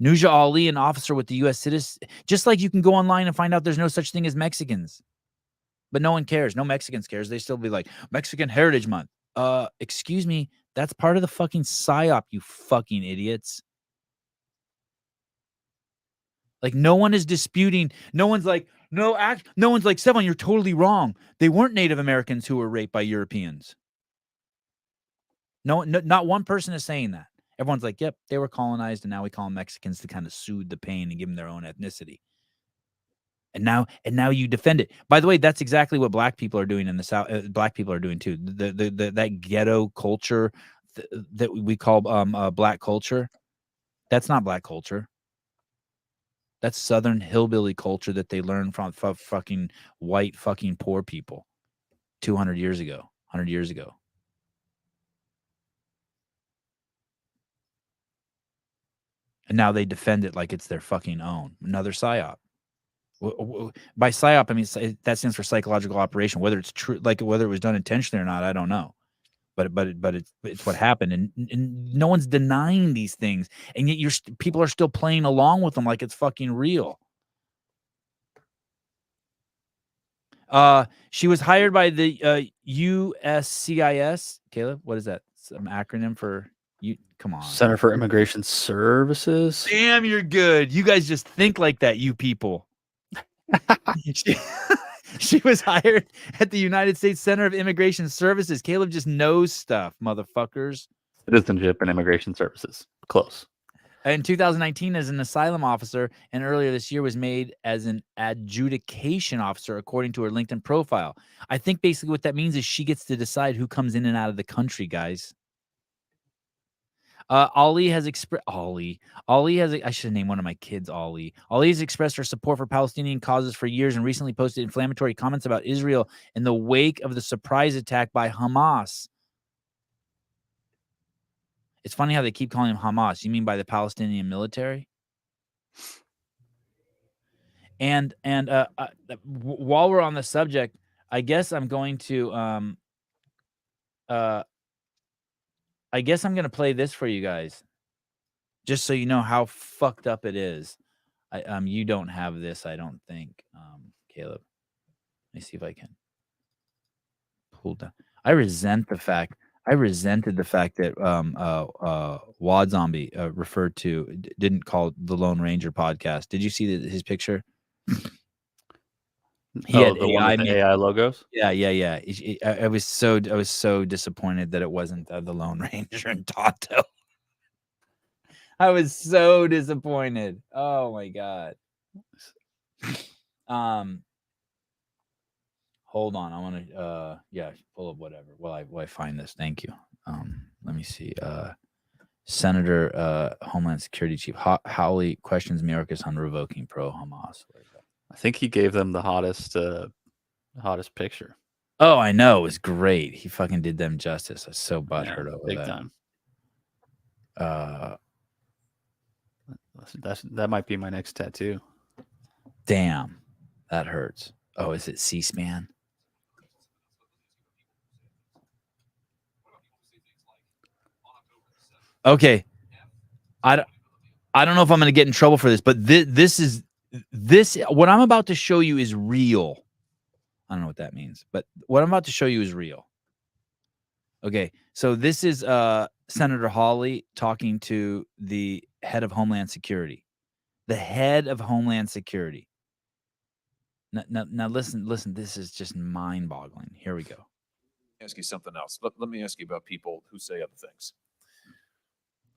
Nuja Ali, an officer with the U.S. citizen, just like you can go online and find out there's no such thing as Mexicans. But no one cares. No Mexicans cares. They still be like, Mexican Heritage Month. Excuse me. That's part of the fucking PSYOP, you fucking idiots. Like, no one is disputing. No one's like, no one's like, Sevan, you're totally wrong. They weren't Native Americans who were raped by Europeans. No, not one person is saying that. Everyone's like, yep, they were colonized, and now we call them Mexicans to kind of soothe the pain and give them their own ethnicity. And now you defend it. By the way, that's exactly what black people are doing in the South. Black people are doing too. That ghetto culture that we call black culture. That's not black culture. That's Southern hillbilly culture that they learn from fucking white fucking poor people. 200 years ago, 100 years ago. And now they defend it like it's their fucking own. Another psyop. By psyop, I mean that stands for psychological operation. Whether it's true, like whether it was done intentionally or not, I don't know. But it's what happened, and no one's denying these things, and yet people are still playing along with them like it's fucking real. She was hired by the USCIS. Caleb, what is that? Some acronym for you? Come on, Center for Immigration Services. Damn, you're good. You guys just think like that, you people. She was hired at the United States Center of Immigration Services. Caleb just knows stuff, motherfuckers. Citizenship and Immigration Services. Close. In 2019 as an asylum officer, and earlier this year was made as an adjudication officer, according to her LinkedIn profile. I think basically what that means is she gets to decide who comes in and out of the country, guys. Ollie has expressed. I should name one of my kids Ollie. Ollie has expressed her support for Palestinian causes for years and recently posted inflammatory comments about Israel in the wake of the surprise attack by Hamas. It's funny how they keep calling him Hamas. You mean by the Palestinian military? And while we're on the subject, I guess I'm going to play this for you guys, just so you know how fucked up it is. You don't have this, I don't think, Caleb. Let me see if I can pull down. I resented the fact that Wad Zombie didn't call the Lone Ranger podcast. Did you see his picture? He had the one with the AI logos. Yeah. I was so disappointed that it wasn't the Lone Ranger and Tonto. I was so disappointed. Oh my god. Hold on. I want to pull up whatever. While I find this. Thank you. Let me see. Senator Homeland Security Chief Howley questions Mayorkas on revoking pro-Hamas. I think he gave them the hottest picture. Oh, I know. It was great. He fucking did them justice. I was so butthurt over big that. Time. That might be my next tattoo. Damn, that hurts. Oh, is it C-SPAN? Okay, I don't know if I'm going to get in trouble for this, but this what I'm about to show you is real. I don't know what that means, but what I'm about to show you is real. Okay, so this is Senator Hawley talking to the head of Homeland Security. The head of Homeland Security. Now listen, this is just mind-boggling. Here we go. Ask you something else. Let me ask you about people who say other things.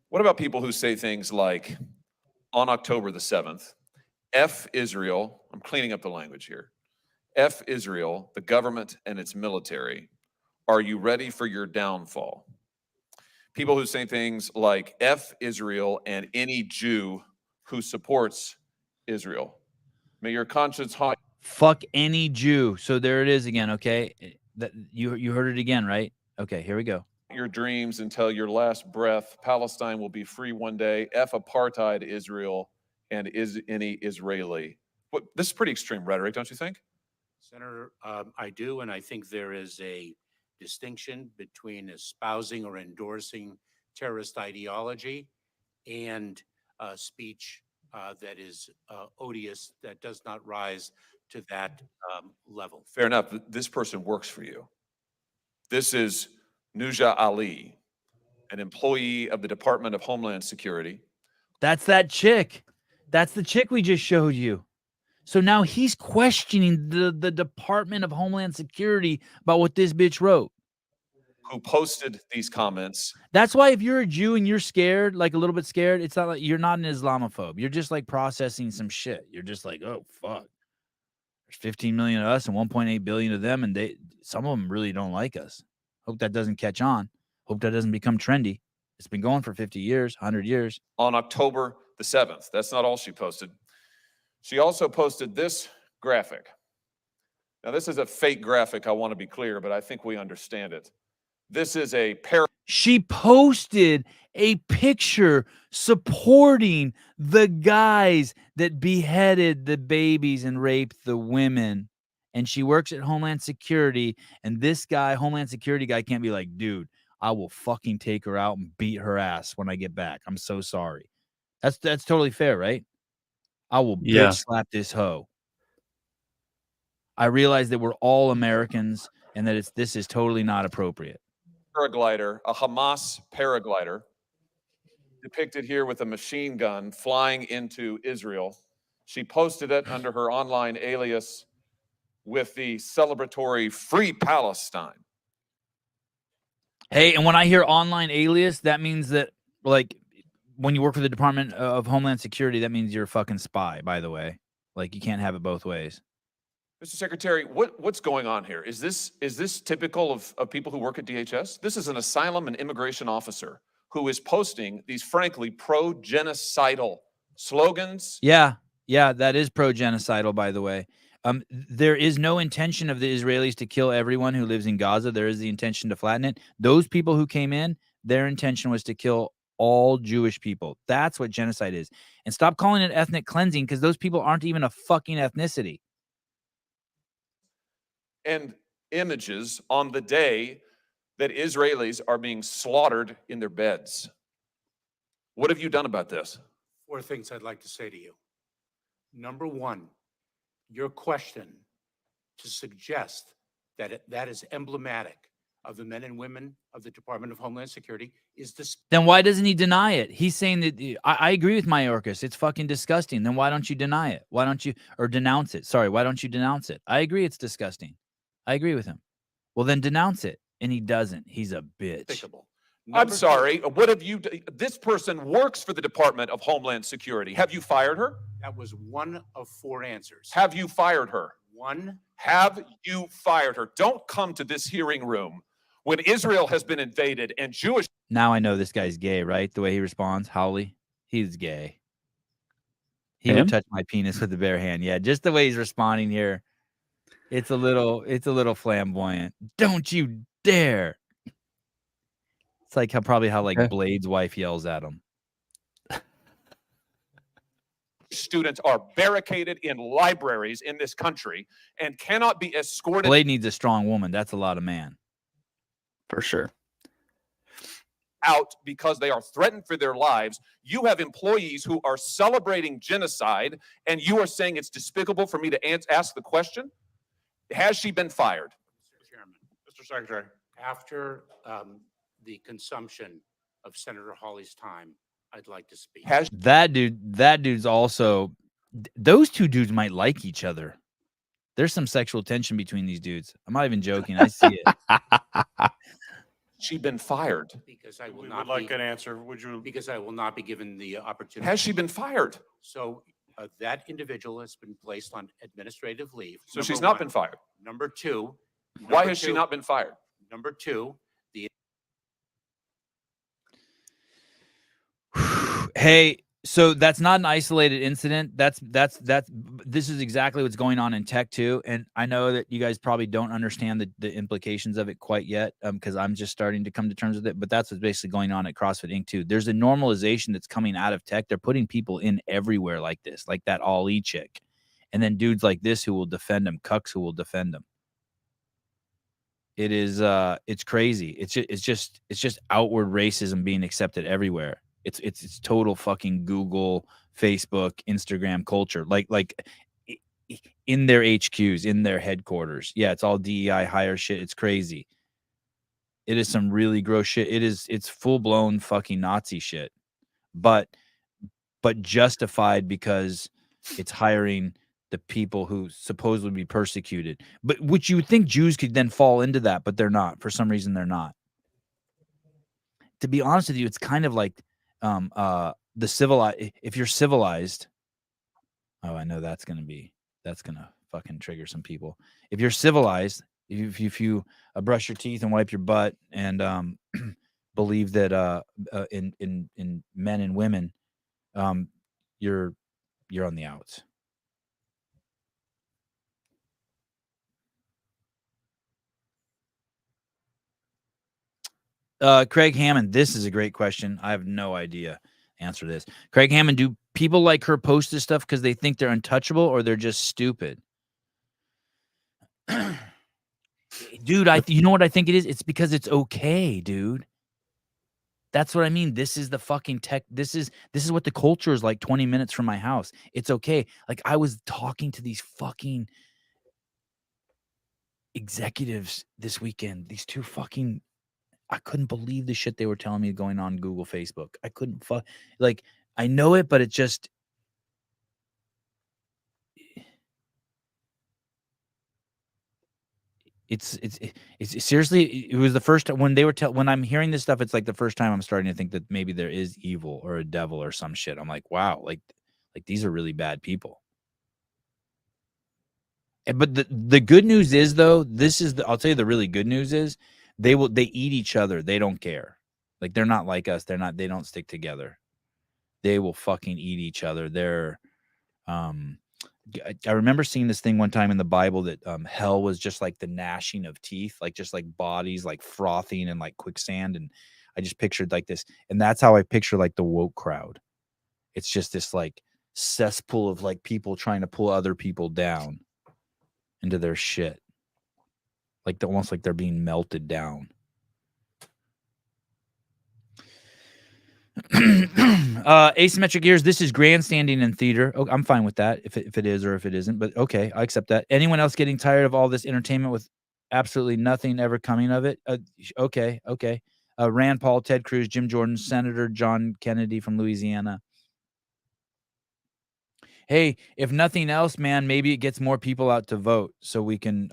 What about people who say things like, on October the 7th, F Israel, I'm cleaning up the language here, F Israel, the government and its military, are you ready for your downfall? People who say things like F Israel and any Jew who supports Israel. May your conscience haunt. Fuck any Jew. So there it is again, okay? That you heard it again, right? Okay, here we go. Your dreams until your last breath. Palestine will be free one day. F apartheid Israel and is any Israeli. This is pretty extreme rhetoric, don't you think? Senator, I do, and I think there is a distinction between espousing or endorsing terrorist ideology and speech that is odious, that does not rise to that level. Fair enough. This person works for you. This is Nuja Ali, an employee of the Department of Homeland Security. That's that chick. That's the chick we just showed you. So now he's questioning the Department of Homeland Security about what this bitch wrote. Who posted these comments. That's why if you're a Jew and you're scared, like a little bit scared, it's not like you're not an Islamophobe. You're just like processing some shit. You're just like, oh, fuck. There's 15 million of us and 1.8 billion of them, and some of them really don't like us. Hope that doesn't catch on. Hope that doesn't become trendy. It's been going for 50 years, 100 years. On October the 7th. That's not all she posted. She also posted this graphic. Now, this is a fake graphic, I want to be clear, but I think we understand it. This is a She posted a picture supporting the guys that beheaded the babies and raped the women. And she works at Homeland Security. And this guy, Homeland Security guy, can't be like, dude, I will fucking take her out and beat her ass when I get back. I'm so sorry. That's totally fair, right? I will bitch slap this hoe. I realize that we're all Americans and that this is totally not appropriate. paraglider, a Hamas paraglider, depicted here with a machine gun flying into Israel. She posted it under her online alias with the celebratory Free Palestine. Hey, and when I hear online alias, that means that, like, when you work for the Department of Homeland Security, that means you're a fucking spy, by the way. Like, you can't have it both ways. Mr. Secretary, what's going on here? Is this typical of people who work at DHS? This is an asylum and immigration officer who is posting these, frankly, pro-genocidal slogans. Yeah, that is pro-genocidal, by the way. There is no intention of the Israelis to kill everyone who lives in Gaza. There is the intention to flatten it. Those people who came in, their intention was to kill all Jewish people. That's what genocide is. And stop calling it ethnic cleansing, because those people aren't even a fucking ethnicity. And images on the day that Israelis are being slaughtered in their beds. What have you done about this? 4 things I'd like to say to you. Number one, your question to suggest that that is emblematic of the men and women of the Department of Homeland Security is this. Then why doesn't he deny it? He's saying that I agree with Mayorkas. It's fucking disgusting. Then why don't you deny it? Why don't you, or denounce it? Sorry, why don't you denounce it? I agree it's disgusting. I agree with him. Well, then denounce it. And he doesn't. He's a bitch. Despicable. I'm sorry. What have you? This person works for the Department of Homeland Security. Have you fired her? That was one of 4 answers. Have you fired her? One. Have you fired her? Don't come to this hearing room when Israel has been invaded and Jewish. Now I know this guy's gay, right? The way he responds, Howley, he's gay. He would touch my penis with the bare hand. Yeah, just the way he's responding here. It's a little flamboyant. Don't you dare. It's like how like Blade's wife yells at him. Students are barricaded in libraries in this country and cannot be escorted. Blade needs a strong woman. That's a lot of man. For sure. Out because they are threatened for their lives. You have employees who are celebrating genocide, and you are saying it's despicable for me to ask the question? Has she been fired? Mr. Chairman. Mr. Secretary. After the consumption of Senator Hawley's time, I'd like to speak. That dude's also, those two dudes might like each other. There's some sexual tension between these dudes. I'm not even joking. I see it. She been fired? Because I will We not would like an answer. Would you? Because I will not be given the opportunity. Has she been fired? So that individual has been placed on administrative leave. So she's not been fired. Number two. Why has she not been fired? Number two, Hey, so that's not an isolated incident. This is exactly what's going on in tech too. And I know that you guys probably don't understand the implications of it quite yet, because I'm just starting to come to terms with it. But that's what's basically going on at CrossFit Inc. too. There's a normalization that's coming out of tech. They're putting people in everywhere like this, like that Ali chick, and then dudes like this who will defend them, cucks who will defend them. It is it's crazy. It's just outward racism being accepted everywhere. It's total fucking Google, Facebook, Instagram culture. Like in their HQs, in their headquarters. Yeah, it's all DEI hire shit. It's crazy. It is some really gross shit. It's full-blown fucking Nazi shit. But justified because it's hiring the people who supposedly be persecuted. But which you would think Jews could then fall into that, but they're not. For some reason, they're not. To be honest with you, it's kind of like the civilized. If you're civilized, oh, I know that's gonna fucking trigger some people. If you're civilized, if you brush your teeth and wipe your butt and believe that in men and women, you're on the outs. Craig Hammond, this is a great question. I have no idea. Answer this. Craig Hammond, do people like her post this stuff because they think they're untouchable or they're just stupid? Dude, you know what I think it is? It's because it's okay, dude. That's what I mean. This is the fucking tech. This is what the culture is like 20 minutes from my house. It's okay. Like I was talking to these fucking executives this weekend. These two fucking, I couldn't believe the shit they were telling me going on Google, Facebook. I couldn't like, I know it, but it just, it's seriously, it was the first time when they were when I'm hearing this stuff, it's like the first time I'm starting to think that maybe there is evil or a devil or some shit. I'm like, wow, like these are really bad people. But the good news is though, I'll tell you the really good news is they eat each other. They don't care. Like they're not like us. They don't stick together. They will fucking eat each other. They're, I remember seeing this thing one time in the Bible that hell was just like the gnashing of teeth, like just like bodies like frothing and like quicksand. And I just pictured like this. And that's how I picture like the woke crowd. It's just this like cesspool of like people trying to pull other people down into their shit. Like almost like they're being melted down. Asymmetric ears. This is grandstanding in theater. Oh, I'm fine with that if it is or if it isn't, but okay, I accept that. Anyone else getting tired of all this entertainment with absolutely nothing ever coming of it? Okay. Rand Paul, Ted Cruz, Jim Jordan, Senator John Kennedy from Louisiana. Hey, if nothing else, man, maybe it gets more people out to vote so we can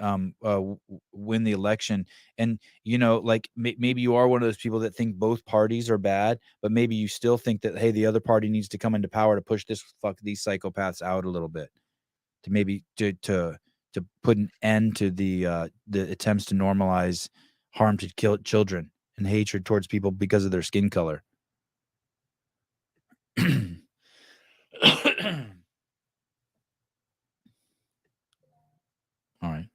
win the election. And, you know, like maybe you are one of those people that think both parties are bad, but maybe you still think that, hey, the other party needs to come into power to push these psychopaths out a little bit, to maybe to put an end to the attempts to normalize harm to kill children and hatred towards people because of their skin color. All right.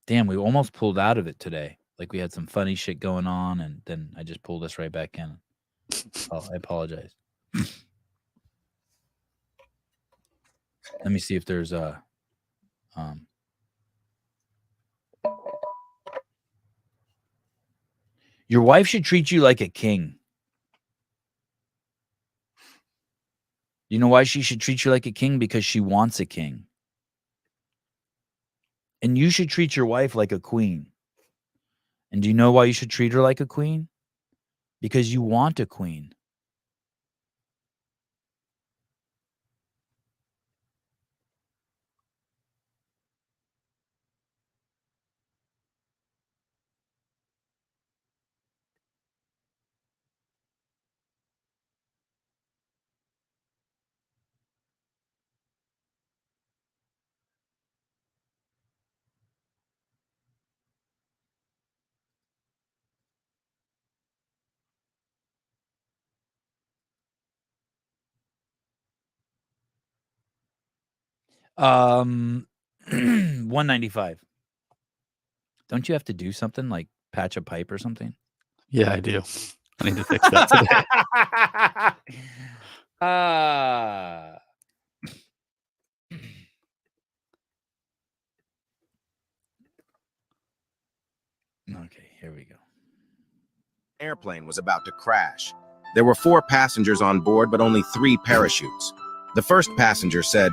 Damn, we almost pulled out of it today. Like we had some funny shit going on, and then I just pulled us right back in. Oh, I apologize. Let me see if there's a your wife should treat you like a king. You know why she should treat you like a king? Because she wants a king. And you should treat your wife like a queen. And do you know why you should treat her like a queen? Because you want a queen. $195. Don't you have to do something like patch a pipe or something? Yeah, I do. I need to fix that today. Okay, here we go. Airplane was about to crash. There were 4 passengers on board, but only 3 parachutes. The first passenger said,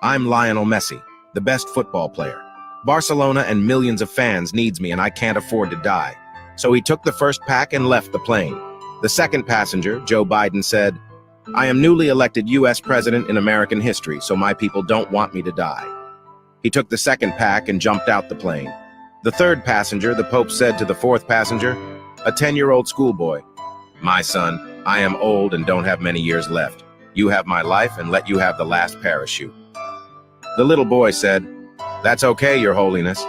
"I'm Lionel Messi, the best football player. Barcelona and millions of fans needs me and I can't afford to die." So he took the first pack and left the plane. The second passenger, Joe Biden, said, "I am newly elected US president in American history, so my people don't want me to die." He took the second pack and jumped out the plane. The third passenger, the Pope said to the fourth passenger, a 10-year-old schoolboy, "My son, I am old and don't have many years left. You have my life and let you have the last parachute." The little boy said, "That's okay, Your Holiness.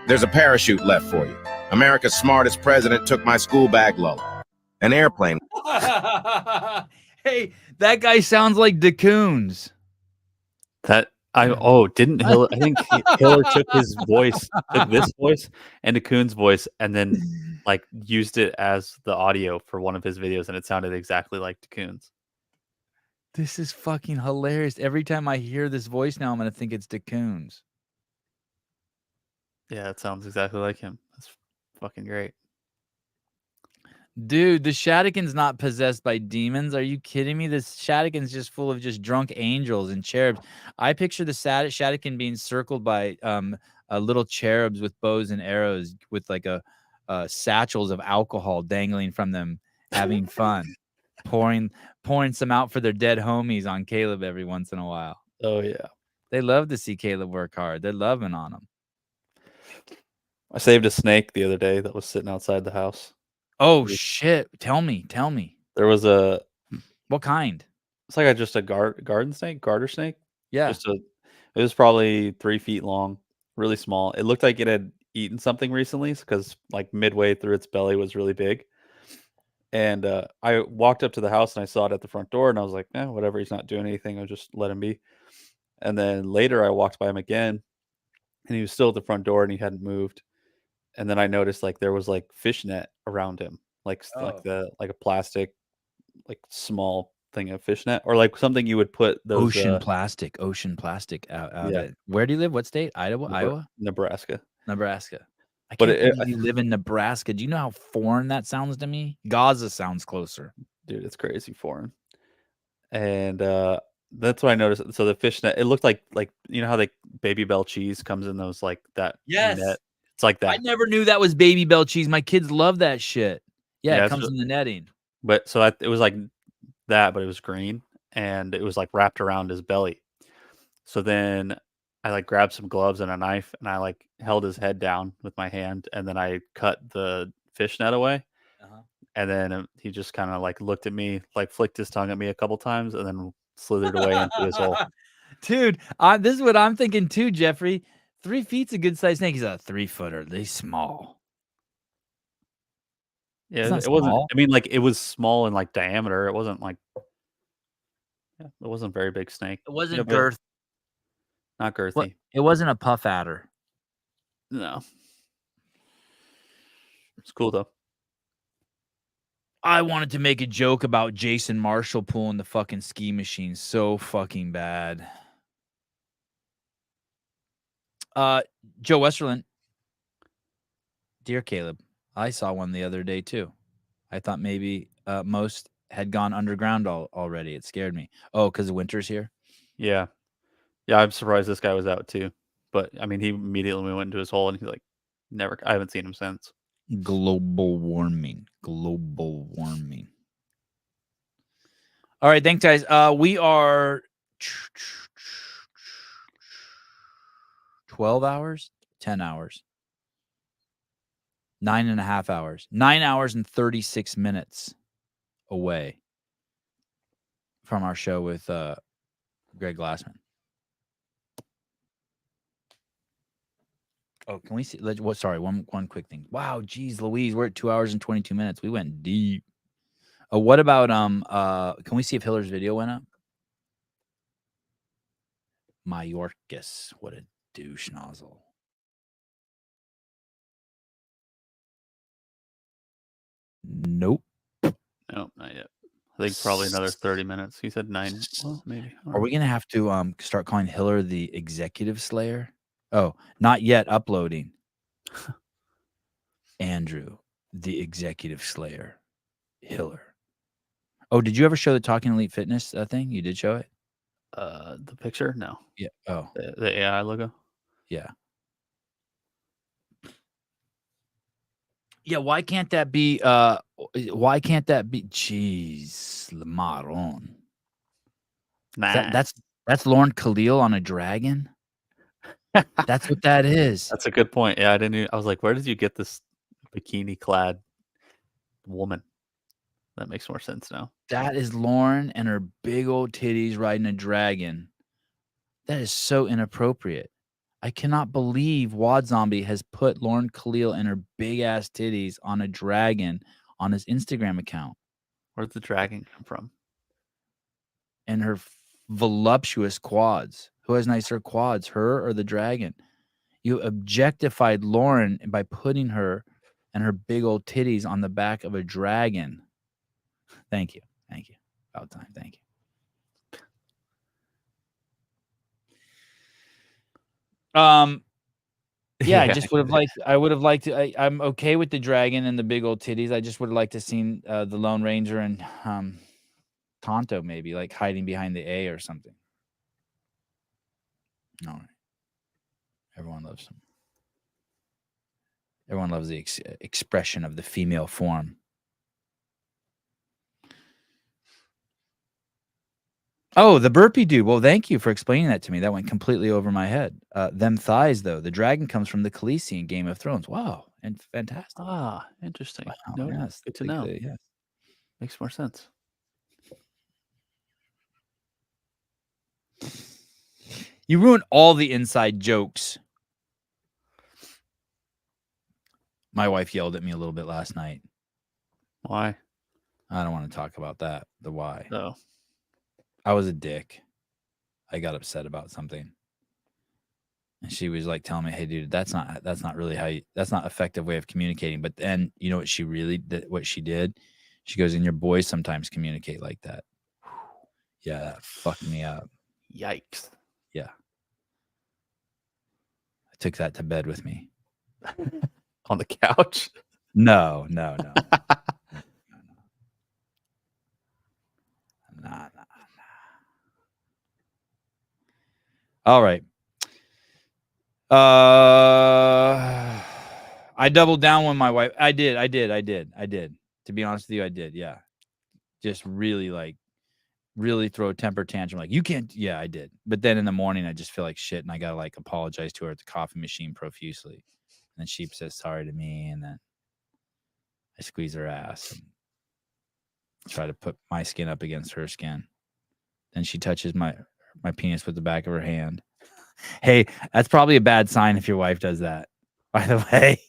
There's a parachute left for you. America's smartest president took my school bag lull." An airplane. Hey, that guy sounds like DeCoons. Didn't Hiller? I think Hiller took his voice, took this voice and DeCoon's voice, and then like used it as the audio for one of his videos, and it sounded exactly like DeCoons. This is fucking hilarious. Every time I hear this voice now, I'm gonna think it's DeCoons. Yeah, it sounds exactly like him. That's fucking great. Dude, the Shadikin's not possessed by demons. Are you kidding me? This Shadikin's just full of just drunk angels and cherubs. I picture the Shadikin being circled by little cherubs with bows and arrows with like a satchels of alcohol dangling from them, having fun, pouring some out for their dead homies on Caleb every once in a while. Oh yeah, they love to see Caleb work hard. They're loving on him. I saved a snake the other day that was sitting outside the house. Oh shit! Tell me. There was a what kind? It's like just a garden snake, garter snake. Yeah. It was probably 3 feet long, really small. It looked like it had eaten something recently because like midway through its belly was really big. And I walked up to the house and I saw it at the front door and I was like, whatever, he's not doing anything. I'll just let him be. And then later I walked by him again and he was still at the front door and he hadn't moved. And then I noticed like there was like fishnet around him, like a plastic, like small thing of fishnet, or like something you would put those ocean plastic out. Yeah. Where do you live? What state? Iowa? Nebraska. I can't believe you live in Nebraska. Do you know how foreign that sounds to me? Gaza sounds closer. Dude, it's crazy foreign. And that's what I noticed. So the fishnet, it looked like you know how like Baby Bell cheese comes in those like that net. It's like that. I never knew that was Baby Bell cheese. My kids love that shit. Yeah, it comes in the netting. But so it was like that, but it was green and it was like wrapped around his belly. So then I like grabbed some gloves and a knife and I like held his head down with my hand and then I cut the fishnet away. And then he just kind of like looked at me, like flicked his tongue at me a couple times and then slithered away into his hole. Dude, this is what I'm thinking too, Jeffrey. 3 feet's a good sized snake. He's a 3-footer. They're small. Yeah, it wasn't. I mean, like it was small in like diameter. It wasn't like. Yeah, it wasn't a very big snake. It wasn't girth. Not girthy. It wasn't a puff adder. No. It's cool though. I wanted to make a joke about Jason Marshall pulling the fucking ski machine so fucking bad. Joe Westerland. Dear Caleb, I saw one the other day too. I thought maybe most had gone underground already. It scared me. Oh, because the winter's here? Yeah. Yeah, I'm surprised this guy was out too. But I mean, he immediately went into his hole and he's like, I haven't seen him since. Global warming. All right, thanks, guys. We are 12 hours, 10 hours, 9.5 hours, 9 hours and 36 minutes away from our show with Greg Glassman. Oh, can we see? Sorry, one quick thing. Wow, geez, Louise, we're at 2 hours and 22 minutes. We went deep. What about can we see if Hiller's video went up? Mayorkas, what a douche nozzle. Nope. No, not yet. I think probably another 30 minutes. He said 9. Well, maybe. Are we gonna have to start calling Hiller the executive slayer? Oh, not yet uploading. Andrew, the executive slayer. Hiller. Oh, did you ever show the Talking Elite Fitness thing? You did show it? The picture? No. Yeah. Oh. The AI logo? Yeah. Yeah, why can't that be jeez, Maron. Nah. That's Lauren Khalil on a dragon? That's what that is. That's a good point. Yeah, I was like, where did you get this bikini clad woman? That makes more sense now. That is Lauren and her big old titties riding a dragon. That is so inappropriate. I cannot believe Wad Zombie has put Lauren Khalil and her big ass titties on a dragon on his Instagram account. Where'd the dragon come from? And her voluptuous quads. Who has nicer quads, her or the dragon? You objectified Lauren by putting her and her big old titties on the back of a dragon. Thank you. Thank you. About time. Thank you. Yeah, I just would have liked. I would have liked to. I'm okay with the dragon and the big old titties. I just would have liked to seen the Lone Ranger and Tonto maybe like hiding behind the A or something. All right. Everyone loves them. Everyone loves the expression of the female form. Oh, the burpee dude. Well, thank you for explaining that to me. That went completely over my head. Them thighs, though. The dragon comes from the Khaleesi in Game of Thrones. Wow. And fantastic. Ah, interesting. Wow, No, yes, good to know. yes. Makes more sense. You ruined all the inside jokes. My wife yelled at me a little bit last night. Why? I don't want to talk about that. The why. No. I was a dick. I got upset about something. And she was like telling me, hey, dude, that's not really that's not effective way of communicating. But then, you know what she really did? What she did? She goes, and your boys sometimes communicate like that. Yeah, that fucked me up. Yikes. Yeah. I took that to bed with me. On the couch? No. No. All right. I doubled down when my wife. I did. To be honest with you, I did. Yeah. Just really throw a temper tantrum. Like, you can't. Yeah, I did. But then in the morning, I just feel like shit. And I got to like apologize to her at the coffee machine profusely. And then she says sorry to me. And then I squeeze her ass and try to put my skin up against her skin. Then she touches my penis with the back of her hand. Hey, that's probably a bad sign if your wife does that, by the way.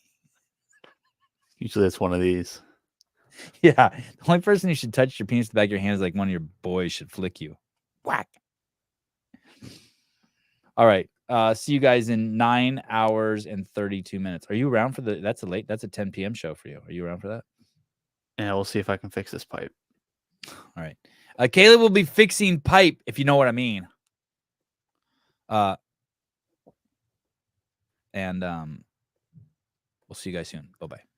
Usually it's one of these. Yeah. The only person who should touch your penis with the back of your hand is like one of your boys should flick you. Whack. All right. See you guys in 9 hours and 32 minutes. Are you around for that's a 10 p.m. show for you. Are you around for that? Yeah, we'll see if I can fix this pipe. All right. Caleb will be fixing pipe, if you know what I mean. And we'll see you guys soon. Bye-bye.